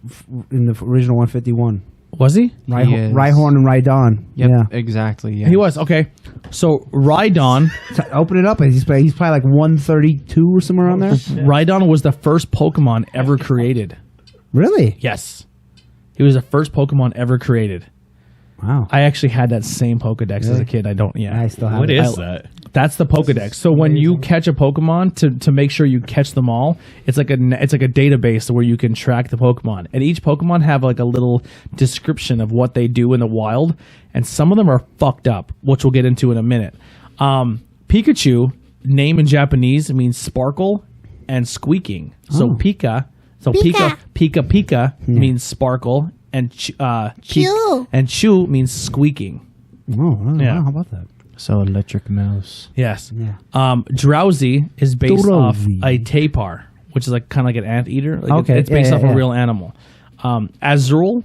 in the original 151. Was he? He is. Rhyhorn and Rhydon. Yep, Yeah. exactly. Yeah. He was. Okay. So Rhydon, Open it up. He's probably like 132 or somewhere around there. Rhydon was the first Pokemon ever created. Really? Yes. He was the first Pokemon ever created. Wow. I actually had that same Pokedex as a kid. I don't. Yeah. I still have What it. is that? That's the Pokedex. So when you catch a Pokemon, to make sure you catch them all, it's like a database where you can track the Pokemon. And each Pokemon have like a little description of what they do in the wild, and some of them are fucked up, which we'll get into in a minute. Pikachu, name in Japanese, means sparkle and squeaking. So Pika means sparkle, and Chew means squeaking. Oh, Yeah. wow, how about that? So electric mouse. Yes. Yeah. Drowsy is based off Drowsy. a tapir, which is like kind of like an anteater. Like Okay, it's based yeah, off yeah. a real animal. Azurill,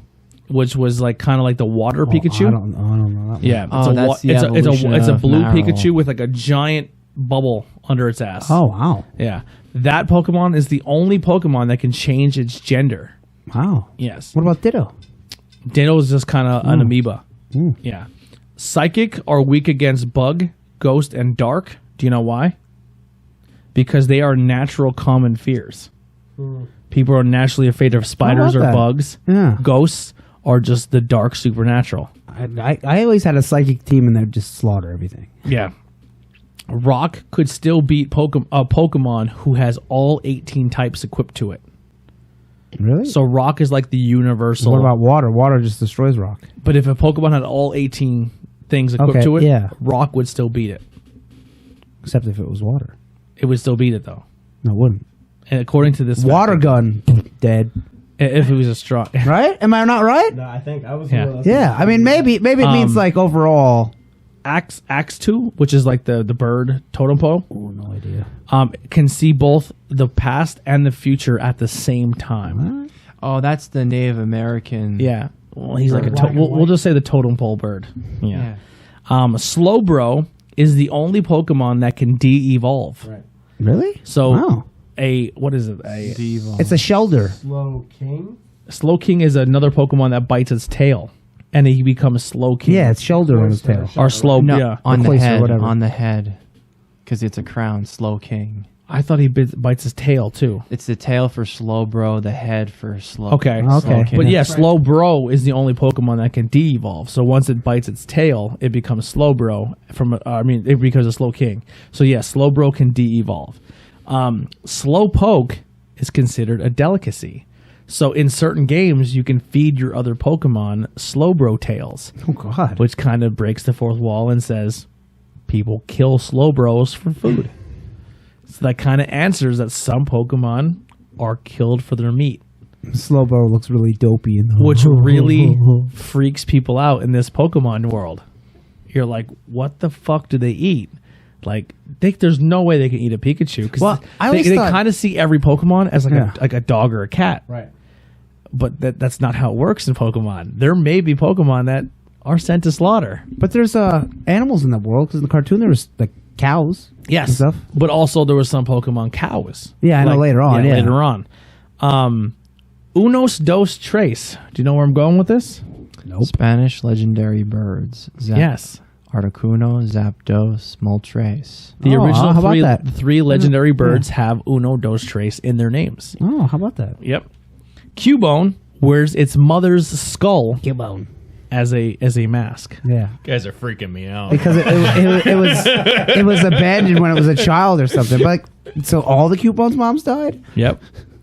which was like kind of like the water Pikachu. I don't know that one. Yeah, Oh, that's the evolution it's a of blue Marill. Pikachu with like a giant bubble under its ass. Oh, wow. Yeah, that Pokemon is the only Pokemon that can change its gender. Wow. Yes, What about Ditto? Ditto is just kind of an amoeba. Mm. Yeah, Psychic are weak against Bug, Ghost, and Dark. Do you know why? Because they are natural common fears. People are naturally afraid of spiders or that? bugs. Yeah. Ghosts are just the dark supernatural. I always had a psychic team and they'd just slaughter everything. Yeah. Rock could still beat a Pokemon who has all 18 types equipped to it. Really? So Rock is like the universal. What about water? Water just destroys rock. But if a Pokemon had all 18 things equipped Okay, to it, yeah. Rock would still beat it. Except if it was water. It would still beat it though. No, it wouldn't. And according to this Water gun. Dead. if it was a strong Right? Am I not right? No, I think I was. Yeah. Yeah. I mean, maybe it means like overall. Axe 2, which is like the bird totem pole, Oh, no idea. can see both the past and the future at the same time. Oh, that's the Native American. Yeah. Well, he's like a Black and we'll just say the totem pole bird. Yeah. Slowbro is the only Pokemon that can de-evolve. Right. Really? So Wow. what is it? A Devo. It's a shelter. Slow King. Slowking is another Pokemon that bites its tail, and he becomes Slowking. Yeah, it's shoulder on his tail. Or slow. no, Yeah. on the Replace or head. whatever. On the head. Because it's a crown. Slow King. I thought he bites his tail too. It's the tail for Slowbro, the head for Slow. Okay. Okay. King. But yeah, Slowbro is the only Pokemon that can de-evolve. So once it bites its tail, it becomes Slowbro. It becomes a Slowking. So yeah, Slowbro can de-evolve. Slowpoke is considered a delicacy. So in certain games, you can feed your other Pokemon Slowbro tails, Oh, God. which kind of breaks the fourth wall and says people kill Slowbros for food. So that kind of answers that some Pokemon are killed for their meat, Slowbro looks really dopey. which really freaks people out in this Pokemon world. You're like, what the fuck do they eat? Like, there's no way they can eat a Pikachu because Well, I they always thought- kind of see every Pokemon as like Yeah. a dog or a cat. Right. But that's not how it works in Pokemon. There may be Pokemon that are sent to slaughter. But there's animals in that world because in the cartoon there was like cows. Yes, and stuff. but also there was some Pokemon cows. Yeah, I know later on, yeah. later on. Unos dos tres. Do you know where I'm going with this? Spanish legendary birds. Yes. Articuno, Zapdos, Moltres. The Oh, original how about that? three legendary birds have Uno dos tres in their names. Oh, how about that? Yep. Cubone wears its mother's skull Cubone. as a mask. Yeah. You guys are freaking me out. Because it was abandoned when it was a child or something. But like, so all the Cubone's moms died? Yep.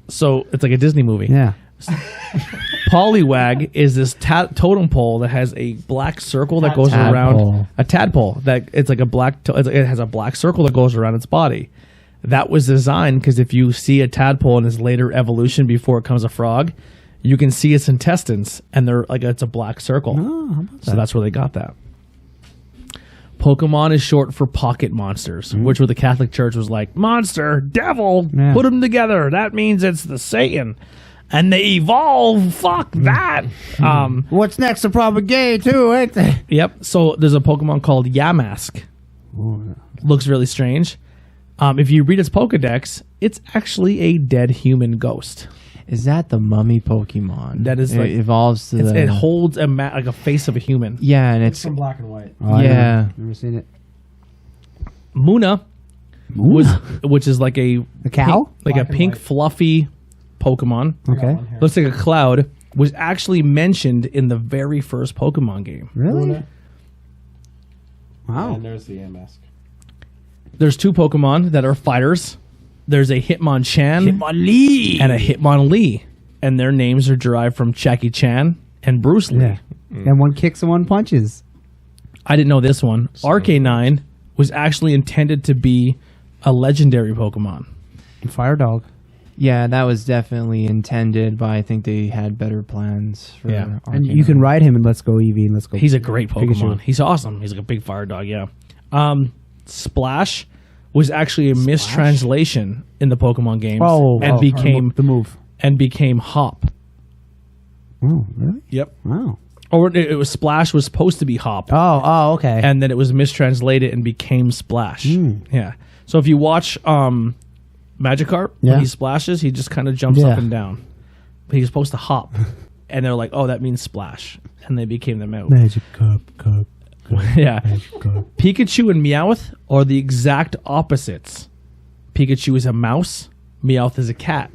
So it's like a Disney movie. Yeah. Poliwag is this totem pole that has a black circle that goes around Tadpole. a tadpole. That it's like a black. It has a black circle that goes around its body. That was designed because if you see a tadpole in its later evolution before it becomes a frog, you can see its intestines, and they're like it's a black circle. Oh, how about So that? that's where they got that. Pokemon is short for pocket monsters, which where the Catholic Church was like, monster, devil, Yeah. put them together. That means it's the Satan. And they evolve. Fuck that. What's next? They're probably gay too, ain't they? Yep. So there's a Pokemon called Yamask. Looks really strange. If you read its Pokedex, it's actually a dead human ghost. Is that the mummy Pokemon? That is it like- evolves to It the holds like a face of a human. yeah, and it's From black and white. Oh, I Yeah. never seen it. Muna, which is like a cow? pink, like Black a and pink white. fluffy Pokemon. Okay. Looks like a cloud. Was actually mentioned in the very first Pokemon game. Really? Wow. And there's the mask. There's 2 Pokemon that are fighters. There's a Hitmonchan Hitmonlee. and a Hitmonlee, and their names are derived from Jackie Chan and Bruce Lee. Yeah. And one kicks and one punches. I didn't know this one. Arcanine was actually intended to be a legendary Pokemon. And Fire Dog. Yeah, that was definitely intended, but I think they had better plans for Yeah. And you can ride him in Let's Go Eevee and Let's Go. He's a great Pokemon. Pikachu. He's awesome. He's like a big fire dog, yeah. Splash was actually a mistranslation in the Pokemon games and became Hop. Oh, really? Yep. Wow. Or it was Splash was supposed to be Hop. Oh, okay. And then it was mistranslated and became Splash. Yeah. So if you watch Magikarp, Yeah. when he splashes, he just kind of jumps Yeah. up and down. But he's supposed to hop. And they're like, oh, that means Splash. And they became the move. Magic cup. Yeah. Magic cup. Pikachu and Meowth are the exact opposites. Pikachu is a mouse. Meowth is a cat.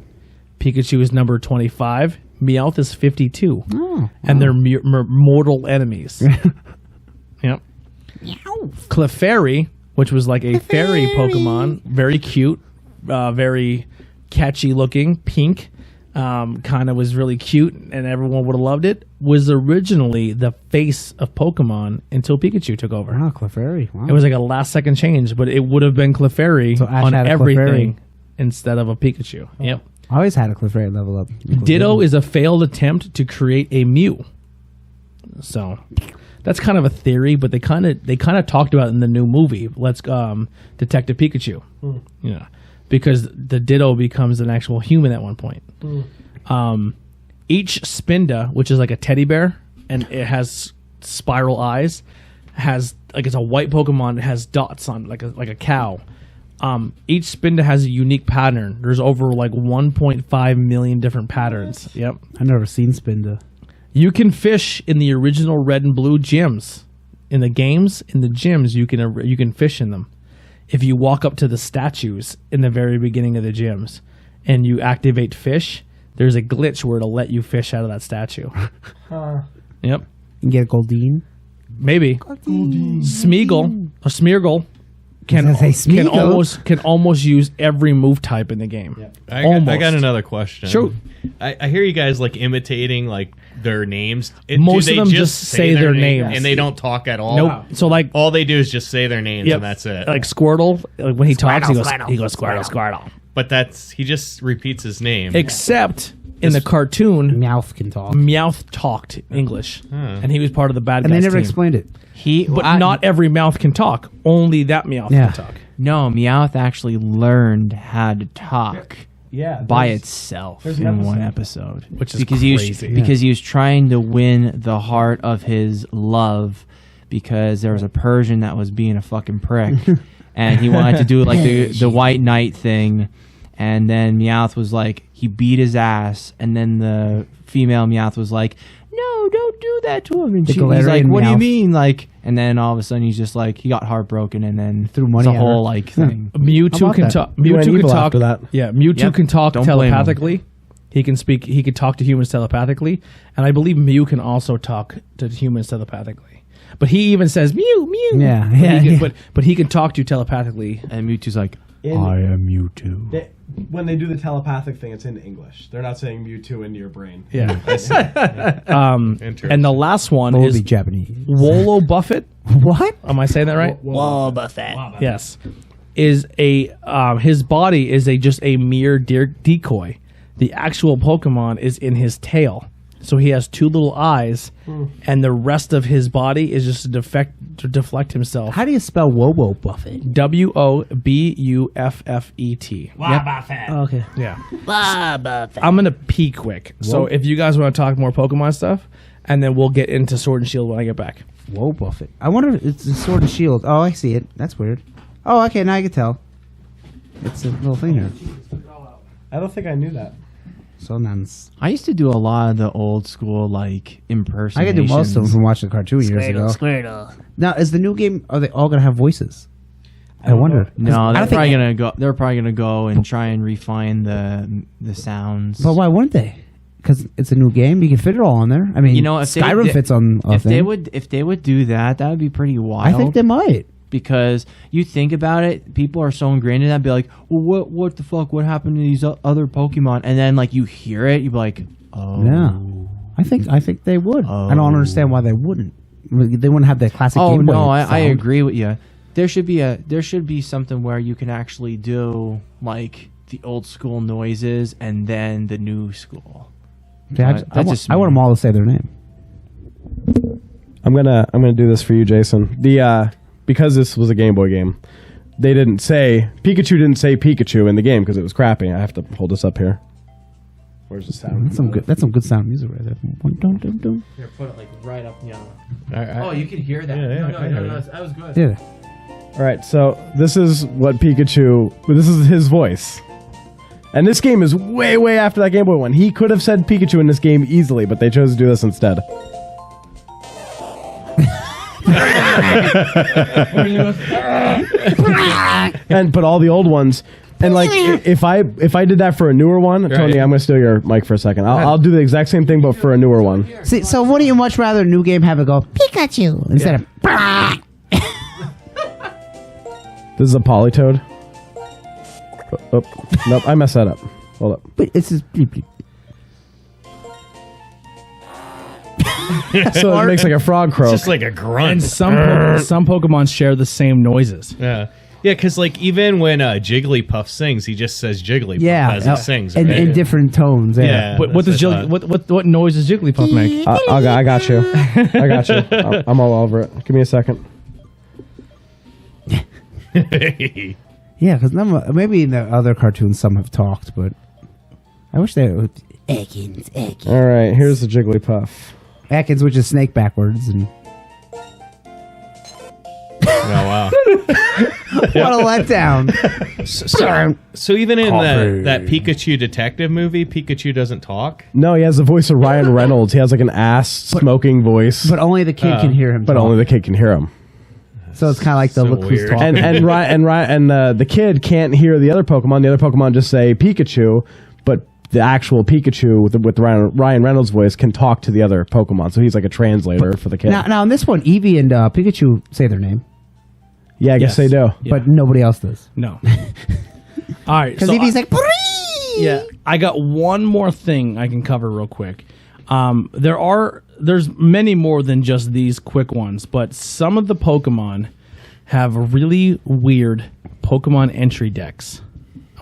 Pikachu is number 25. Meowth is 52. Oh. And they're mortal enemies. Yep. Clefairy, which was like a fairy Pokemon, very cute, very catchy looking, pink, kind of was really cute, and everyone would have loved it, was originally the face of Pokemon until Pikachu took over. Wow, Clefairy. Wow. It was like a last second change, but it would have been Clefairy So Ash on had a everything Clefairy. instead of a Pikachu. Yep. I always had a Clefairy level up. Ditto is a failed attempt to create a Mew. So that's kind of a theory, but they kind of talked about it in the new movie. Let's Detective Pikachu. Yeah, because the Ditto becomes an actual human at one point. Each Spinda, which is like a teddy bear, and it has spiral eyes, has like it's a white Pokemon. It has dots on like a cow. Each Spinda has a unique pattern. There's over like 1.5 million different patterns. Yep. I've never seen Spinda. You can fish in the original red and blue gyms. In the games, in the gyms, you can fish in them. If you walk up to the statues in the very beginning of the gyms and you activate fish, there's a glitch where it'll let you fish out of that statue. Yep. You can get a Goldeen. Maybe. Smeagol or Smeargle can Does it say Smeagol? can almost use every move type in the game. I Almost. got another question. Sure. I hear you guys like imitating like their names. Most do of they them just say their names. and they don't talk at all. Nope. So like All they do is just say their names yep. and that's it. Like Squirtle, like when he talks, he goes Squirtle. But he just repeats his name. Except in the cartoon, Meowth can talk. Meowth talked English, and he was part of the bad guys And they never team. explained it. But not every Meowth can talk. Only that Meowth Yeah. can talk. No, Meowth actually learned how to talk Yeah. by there's- itself there's in an one episode. episode, Which is because crazy. he was trying to win the heart of his love, because there was a Persian that was being a fucking prick, and he wanted to do like the white knight thing, and then Meowth was like, he beat his ass, and then the female Meowth was like, no, don't do that to him. And The he's like, Galarian what do you Meowth. mean? Like, and then all of a sudden he's just like, he got heartbroken, and then Threw money it's a at her. whole like thing. How Mewtwo about can that? talk. He went Mewtwo can evil talk. after that. Yeah, Mewtwo Yep. can talk Don't blame him. telepathically. He can speak. He can talk to humans telepathically, and I believe Mew can also talk to humans telepathically. But he even says Mew, Mew. Yeah, But yeah, he can, yeah. but he can talk to you telepathically. And Mewtwo's like, am Mewtwo. When they do the telepathic thing, it's in English. They're not saying Mewtwo into your brain. Yeah. Interesting. And the last one What would is be Japanese? Wolo Buffett. What? Am I saying that right? whoa, Buffett. Yes. Is a his body is just a mere decoy. The actual Pokemon is in his tail. So he has 2 little eyes, and the rest of his body is just to deflect himself. How do you spell Wobo Buffet? Wobuffet. Oh, okay. Yeah. I'm going to pee quick. So if you guys want to talk more Pokemon stuff, and then we'll get into Sword and Shield when I get back. Whoa, Buffett. I wonder if it's a Sword and Shield. Oh, I see it. That's weird. Oh, okay, now I can tell. It's a little thing here. I don't think I knew that. So nonsense. I used to do a lot of the old school like I impersonations. can do most of them from watching the cartoon years ago. Now, is the new game? Are they all gonna have voices? I wonder. No, I they're don't probably think- gonna go. They're probably gonna go and try and refine the sounds. But why wouldn't they? Because it's a new game. You can fit it all on there. I mean, You know, if they Skyrim did- fits on. A if thing. they would do that, that would be pretty wild. I think they might. Because you think about it, people are so ingrained in that. Be like, well, what the fuck? What happened to these other Pokemon? And then like you hear it, you be like, oh, Yeah, I think they would. I don't understand why they wouldn't. They wouldn't have that classic. Oh Game Boy no, I sound. agree with you. There should be something where you can actually do like the old school noises and then the new school. Yeah, I want them all to say their name. I'm gonna do this for you, Jason. Because this was a Game Boy game, they didn't say Pikachu didn't say Pikachu in the game because it was crappy. I have to hold this up here. Where's the sound? That's some good sound music right there. Dum, dum, dum. Here, put it like right up, Oh, you can hear that. Yeah, I heard it. that was good. Yeah. All right, so this is what Pikachu. This is his voice, and this game is way, way after that Game Boy one. He could have said Pikachu in this game easily, but they chose to do this instead. And put all the old ones. And like, if I did that for a newer one, Tony, I'm gonna steal your mic for a second. I'll do the exact same thing, but for a newer one. See, so wouldn't you much rather a new game have it go Pikachu instead of? This is a Polytoad. Oh, nope, I messed that up. Hold up. But it's just bleep, bleep. So it makes like a frog croak. It's just like a grunt. And some Pokemon share the same noises. Yeah. Yeah, because like even when Jigglypuff sings, he just says Jigglypuff as he sings. Right? in different tones. Yeah. What does what noise does Jigglypuff make? I got you. I got you. I'm all over it. Give me a second. Yeah, because maybe in the other cartoons some have talked, but I wish they would. Ekans. All right, here's the Jigglypuff. Ekans, which is snake backwards, and Oh wow. what a letdown. So even in that Pikachu detective movie, Pikachu doesn't talk. No, he has the voice of Ryan Reynolds. He has like an ass smoking voice, But only the kid can hear him. but talk. only the kid can hear him. So it's kind of like the So look who's weird. talking. And the kid can't hear the other Pokemon. The other Pokemon just say Pikachu, but the actual Pikachu with Ryan Reynolds' voice can talk to the other Pokemon. So he's like a translator for the kid. Now in this one, Eevee and Pikachu say their name, Yeah, I guess they do. Yeah. but nobody else does. No. All right. Because So Eevee's like, "Bree!" yeah, I got one more thing I can cover real quick. There's many more than just these quick ones, but some of the Pokemon have really weird Pokemon entry decks.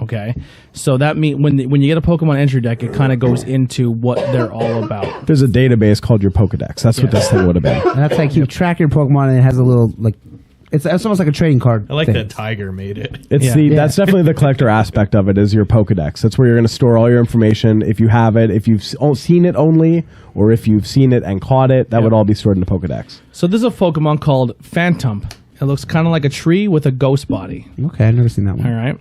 Okay, so that means when you get a Pokemon entry deck, it kind of goes into what they're all about. There's a database called your Pokedex. That's what this thing would have been. And that's like you track your Pokemon, and it has a little like it's almost like a trading card. I like thing. that Tiger made it. It's Yeah. that's definitely the collector aspect of it is your Pokedex. That's where you're going to store all your information. If you have it, if you've seen it only, or if you've seen it and caught it, that would all be stored in the Pokedex. So there's a Pokemon called Phantom. It looks kind of like a tree with a ghost body. Okay, I've never seen that one. All right.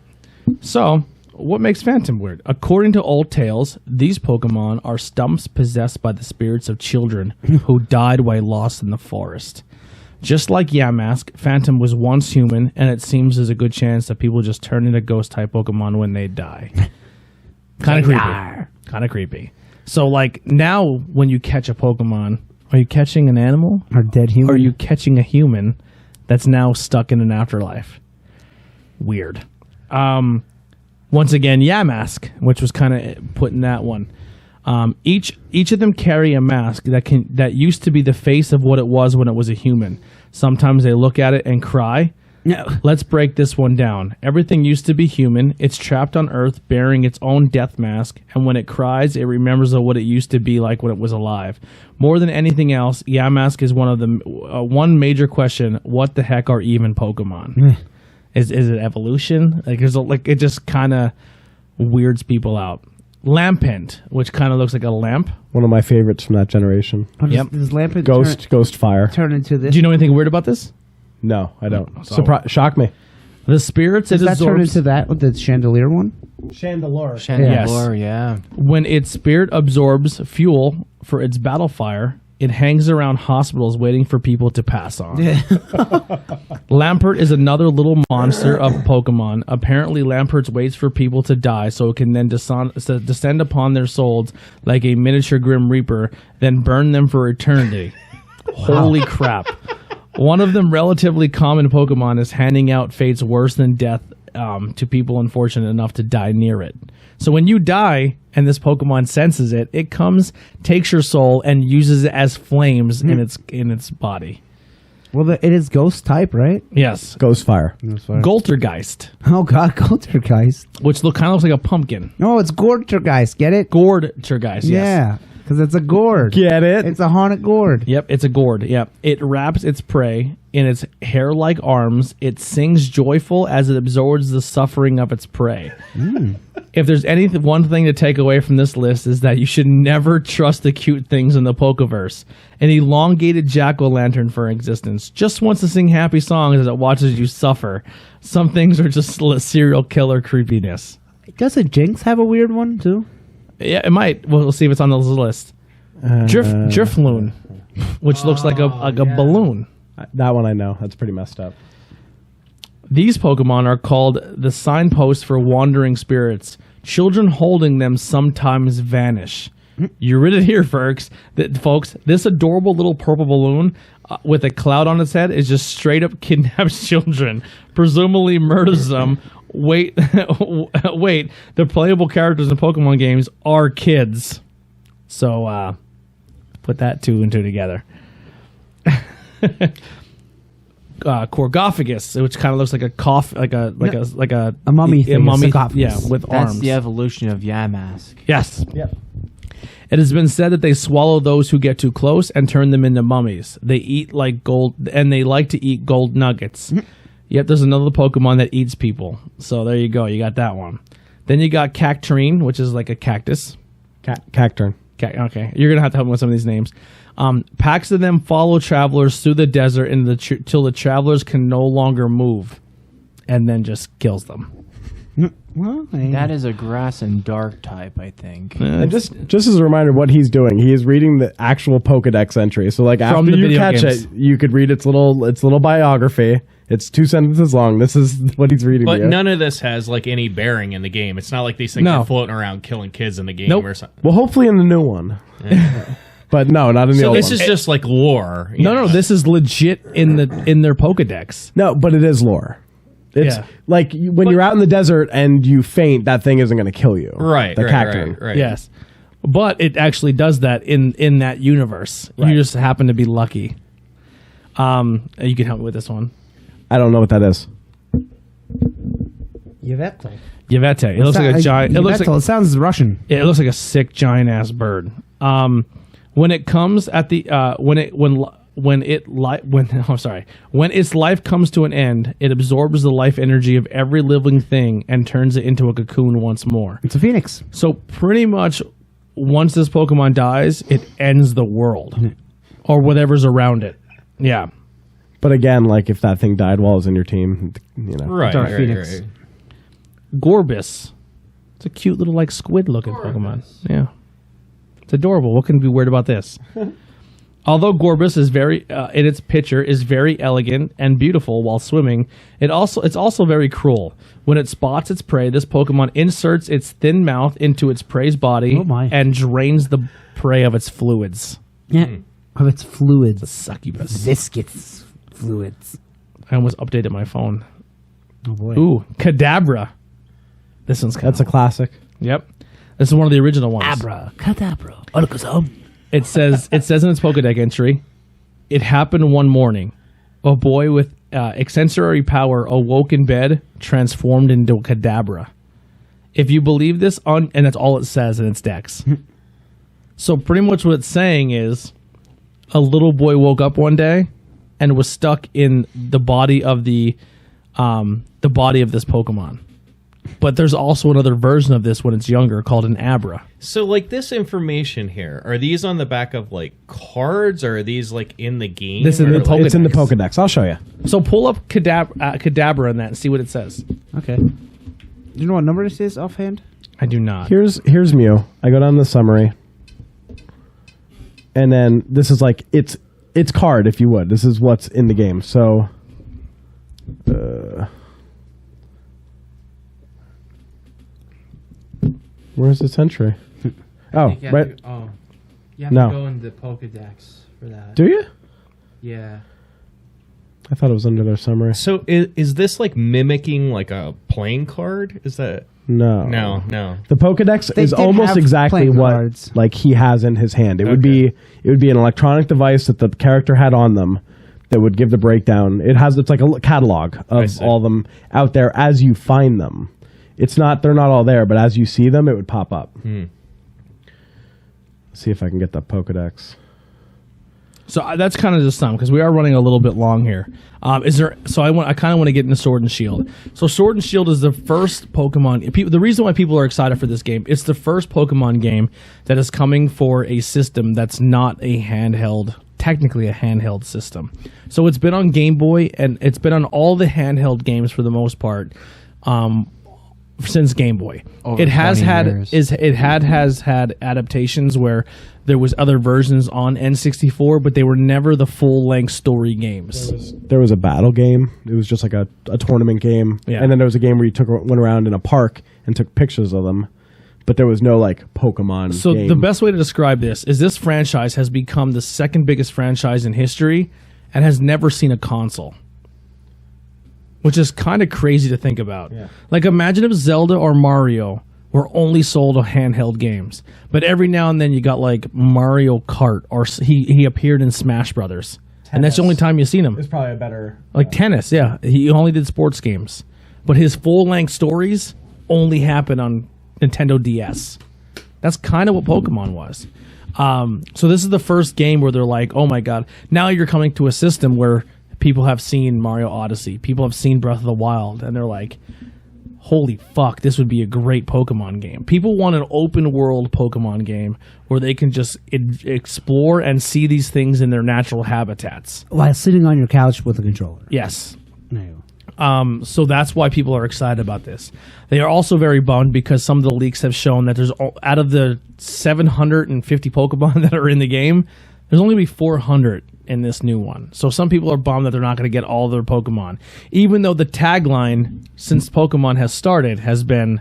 So, what makes Phantom weird? According to old tales, these Pokemon are stumps possessed by the spirits of children who died while lost in the forest. Just like Yamask, Phantom was once human, and it seems there's a good chance that people just turn into ghost-type Pokemon when they die. Kind of creepy. Kind of creepy. So, like, now when you catch a Pokemon, are you catching an animal? Or dead human. Or are you catching a human that's now stuck in an afterlife? Weird. Once again, Yamask, which was kind of put in that one. Each of them carry a mask that used to be the face of what it was when it was a human. Sometimes they look at it and cry. No. Let's break this one down. Everything used to be human. It's trapped on Earth, bearing its own death mask, and when it cries, it remembers what it used to be like when it was alive. More than anything else, Yamask is one of the one major question: what the heck are even Pokemon? Is it evolution? It just kind of weirds people out. Lampent, which kind of looks like a lamp. One of my favorites from that generation. Yep. Does Lampent Ghost Fire. turn into this? Do you know anything weird about this? No, I don't. So- Shock me. The spirits Does it that turn absorbs into that with the chandelier one? Chandelier. Chandelure, yeah. when its spirit absorbs fuel for its battle fire. It hangs around hospitals waiting for people to pass on. Lampert is another little monster of Pokemon. Apparently, Lampert waits for people to die so it can then descend upon their souls like a miniature Grim Reaper, then burn them for eternity. Holy crap. One of them relatively common Pokemon is handing out fates worse than death to people unfortunate enough to die near it. So when you die and this Pokemon senses it, it comes, takes your soul, and uses it as flames in its body. Well, it is ghost type, right? Yes. Ghost Fire. Goltergeist, Oh God, Goltergeist. which kind of looks like a pumpkin. No, it's Gortergeist. Get it? Gourdtergeist, yes. Yeah, because it's a gourd. Get it? It's a haunted gourd. Yep, it's a gourd. Yep. It wraps its prey in its hair-like arms. It sings joyful as it absorbs the suffering of its prey. If there's one thing to take away from this list is that you should never trust the cute things in the Pokeverse. An elongated jack-o'-lantern, for existence, just wants to sing happy songs as it watches you suffer. Some things are just serial killer creepiness. Doesn't Jinx have a weird one too? Yeah, it might. We'll see if it's on the list. Drifloon, which looks like a balloon. That one I know. That's pretty messed up. These Pokemon are called the signpost for wandering spirits. Children holding them sometimes vanish. You read it here, folks. This adorable little purple balloon with a cloud on its head is just straight up kidnaps children, presumably murders them. Wait, the playable characters in Pokemon games are kids. So put that two and two together. Corgophagus, which kind of looks like a mummy thing, a mummy, sarcophagus. yeah, with That's arms. the evolution of Yamask. Yes. Yep. It has been said that they swallow those who get too close and turn them into mummies. They eat like gold, and they like to eat gold nuggets. Yep, there's another Pokemon that eats people. So there you go. You got that one. Then you got Cacturine, which is like a cactus. Cacturne. Okay, you're gonna have to help me with some of these names. Packs of them follow travelers through the desert till the travelers can no longer move, and then just kills them. Well, That is a grass and dark type, I think. And just as a reminder, what he's doing, he is reading the actual Pokedex entry. So, like, From after the you video catch games. it, you could read its little biography. It's 2 sentences long. This is what he's reading. But to you. none of this has like any bearing in the game. It's not like these things No. are floating around killing kids in the game Nope. or something. Well, hopefully in the new one. But no, not in the So old this one. is just like lore. No, this is legit in their Pokedex. No, but it is lore. It's Yeah. like when you're out in the desert and you faint, that thing isn't going to kill you. Right, The right, Cacturne. right. Yes, but it actually does that in that universe. Right. You just happen to be lucky. You can help me with this one. I don't know what that is. Yvette. Yvette. It looks like a giant. It looks like it sounds Russian. it looks like a sick giant ass bird. When it comes at the when its life comes to an end, it absorbs the life energy of every living thing and turns it into a cocoon once more. It's a phoenix. So pretty much, once this Pokemon dies, it ends the world or whatever's around it. Yeah. But again, like if that thing died while it was in your team, you know. Right, Dark right, Phoenix. right. Gorbis. It's a cute little like squid looking Pokemon. Yeah. It's adorable. What can be weird about this? Although Gorbis is very in its picture is very elegant and beautiful while swimming, it's also very cruel. When it spots its prey, this Pokemon inserts its thin mouth into its prey's body Oh my. and drains the prey of its fluids. Yeah. Of its fluids. Succubus. Viscous fluids. I almost updated my phone. Oh boy. Ooh, Kadabra. This one's That's a classic. Yep. This is one of the original ones. Cadabra. Alakazam. It says in its Pokédex entry, it happened one morning. A boy with exsensory power awoke in bed, transformed into a Kadabra. If you believe this, and that's all it says in its dex. So pretty much what it's saying is a little boy woke up one day and was stuck in the body of this Pokemon. But there's also another version of this when it's younger called an Abra. So, like, this information here, are these on the back of, like, cards, or are these, like, in the game? This is or, the like- It's in the Pokedex. I'll show you. So pull up Kadabra in that and see what it says. Okay. Do you know what number this is offhand? I do not. Here's Mew. I go down the summary, and then this is like its card, if you would. This is what's in the game. So, where's its entry? Oh, right. You have No. to go in the Pokedex for that. Do you? Yeah. I thought it was under their summary. So, is this, like, mimicking, like, a playing card? Is that... No. No. The Pokedex They is did almost have exactly playing what cards. like he has in his hand. It would be an electronic device that the character had on them that would give the breakdown. It's like a catalog I of see. all of them out there as you find them. They're not all there, but as you see them, it would pop up. See if I can get that Pokedex. So that's kind of just some because we are running a little bit long here. Is there? So I kind of want to get into Sword and Shield. So Sword and Shield is the first Pokemon. The reason why people are excited for this game, it's the first Pokemon game that is coming for a system that's not a handheld, technically a handheld system. So it's been on Game Boy and it's been on all the handheld games for the most part. Since Game Boy, Over it has 20 had years. has had adaptations where there was other versions on N64, but they were never the full length story games. There was a battle game. It was just like a tournament game. Yeah. And then there was a game where you went around in a park and took pictures of them. But there was no like Pokemon So game. the best way to describe this is this franchise has become the second biggest franchise in history and has never seen a console. Which is kind of crazy to think about. Yeah. Like, imagine if Zelda or Mario were only sold on handheld games. But every now and then you got, like, Mario Kart, or he appeared in Smash Brothers. And that's the only time you've seen him. It's probably a better Like tennis, yeah. He only did sports games. But his full-length stories only happened on Nintendo DS. That's kind of what Pokemon was. So this is the first game where they're like, oh, my God. Now you're coming to a system where people have seen Mario Odyssey. People have seen Breath of the Wild. And they're like, holy fuck, this would be a great Pokemon game. People want an open-world Pokemon game where they can just explore and see these things in their natural habitats. While sitting on your couch with a controller. Yes. There you go. So that's why people are excited about this. They are also very bummed because some of the leaks have shown that there's out of the 750 Pokemon that are in the game, there's only going to be 400 in this new one. So some people are bummed that they're not going to get all their Pokemon. Even though the tagline since Pokemon has started has been,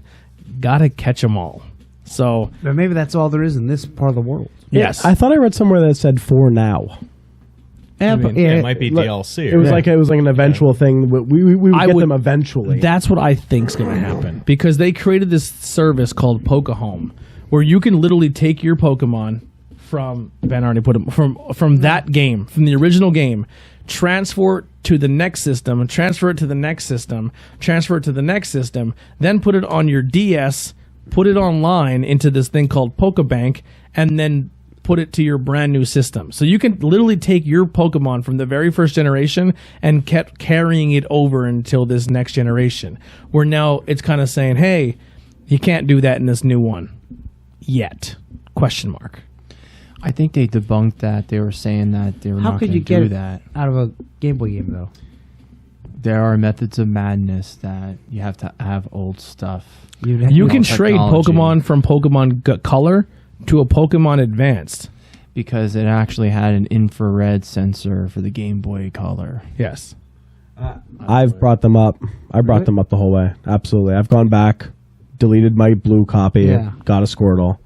gotta catch 'em all. So, But maybe that's all there is in this part of the world. yes. I thought I read somewhere that said for now. Yeah, mean, Yeah, it might be DLC. It was right? like an eventual thing. We would I get would- them eventually. That's what I think's going to happen because they created this service called Pokehome, where you can literally take your Pokemon from Ben already put them from that game, from the original game, transfer it to the next system, transfer it to the next system, transfer it to the next system, then put it on your DS, put it online into this thing called Pokebank, and then put it to your brand new system. So you can literally take your Pokemon from the very first generation and kept carrying it over until this next generation. Where now it's kind of saying, hey, you can't do that in this new one yet. Question mark. I think they debunked that. They were saying that they were How not could going you to get do it that. out of a Game Boy game, though? There are methods of madness that you have to have old stuff. You can trade technology. Pokemon from Pokemon Color to a Pokemon Advanced. Because it actually had an infrared sensor for the Game Boy Color. Yes. I've brought them up. I brought them up the whole way. Absolutely. I've gone back, deleted my blue copy, Yeah. got a Squirtle,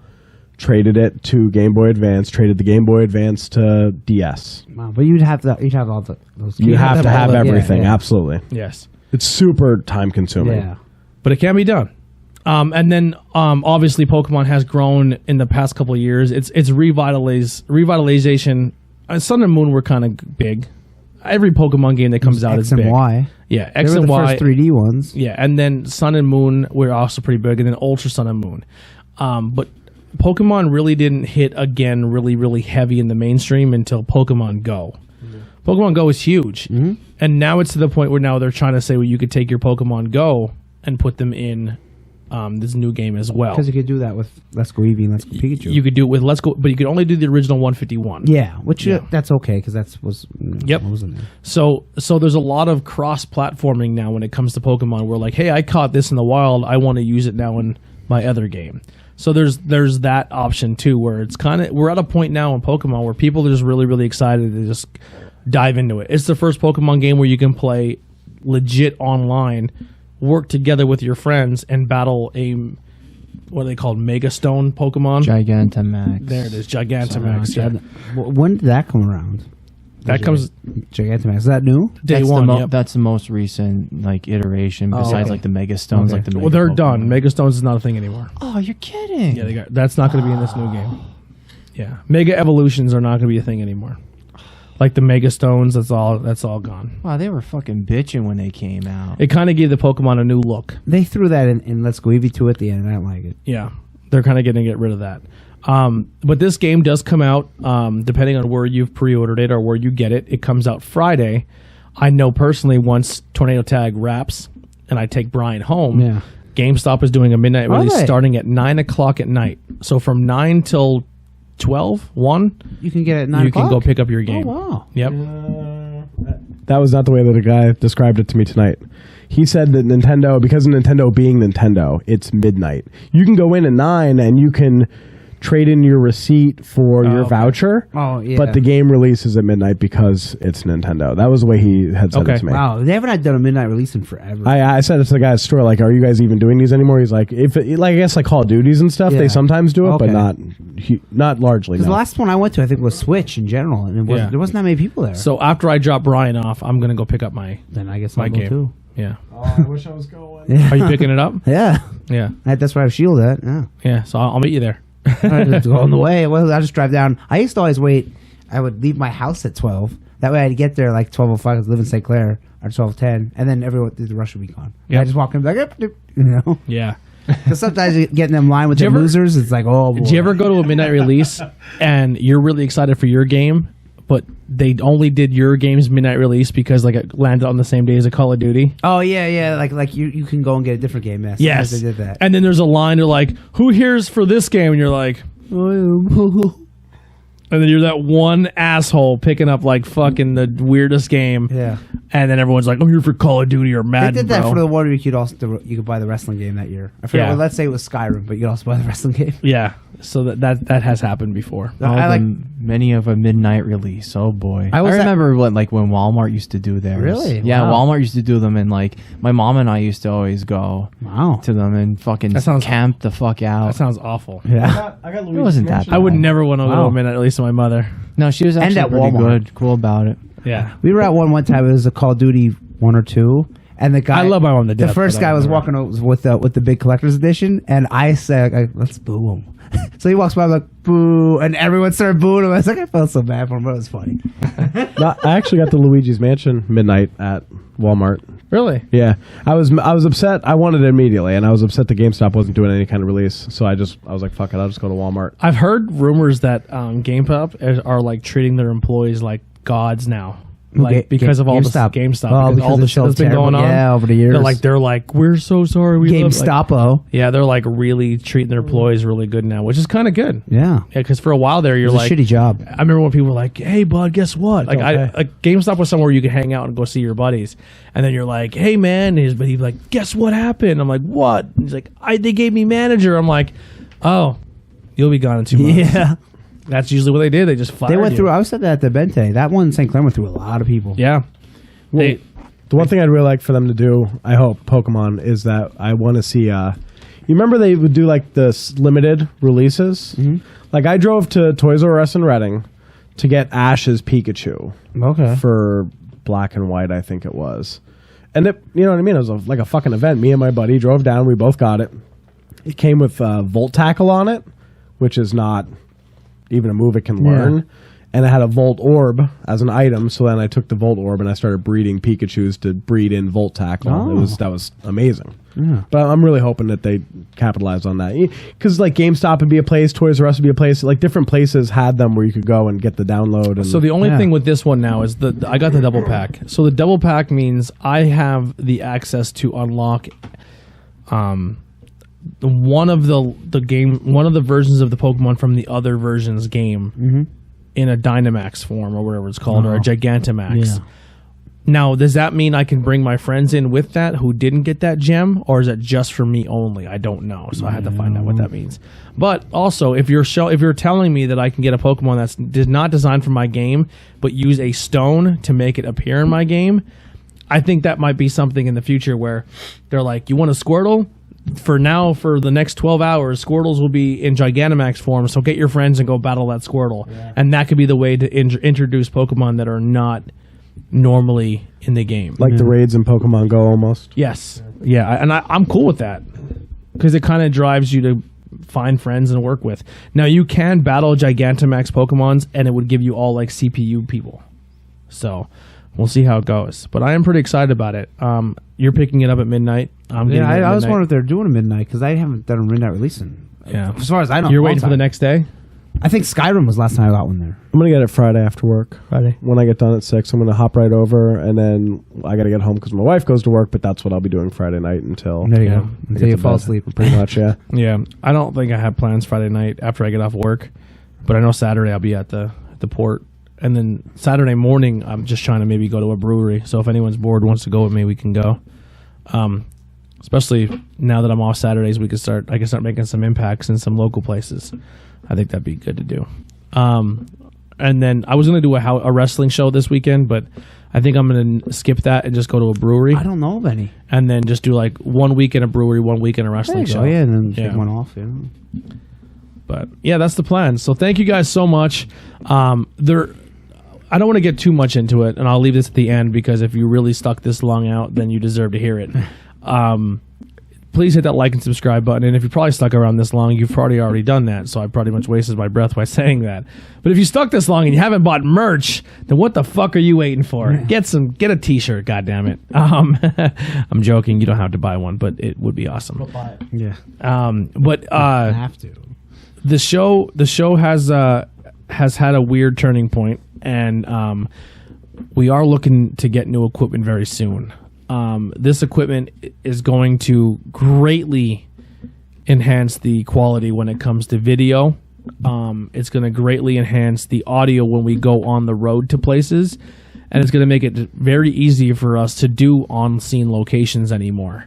traded it to Game Boy Advance, traded the Game Boy Advance to DS. Wow, but you'd have all those. You have to have all the- everything. yeah. Absolutely. Yes. It's super time consuming. Yeah. But it can be done. And then obviously Pokemon has grown in the past couple of years. It's revitalization. Sun and Moon were kind of big. every Pokemon game that comes out X is and big. Y. Yeah, They X were and the Y. first 3D ones. Yeah, and then Sun and Moon were also pretty big, and then Ultra Sun and Moon. But Pokemon really didn't hit again really, really heavy in the mainstream until Pokemon Go. Pokemon Go is huge. And now it's to the point where now they're trying to say, well, you could take your Pokemon Go and put them in this new game as well. Because you could do that with Let's Go Eevee and Let's Go Pikachu. You could do it with Let's Go, but you could only do the original 151. yeah, which that's okay because Yep. wasn't there. So there's a lot of cross-platforming now when it comes to Pokemon. Where like, hey, I caught this in the wild, I want to use it now in my other game. So there's that option too, where it's kind of we're at a point now in Pokemon where people are just really, really excited to just dive into it. It's the first Pokemon game where you can play legit online, work together with your friends, and battle a what are they called, Mega Stone Pokemon? Gigantamax. There it is, Gigantamax. Yeah. When did that come around? That comes Gigantamax. Is that new? day That's one. The Yep. that's the most recent like iteration besides okay. like the Mega Stones, Okay. like the Mega Well, they're Pokemon. done. Mega Stones is not a thing anymore. Oh, you're kidding. Yeah, that's not going to be in this new game. Yeah, Mega Evolutions are not going to be a thing anymore. Like the Mega Stones, that's all gone. Wow, they were fucking bitching when they came out. It kind of gave the Pokemon a new look. They threw that in Let's Go Eevee 2 at the end. I don't like it. Yeah, they're kind of going to get rid of that. But this game does come out, depending on where you've pre-ordered it or where you get it. It comes out Friday. I know personally once Tornado Tag wraps and I take Brian home, Yeah. GameStop is doing a midnight Are release they? starting at 9 o'clock at night. So from 9 till 12, 1, You can get it at 9 you o'clock? can go pick up your game. Oh, wow. Yep. That was not the way that a guy described it to me tonight. He said that Nintendo, because of Nintendo being Nintendo, it's midnight. You can go in at 9 and you can trade in your receipt for your okay. voucher. Oh, yeah. But the game releases at midnight because it's Nintendo. That was the way he had said Okay. it to me. Wow. They haven't done a midnight release in forever. I said it to the guy's store, like, are you guys even doing these anymore? He's like, I guess like Call of Duties and stuff, Yeah. they sometimes do it, but Okay. not largely. Because No. the last one I went to, I think, was Switch in general. And Yeah. there wasn't that many people there. So after I drop Brian off, I'm going to go pick up my then I guess my I'll go game. too. Yeah. Oh, I wish I was going. Yeah. Are you picking it up? Yeah. Yeah. That's where I have Shield at. Yeah. Yeah. So I'll meet you there. I just go on the way. Well, I just drive down. I used to always wait. I would leave my house at 12. That way I'd get there like 12:05 because I live in St. Clair, or 12:10, and then the rush would be gone. Yeah. Yep. I just walk in like, yep, yep, you know. Yeah. Because sometimes you get in them line with Did the you ever- losers. It's like, oh, boy. Did you ever go to a midnight release and you're really excited for your game, but they only did your game's midnight release because like it landed on the same day as a Call of Duty? Oh yeah. Like you can go and get a different game. Yes. Yes. They did that. And then there's a line. They're like, "Who here's for this game?" And you're like, and then you're that one asshole picking up like fucking the weirdest game. Yeah. And then everyone's like, "I'm here for Call of Duty or They Madden." did that bro. for the one week. You could buy the wrestling game that year. I forgot. Yeah. Well, let's say it was Skyrim, but you could also buy the wrestling game. Yeah. So that has happened before. I like. Many of a midnight release. Oh boy, I I, was at- remember when Walmart used to do theirs. Really? Yeah, Wow. Walmart used to do them, and like my mom and I used to always go Wow. to them and fucking That sounds- camp the fuck out. That sounds awful. Yeah. I got It wasn't that I would bad. never want to go to Wow. a midnight release with my mother. No, she was And actually at pretty Walmart. good, cool about it. Yeah. We were at one time. It was a Call of Duty 1 or 2, and the guy. I love my mom to death, The first but I guy was never- walking over with the big collector's edition, and I said, "Let's boo him." So he walks by, I'm like, "Boo!" and everyone started booing him. I was like, I felt so bad for him, but it was funny. No, I actually got the Luigi's Mansion midnight at Walmart. Really? Yeah, I was upset. I wanted it immediately, and I was upset that GameStop wasn't doing any kind of release. So I was like, "Fuck it, I'll just go to Walmart." I've heard rumors that GameStop are like treating their employees like gods now. Like because of all the GameStop, Oh, because all the it's shit so that's been terrible. going on. Yeah, over the years. They're like, we're so sorry. We love-" like, GameStop. yeah, they're like really treating their employees really good now, which is kind of good. Yeah. Yeah, because for a while there, you're It's like, a shitty job. I remember when people were like, "Hey, bud, guess what?" Like, Okay. like GameStop was somewhere you could hang out and go see your buddies, and then you're like, "Hey, man," but he's like, "Guess what happened?" I'm like, "What?" And he's like, "They gave me manager." I'm like, "Oh, you'll be gone in 2 months." Yeah. That's usually what they did. They just fired They went you. through. I was at that at the Bente. That one in St. Clair went through a lot of people. Yeah. They, The one thing I'd really like for them to do, I hope, Pokemon, is that I want to see. You remember they would do like the limited releases? Mm-hmm. Like I drove to Toys R Us in Reading to get Ash's Pikachu Okay. for Black and White, I think it was. And it, you know what I mean? It was like a fucking event. Me and my buddy drove down. We both got it. It came with Volt Tackle on it, which is not even a move it can learn. and it had a Volt Orb as an item. So then I took the Volt Orb and I started breeding Pikachus to breed in Volt Tackle. Oh. That was amazing. Yeah. But I'm really hoping that they capitalize on that, because like GameStop would be a place, Toys R Us would be a place. Like different places had them where you could go and get the download. And So the only thing with this one now is I got the double pack. So the double pack means I have the access to unlock one of the versions of the Pokemon from the other version's game in a Dynamax form or whatever it's called, or a Gigantamax. Yeah. Now, does that mean I can bring my friends in with that who didn't get that gem, or is that just for me only? I don't know, so I had to find out what that means. But also, if you're telling me that I can get a Pokemon that's not designed for my game, but use a stone to make it appear in my game, I think that might be something in the future where they're like, you want a Squirtle? For the next 12 hours, Squirtles will be in Gigantamax form, so get your friends and go battle that Squirtle. Yeah. And that could be the way to introduce Pokemon that are not normally in the game. like the raids in Pokemon Go almost. Yes. Yeah, I'm cool with that because it kind of drives you to find friends and work with. Now, you can battle Gigantamax Pokemons, and it would give you all like CPU people. So we'll see how it goes. But I am pretty excited about it. You're picking it up at midnight. I'm getting it at I was midnight. wondering if they're doing a midnight because I haven't done a midnight releasing. Yeah. As far as I know, You're waiting for the next day? I think Skyrim was last time I got one there. I'm gonna get it Friday after work. Friday. When I get done at 6, I'm gonna hop right over, and then I gotta get home because my wife goes to work. But that's what I'll be doing Friday night until There you Yeah. go. Until you fall asleep. Pretty much, yeah. Yeah. I don't think I have plans Friday night after I get off work, but I know Saturday I'll be at the port. And then Saturday morning, I'm just trying to maybe go to a brewery. So if anyone's bored, wants to go with me, we can go. Especially now that I'm off Saturdays, I can start making some impacts in some local places. I think that'd be good to do. And then I was going to do a wrestling show this weekend, but I think I'm going to skip that and just go to a brewery. I don't know of any. And then just do like 1 week in a brewery, 1 week in a wrestling show. Yeah, and then Yeah. take one off. Yeah. But yeah, that's the plan. So thank you guys so much. I don't want to get too much into it, and I'll leave this at the end because if you really stuck this long out, then you deserve to hear it. Please hit that like and subscribe button. And if you probably stuck around this long, you've probably already done that. So I pretty much wasted my breath by saying that. But if you stuck this long and you haven't bought merch, then what the fuck are you waiting for? Get a t-shirt, goddammit. I'm joking. You don't have to buy one, but it would be awesome. Yeah. I have to. the show has had a weird turning point, and we are looking to get new equipment very soon. This equipment is going to greatly enhance the quality when it comes to video. It's going to greatly enhance the audio when we go on the road to places, and it's going to make it very easy for us to do on-scene locations anymore.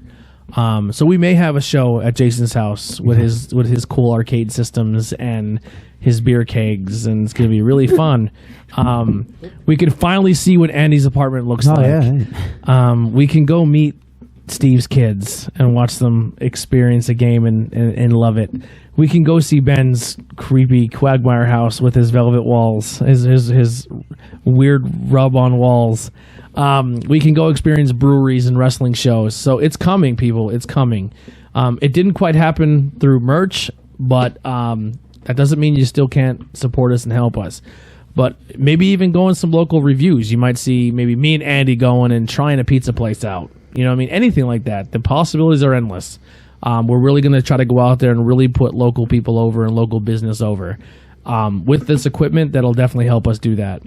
So we may have a show at Jason's house with his cool arcade systems and his beer kegs, and it's going to be really fun. We can finally see what Andy's apartment looks like. Yeah. We can go meet Steve's kids and watch them experience a game and love it. We can go see Ben's creepy Quagmire house with his velvet walls, his weird rub-on walls. We can go experience breweries and wrestling shows. So it's coming, people. It's coming. It didn't quite happen through merch, but that doesn't mean you still can't support us and help us. But maybe even go in some local reviews. You might see maybe me and Andy going and trying a pizza place out. You know what I mean? Anything like that. The possibilities are endless. We're really going to try to go out there and really put local people over and local business over. With this equipment, that'll definitely help us do that.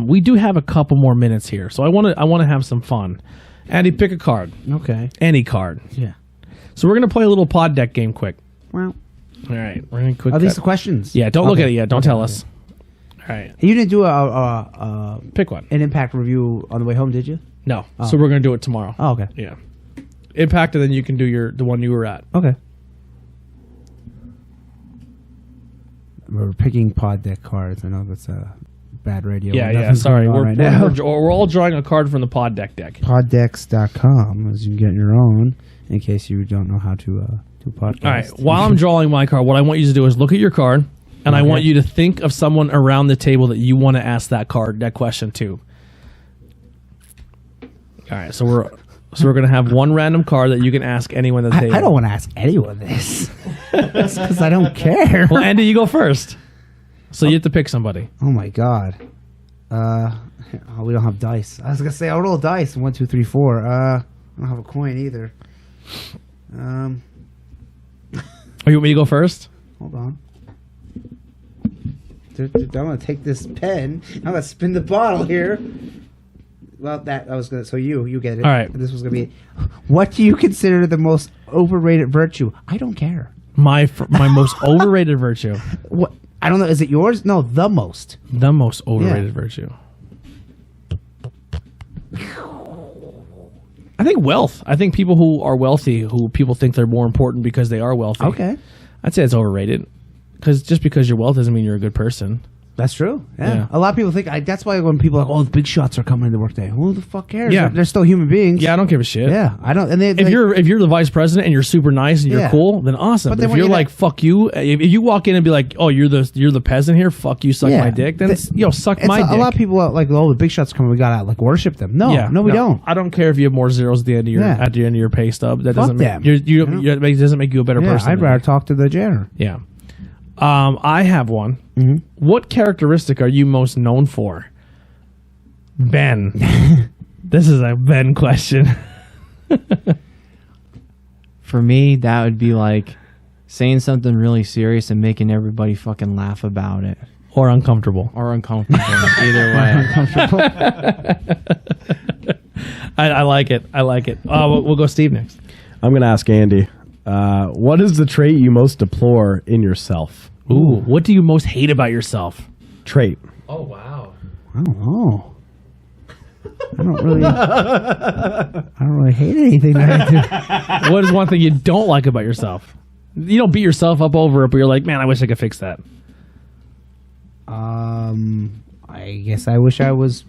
We do have a couple more minutes here, so I want to have some fun. Andy, pick a card. Okay. Any card. Yeah. So we're going to play a little pod deck game quick. Well, All right. We're going to quick are these cut. the questions? Yeah, don't look Okay. at it yet. Don't Okay, tell okay. us. All right. You didn't do a Pick one. an impact review on the way home, did you? No. So we're going to do it tomorrow. Oh, okay. Yeah. Impact, and then you can do the one you were at. Okay. We're picking pod deck cards. I know that's a bad radio. Yeah, Nothing's Sorry. going on We're, right now. we're all drawing a card from the pod deck deck. Poddex.com, as you can get your own, in case you don't know how to do podcasts. All right. While I'm drawing my card, what I want you to do is look at your card, and I want you to think of someone around the table that you want to ask that question to. All right. So we're gonna have one random card that you can ask anyone at the table. I don't want to ask anyone this. Because I don't care. Well, Andy, you go first. So you have to pick somebody. Oh my god. We don't have dice. I was gonna say I'll roll dice. 1, 2, 3, 4. I don't have a coin either. Oh, you want me to go first? Hold on. I'm gonna take this pen. I'm gonna spin the bottle here. Well, I was gonna. So you get it. All right. This was gonna be. What do you consider the most overrated virtue? I don't care. My most overrated virtue. What? I don't know. Is it yours? No, the most. The most overrated virtue. I think wealth. I think people who are wealthy, who people think they're more important because they are wealthy. Okay. I'd say it's overrated. Because just because you're wealthy doesn't mean you're a good person. That's true. Yeah. Yeah. A lot of people think. That's why when people are like, "Oh, the big shots are coming to work day," who the fuck cares? Yeah. They're still human beings. Yeah, I don't give a shit. Yeah, I don't. And If you're the vice president and you're super nice and you're Yeah. cool, then awesome. But But then if when you're you like fuck you, if you walk in and be like, oh, you're the peasant here, fuck you, suck Yeah. my dick, then suck it's my dick. a lot of people are like, "Oh, the big shots are coming. We gotta like worship them." No, we don't. I don't care if you have more zeros at the end of your Yeah. at the end of your pay stub. That Fuck doesn't them. make it doesn't make you a better Yeah, person. I'd than rather me. talk to the janitor. Yeah. I have one. Mm-hmm. What characteristic are you most known for? Ben. This is a Ben question. For me, that would be like saying something really serious and making everybody fucking laugh about it. Or uncomfortable. Or uncomfortable. Either way. I like it. I like it. We'll go Steve next. I'm going to ask Andy. What is the trait you most deplore in yourself? Ooh. What do you most hate about yourself? Trait. Oh wow. I don't know. I don't really hate anything that I do. What is one thing you don't like about yourself? You don't beat yourself up over it, but you're like, man, I wish I could fix that. I guess I wish I was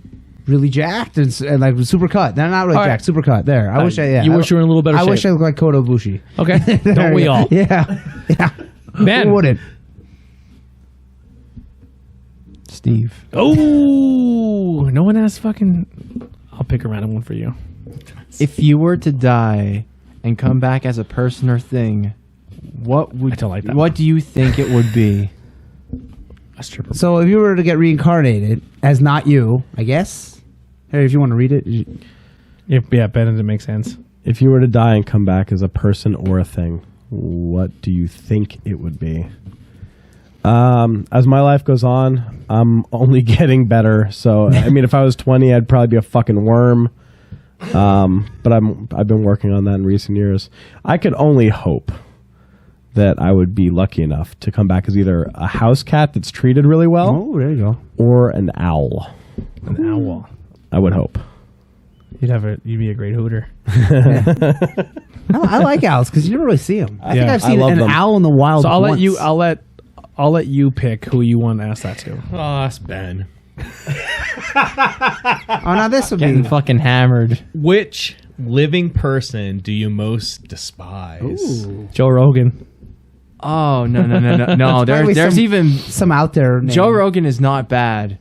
really jacked and like super cut. They're not really All right. jacked, super cut. There, I wish I. Yeah, You wish you were in a little better I shape. wish I looked like Kota Ibushi. Okay. Don't we all? Yeah, yeah. Ben. Who wouldn't? Steve. Oh, no one asked fucking. I'll pick a random one for you. If you were to die and come back as a person or thing, what would I don't like that what do you think it would be? That's triple. So if you were to get reincarnated as not you, I guess. Hey, if you want to read it. Yeah, Ben, does it make sense? If you were to die and come back as a person or a thing, what do you think it would be? As my life goes on, I'm only getting better. So, I mean, if I was 20, I'd probably be a fucking worm. But I've been working on that in recent years. I could only hope that I would be lucky enough to come back as either a house cat that's treated really well Oh, there you go. or an owl. An owl. I would hope. You'd be a great hooter. I like owls because you never really see them. I think Yeah, I've I seen love an them. owl in the wild. So I'll let once. you. I'll let you pick who you want to ask that to. Oh, it's Ben. Oh, now this would Getting be. fucking hammered. Which living person do you most despise? Joe Rogan. Oh no. Probably There's some- even some out there. Name. Joe Rogan is not bad.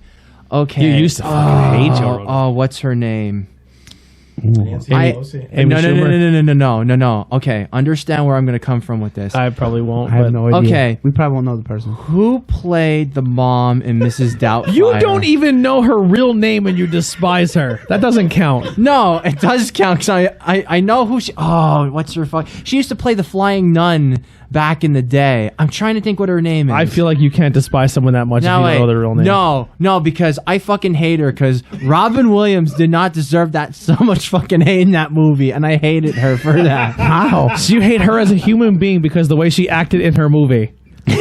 Okay. You used to fucking hate Joe Rogan. Oh, what's her name? Amy Schumer. No. Okay, understand where I'm going to come from with this. I probably won't. I have but no idea. Okay. We probably won't know the person. Who played the mom in Mrs. Doubtfire? You don't even know her real name and you despise her. That doesn't count. No, it does count because I know who she. Oh, what's her fuck? She used to play the flying nun back in the day. I'm trying to think what her name is. I feel like you can't despise someone that much if you don't know their real name. No, because I fucking hate her because Robin Williams did not deserve that so much fucking hate in that movie, and I hated her for that. How? So you hate her as a human being because the way she acted in her movie.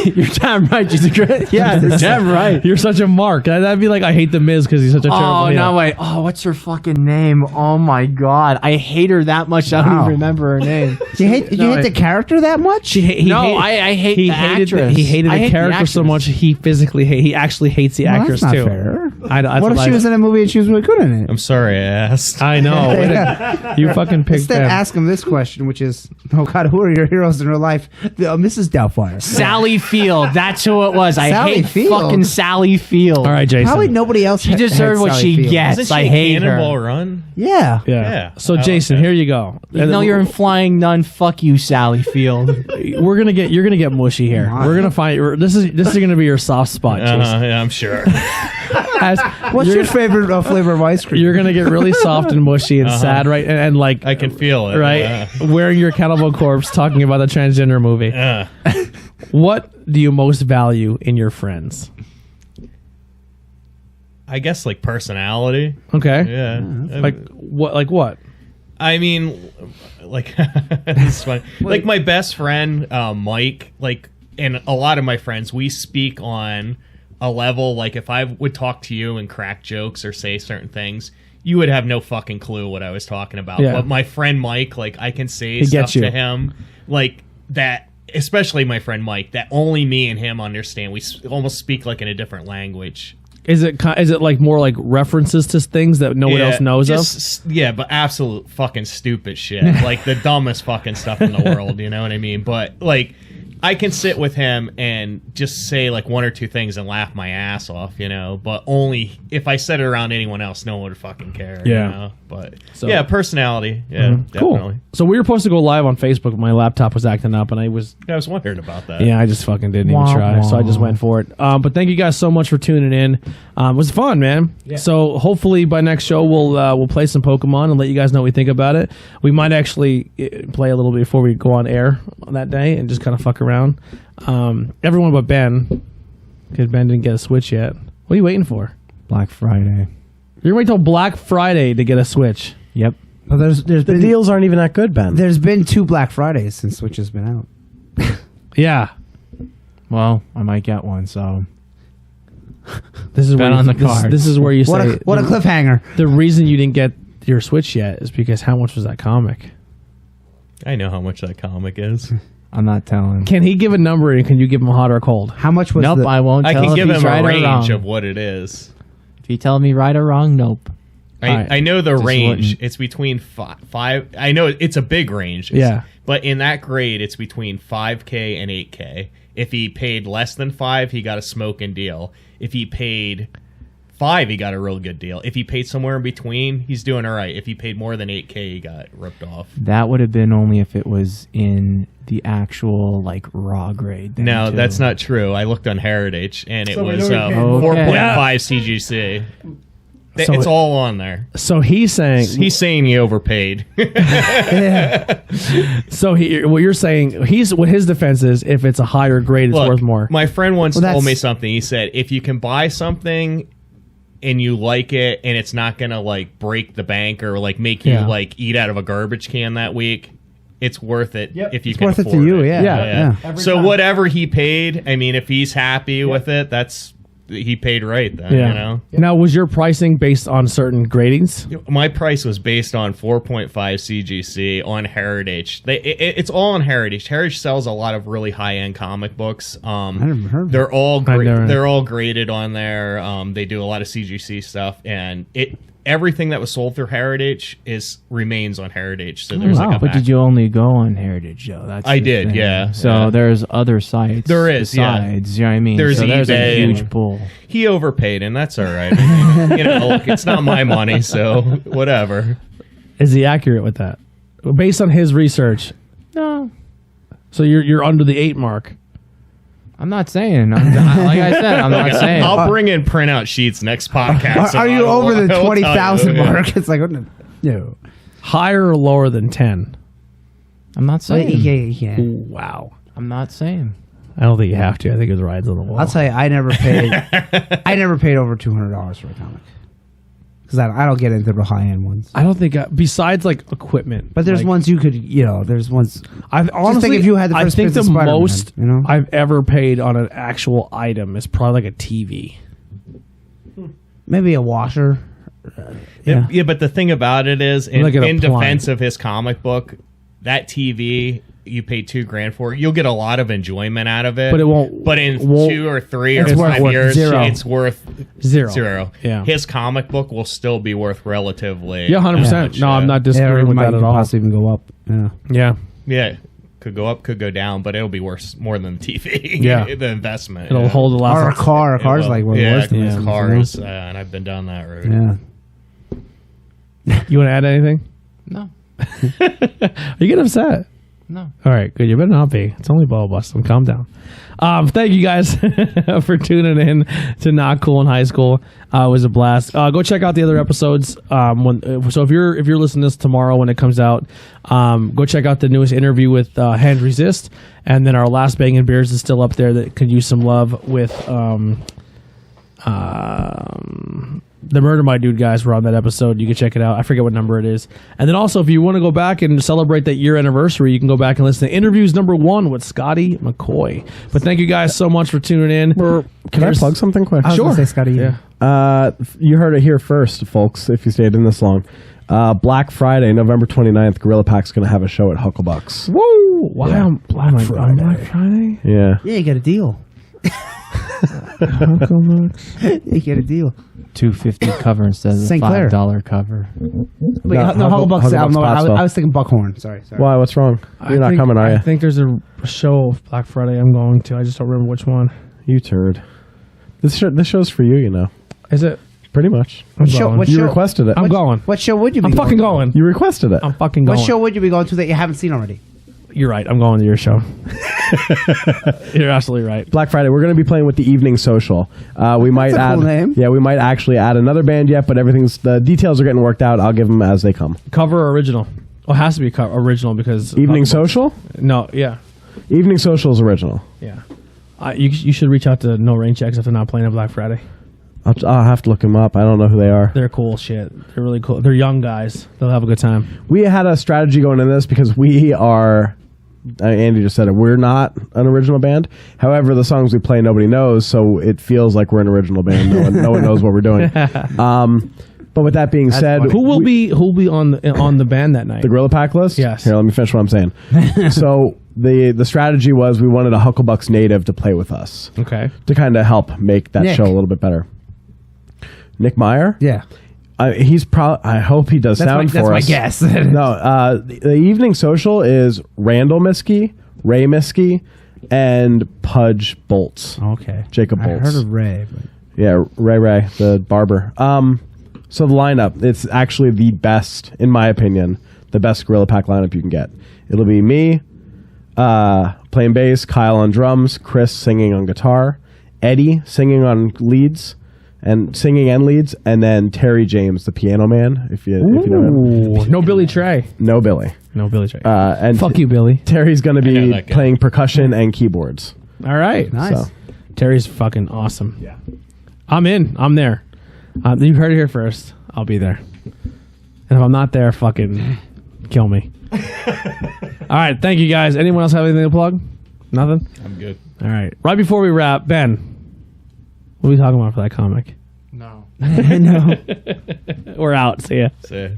You're damn right. She's a great. Yeah, you're damn right. You're such a mark. That'd be like I hate the Miz because he's such a terrible Oh heel. no! Wait. Oh, what's her fucking name? Oh my god, I hate her that much. I don't Wow. even remember her name. Do you hate the character that much? I hate I hate he the hated actress. he hated I the hate character so actress. much he actually hates the Well, actress that's not too. fair. her? That's What if she was in a movie and she was really good in it? I'm sorry I asked. I know. You fucking picked Instead, them. ask him this question, which is, oh God, who are your heroes in real life? Mrs. Doubtfire. Sally Field. That's who it was. I Sally hate Field? fucking Sally Field. All right, Jason. Probably nobody else. She deserved what she gets. Isn't I she hate Cannonball her. Run? Yeah. Yeah. So Oh, Jason, okay. here you go. No, you're in Flying Nun. Fuck you, Sally Field. You're gonna get mushy here. Why? We're gonna find this is gonna be your soft spot, Jason. Yeah, I'm sure. What's your favorite flavor of ice cream? You're gonna get really soft and mushy and sad, right? And like, I can feel it. right, wearing your Cannibal Corpse, talking about the transgender movie. What do you most value in your friends? I guess like personality. Okay. Yeah. Like what? Like what? I mean, like this is funny. Like my best friend, Mike. Like, and a lot of my friends, we speak on a level. Like, if I would talk to you and crack jokes or say certain things, you would have no fucking clue what I was talking about. Yeah. But my friend Mike, like, I can say He stuff gets you. to him, like that. Especially my friend Mike, that only me and him understand. We almost speak like in a different language. Is it like more like references to things that no one else knows of? Yeah, but absolute fucking stupid shit. Like the dumbest fucking stuff in the world, you know what I mean? But like I can sit with him and just say like one or two things and laugh my ass off, you know, but only if I said it around anyone else, no one would fucking care. Yeah. You know? But So- yeah, personality. Yeah, definitely. Cool. So we were supposed to go live on Facebook, but my laptop was acting up, and I was I was wondering about that. I just fucking didn't even Wah, try, so I wah. just went for it. But thank you guys so much for tuning in. It was fun, man. Yeah. So hopefully by next show we'll play some Pokemon and let you guys know what we think about it. We might actually play a little bit before we go on air on that day and just kind of fuck around. Everyone but Ben, because Ben didn't get a Switch yet. What are you waiting for? Black Friday. You're waiting till Black Friday to get a Switch. Yep. Well, there's The been deals aren't even that good, Ben. there's been 2 Black Fridays since Switch has been out. Yeah. Well, I might get one, so This is Bet where on the this, cards. this is where you say What a cliffhanger! the reason you didn't get your Switch yet is because how much was that comic? I know how much that comic is. I'm not telling. Can he give a number and can you give him hot or cold? How much was Nope, the? I won't I tell can if give he's him right a or range wrong. of what it is. If you tell me right or wrong, nope. Alright. I know the Just range. wouldn't. It's between five. I know it's a big range. Yeah. But in that grade, it's between 5K and 8K. If he paid less than 5, he got a smoking deal. If he paid 5, he got a real good deal. If he paid somewhere in between, he's doing all right. If he paid more than 8K, he got ripped off. That would have been only if it was in the actual like raw grade. then, No, too. that's not true. I looked on Heritage, and it So we was know he paid 4.5 CGC. So It's it- all on there. So he's saying He's saying he overpaid. so he what you're saying he's what his defense is if it's a higher grade it's Look, worth more. my friend once Well, told me that's- something. He said, if you can buy something and you like it and it's not gonna like break the bank or like make you Yeah. like eat out of a garbage can that week, it's worth it if you It's can worth it to afford you, yeah. Yeah. So whatever he paid, I mean, if he's happy with it, he paid right then, yeah. you know? Now was your pricing based on certain gradings? My price was based on 4.5 CGC on Heritage. It's all on Heritage. Heritage sells a lot of really high-end comic books. I never heard of They're all never- they're all graded on there. They do a lot of CGC stuff, and everything that was sold through Heritage remains on Heritage. So there's like a But back- did you only go on Heritage though? That's I the did, thing. yeah, So yeah. there's other sites. There is, yeah. besides, you know what I mean? There's so there's eBay a huge and- pool. He overpaid, and that's all right. I mean, you know, look, it's not my money, so whatever. Is he accurate with that? Based on his research. No, So you're under the 8 mark. I'm not saying. Like I said, I'm not saying. I'll bring in printout sheets next podcast. Are you over the I'll tell 20,000 you. mark? It's like, no. Higher or lower than 10? I'm not saying. Yeah. Wow. I'm not saying. I don't think you have to. I think it rides on the wall. I'll tell you, I never paid over $200 for a comic because I don't get into the high end ones. I don't think besides like equipment. But there's like, ones you could, there's ones. I've honestly, think if you had the I first think bits the of Spider-Man, most you know? I've ever paid on an actual item is probably like a TV. Maybe a washer. Yeah, but the thing about it is, in Like an defense appliance. of his comic book, that TV you pay $2,000 for, you'll get a lot of enjoyment out of it. But it won't. But in won't, 2 or 3 or it's 5 worth years, zero. it's worth Zero. zero. Yeah. His comic book will still be worth relatively. Yeah, 100%. much, No, I'm not Yeah, or disagreeing it with might that at even all. possibly even go up. Yeah. Yeah. Yeah. Could go up, could go down, but it'll be worth more than the TV. Yeah. The investment. It'll hold a lot. Or a car. A It car's will. like worth yeah, worse than yeah. this. cars, and I've been down that road. Yeah. You want to add anything? No. You get upset. No. All right, good. You better not be. It's only Bubble Bustin'. Calm down. Thank you guys for tuning in to Not Cool in High School. It was a blast. Go check out the other episodes. So if you're listening to this tomorrow when it comes out, go check out the newest interview with Hand Resist, and then our last Bangin' Beers is still up there that could use some love with the Murder My Dude guys were on that episode. You can check it out. I forget what number it is. And then also, if you want to go back and celebrate that year anniversary, you can go back and listen to interviews #1 with Scotty McCoy. But thank you guys so much for tuning in. Can I plug something quick? I was gonna Sure. say Scotty. Yeah. You heard it here first, folks, if you stayed in this long. Black Friday, November 29th, Gorilla Pack's going to have a show at Hucklebucks. Whoa! Why Yeah. on Black Friday? Yeah. Yeah, you get a deal. You get a deal. $2.50 cover instead of the St. Clair. $5 cover. Wait, No, no, Hucklebucks. Hucklebucks I was thinking Buckhorn. Sorry. Why? What's wrong? You're not coming, are I you? think there's a show of Black Friday I'm going to. I just don't remember which one. You turd. This show's for you, you know. Is it? Pretty much. I'm going. what You show- requested it. I'm going. What show would you be I'm fucking going. You requested it. I'm fucking going. What show would you be going to that you haven't seen already? You're right. I'm going to your show. You're absolutely right. Black Friday, we're going to be playing with the Evening Social. We might a add, cool name. Yeah, we might actually add another band yet, but the details are getting worked out. I'll give them as they come. Cover or original? Well, it has to be original because Evening Social? No, yeah, Evening Social is original. yeah. You should reach out to No Rain Checks if they're not playing on Black Friday. I'll have to look them up. I don't know who they are. They're cool shit. They're really cool. They're young guys. They'll have a good time. We had a strategy going into this because we are. Andy just said it. We're not an original band. However, the songs we play nobody knows, so it feels like we're an original band. No one knows what we're doing. But with that being said, Who will be on the band that night? the Gorilla Pack list? Yes. Here, let me finish what I'm saying. So the strategy was we wanted a Hucklebucks native to play with us Okay. to kind of help make that Nick. show a little bit better. Nick Meyer? Yeah. He's probably. I hope he does sound for us. That's No, my guess. the Evening Social is Randall Miskey, Ray Miskey, and Pudge Bolts. Okay. Jacob I Bolts. heard of Ray. But Yeah, Ray, the barber. So the lineup, it's actually the best, in my opinion, the best Gorilla Pack lineup you can get. It'll be me playing bass, Kyle on drums, Chris singing on guitar, Eddie singing on leads, and leads, and then Terry James, the piano man, if you know him. Ooh, no Billy Trey. No Billy. No Billy Trey. And Fuck you, Billy. Terry's going to know be that guy. playing percussion and keyboards. All right. nice. So. Terry's fucking awesome. Yeah. I'm in. I'm there. You heard it here first. I'll be there. And if I'm not there, fucking kill me. All right. Thank you, guys. Anyone else have anything to plug? Nothing? I'm good. All right. Right before we wrap, Ben, what are we talking about for that comic? No. We're out. See ya. So.